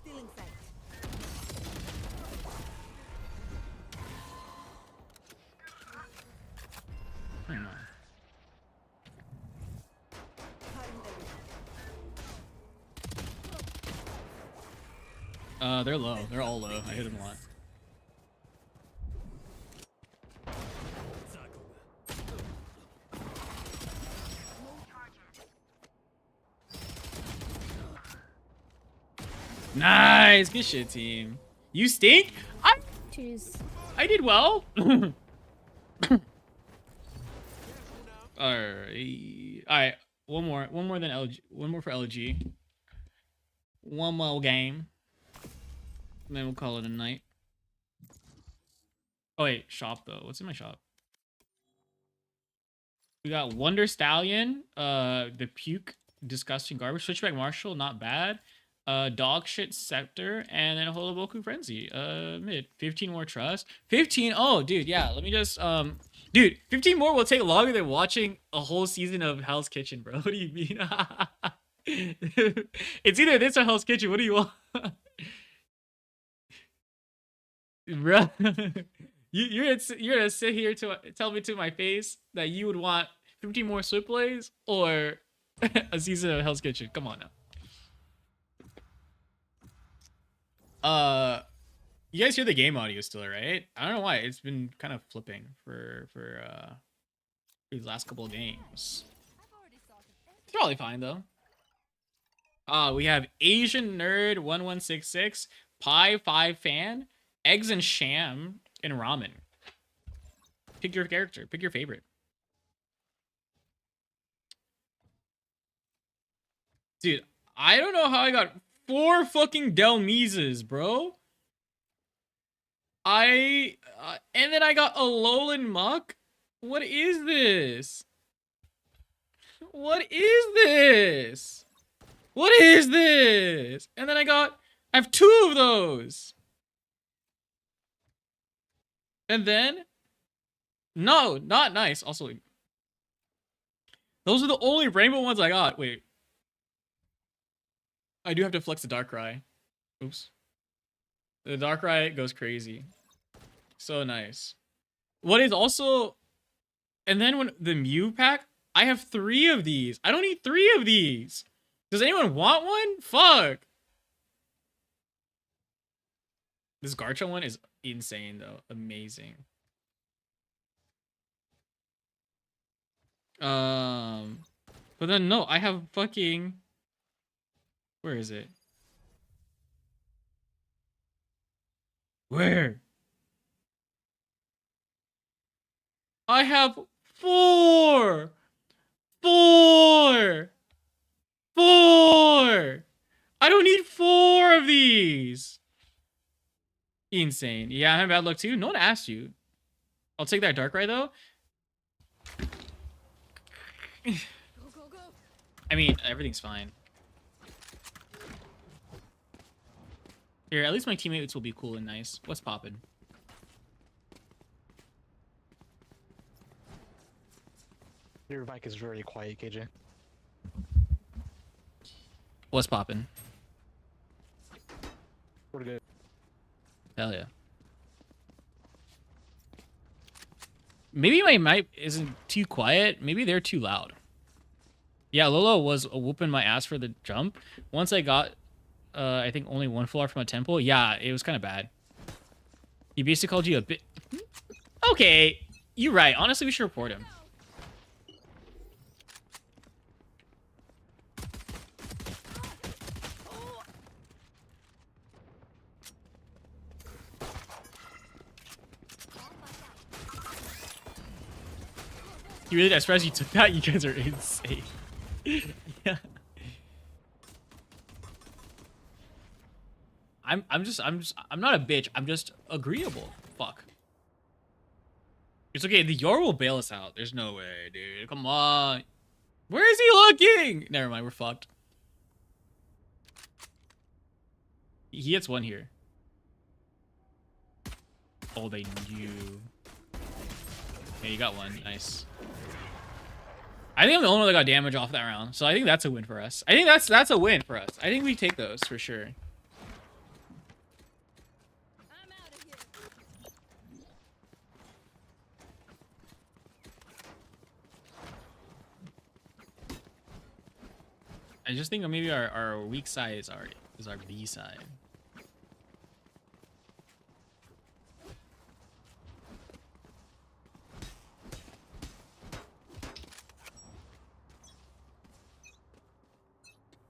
Still in sight. I don't know. They're low. They're all low. I hit them a lot. Nice. Good shit, team. You stink? Cheers. I did well. Alright. One more than LG. One more for LG. One more game. And then we'll call it a night. Oh wait, shop though. What's in my shop? We got Wonder Stallion, the puke, disgusting garbage. Switchback Marshall, not bad. Dog shit Scepter, and then a Holoboku Frenzy. Mid. 15 more trust. 15. Oh, dude, yeah. Let me just dude, 15 more will take longer than watching a whole season of Hell's Kitchen, bro. What do you mean? It's either this or Hell's Kitchen. What do you want? Bro, you're gonna sit here to tell me to my face that you would want 15 more Switch plays or a season of Hell's Kitchen? Come on now. You guys hear the game audio still, right? I don't know why it's been kind of flipping for these last couple of games. It's probably fine though. We have Asian Nerd 1166, Pie 5 Fan, Eggs and Sham, and Ramen. Pick your character. Pick your favorite. Dude, I don't know how I got 4 fucking Delmises, bro. And then I got a Alolan Muck. What is this? What is this? What is this? And then I have 2 of those. And then, no, not nice. Also, those are the only rainbow ones I got. Wait. I do have to flex the Darkrai. Oops. The Darkrai goes crazy. So nice. What is also, and then when the Mew pack, I have 3 of these. I don't need 3 of these. Does anyone want one? Fuck. This Garchomp one is insane though. Amazing. But then no, I have fucking, where is it? Where? I have 4. 4. I don't need 4 of these. Insane. Yeah, I have bad luck too. No one asked you. I'll take that Darkrai though. Go, go, go. I mean, everything's fine. Here, at least my teammates will be cool and nice. What's poppin'? Your mic is very quiet, KJ. What's poppin'? We're good. Hell yeah. Maybe my mic isn't too quiet. Maybe they're too loud. Yeah, Lolo was whooping my ass for the jump. Once I got I think only one floor from a temple. Yeah, it was kind of bad. He basically called you a bit. Okay, you're right. Honestly, we should report him. You really, I'm surprised you took that. You guys are insane. Yeah. I'm not a bitch. I'm just agreeable. Fuck. It's okay. The Yor will bail us out. There's no way, dude. Come on. Where is he looking? Never mind. We're fucked. He hits one here. Oh, they knew. Yeah, you got one. Nice. I think I'm the only one that got damage off that round, so I think that's a win for us. I think that's a win for us. I think we take those for sure. I'm out of here. I just think maybe our weak side is our B side.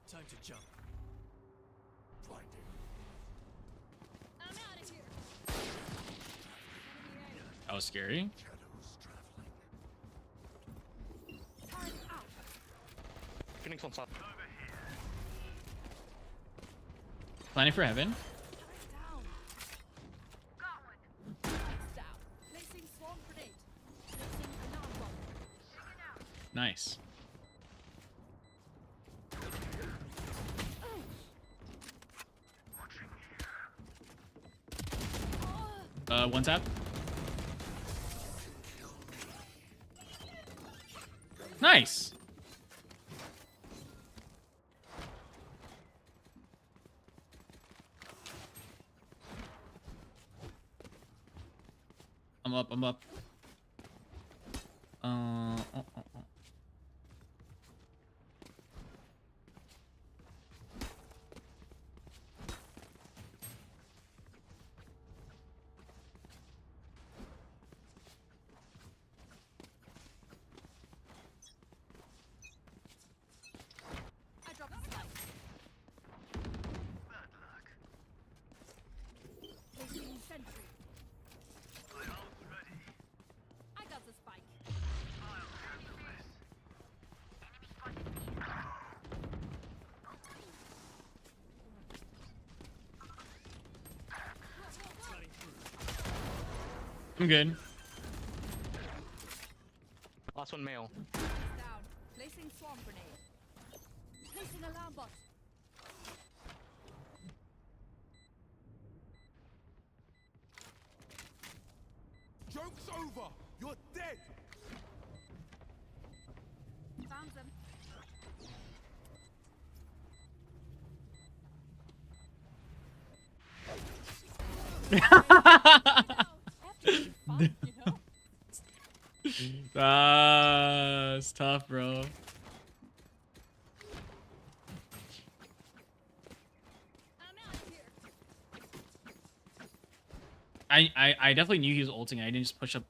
Time to jump. Blinding. I'm out of here. That was scary. Shadows traveling. Turn out. Phoenix on top. Planning for heaven. Down. Got one. Lights down. Placing swarm grenade. Placing alarm bomb. Nice. One tap. Nice. I'm up. I'm up. I dropped the spike. Placing sentry. I got the spike. Cutting through. I'm good. Last one male. Down. Placing swarm grenade. Placing alarm bot. Joke's over. You're dead. Found them. Fun, you know? It's tough, bro. I'm out of here. I definitely knew he was ulting. I didn't just push up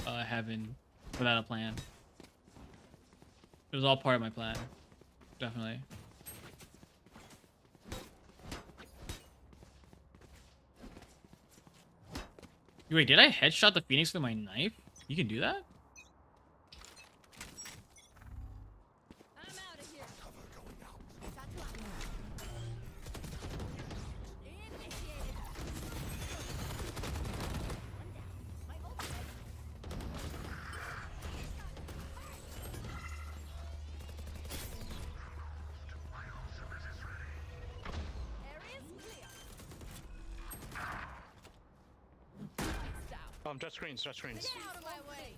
heaven without a plan. It was all part of my plan. Definitely. Wait, did I headshot the Phoenix with my knife? You can do that? I'm out of here. Cover going out. Satchel out. Initiated. One down. My ult ready. Area's clear. Lights down. Jet screens, jet screens. Get out of my way.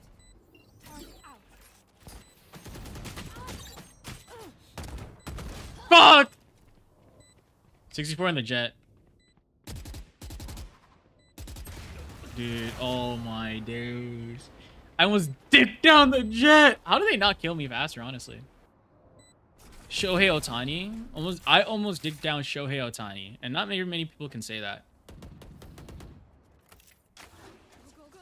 Turn out. Fuck! 64 on the jet. Dude, oh my dudes. I almost dipped down the jet! How do they not kill me faster, honestly? Shohei Otani. I almost digged down Shohei Otani, and not many people can say that. Go, go, go.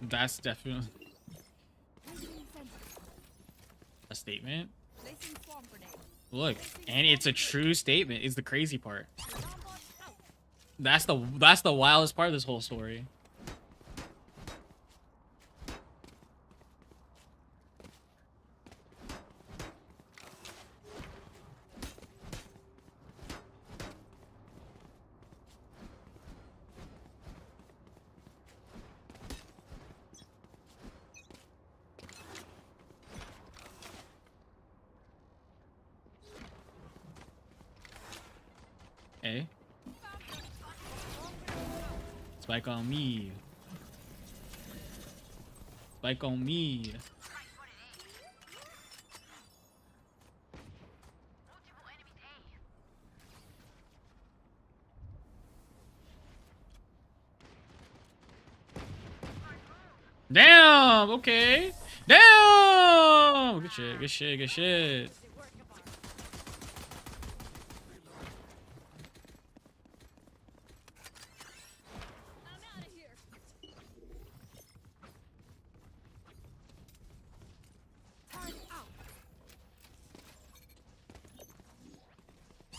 That's definitely Placing sentry. a statement. Placing swarm grenade. Look, and it's a true statement. Is the crazy part. Alarm bot out. That's the wildest part of this whole story. Hey, spike on me. Spike on me. Damn. Okay. Damn. Good shit. Good shit. Good shit. I'm out of here. Turn out.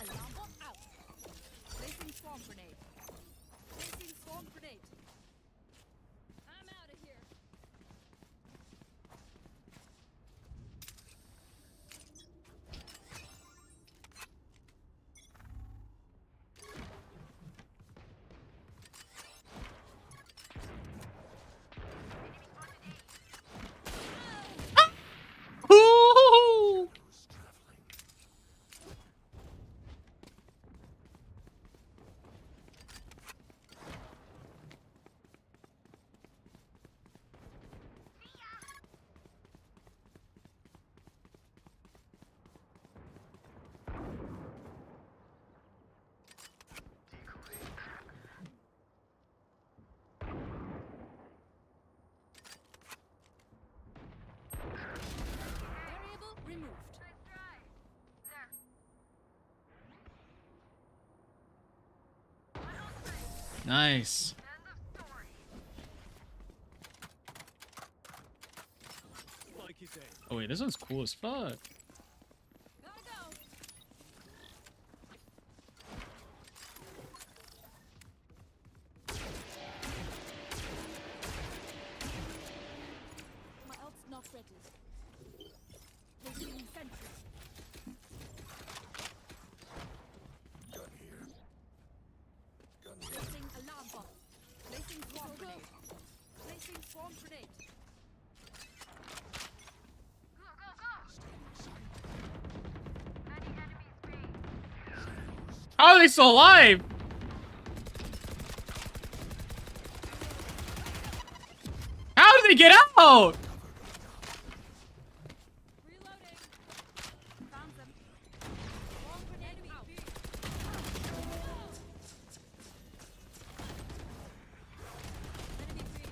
Alarm bot out. Placing swarm grenade. Placing swarm grenade. I'm out of here. Ooh. Variable removed. Nice. Like his aim. Oh wait, this one's cool as fuck. Gotta go. My ult's not ready. Placing sentry. Placing alarm bot. Placing swarm grenade. Placing swarm grenade. How are they still alive? How did they get out? Reloading. Found them. Swarm grenade out. Enemy free.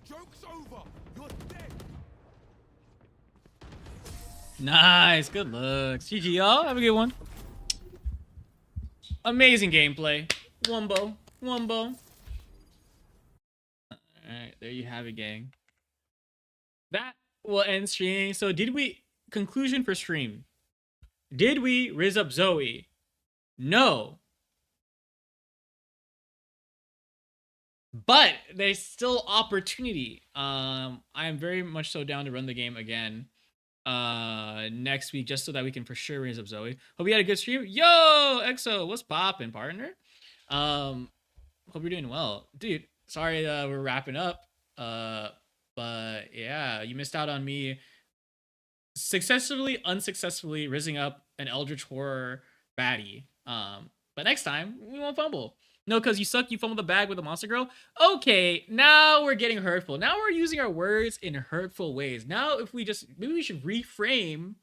Joke's over. You're dead. Nice. Good looks. GG, y'all. Have a good one. Amazing gameplay. Wumbo. Wumbo. Alright, there you have it, gang. That will end stream. So did we... Conclusion for stream. Did we Riz up Zoe? No. But there's still opportunity. I am very much so down to run the game again next week, just so that we can for sure raise up Zoe. Hope you had a good stream. Yo, EXO, what's poppin', partner? Hope you're doing well, dude. Sorry we're wrapping up. But yeah, you missed out on me successfully, unsuccessfully rizzing up an Eldritch Horror baddie. But next time we won't fumble. No, because you suck, you fumbled the bag with the monster girl. Okay, now we're getting hurtful. Now we're using our words in hurtful ways. Now, if we just, maybe we should reframe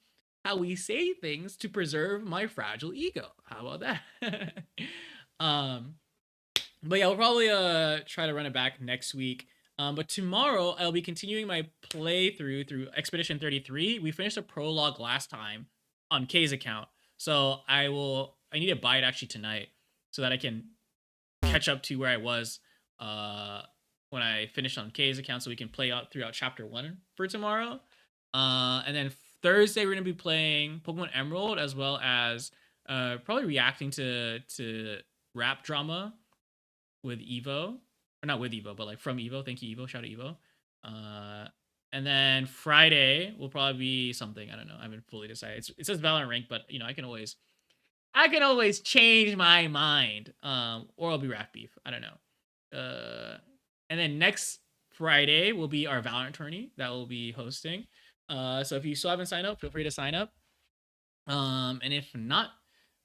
how we say things to preserve my fragile ego. How about that? um, but yeah, we'll probably try to run it back next week. But tomorrow I'll be continuing my playthrough through Expedition 33. We finished a prologue last time on Kay's account, so I need to buy it actually tonight so that I can catch up to where I was when I finished on Kay's account, so we can play out throughout chapter 1 for tomorrow. And then Thursday we're gonna be playing Pokemon Emerald, as well as probably reacting to rap drama with Evo, or not with Evo, but like from Evo. Thank you, Evo. Shout out Evo. And then Friday will probably be something, I don't know. I haven't fully decided. It says Valorant rank, but you know, I can always change my mind. Or I'll be rap beef. I don't know. And then next Friday will be our Valorant tourney that we'll be hosting. So if you still haven't signed up, feel free to sign up. And if not,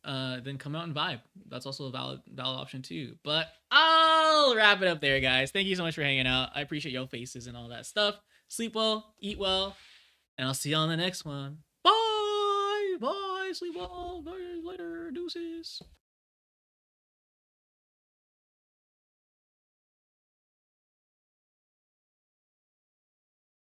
then come out and vibe. That's also a valid option too. But I'll wrap it up there, guys. Thank you so much for hanging out. I appreciate your faces and all that stuff. Sleep well, eat well, and I'll see you on the next one. Bye, sleep well, later, deuces.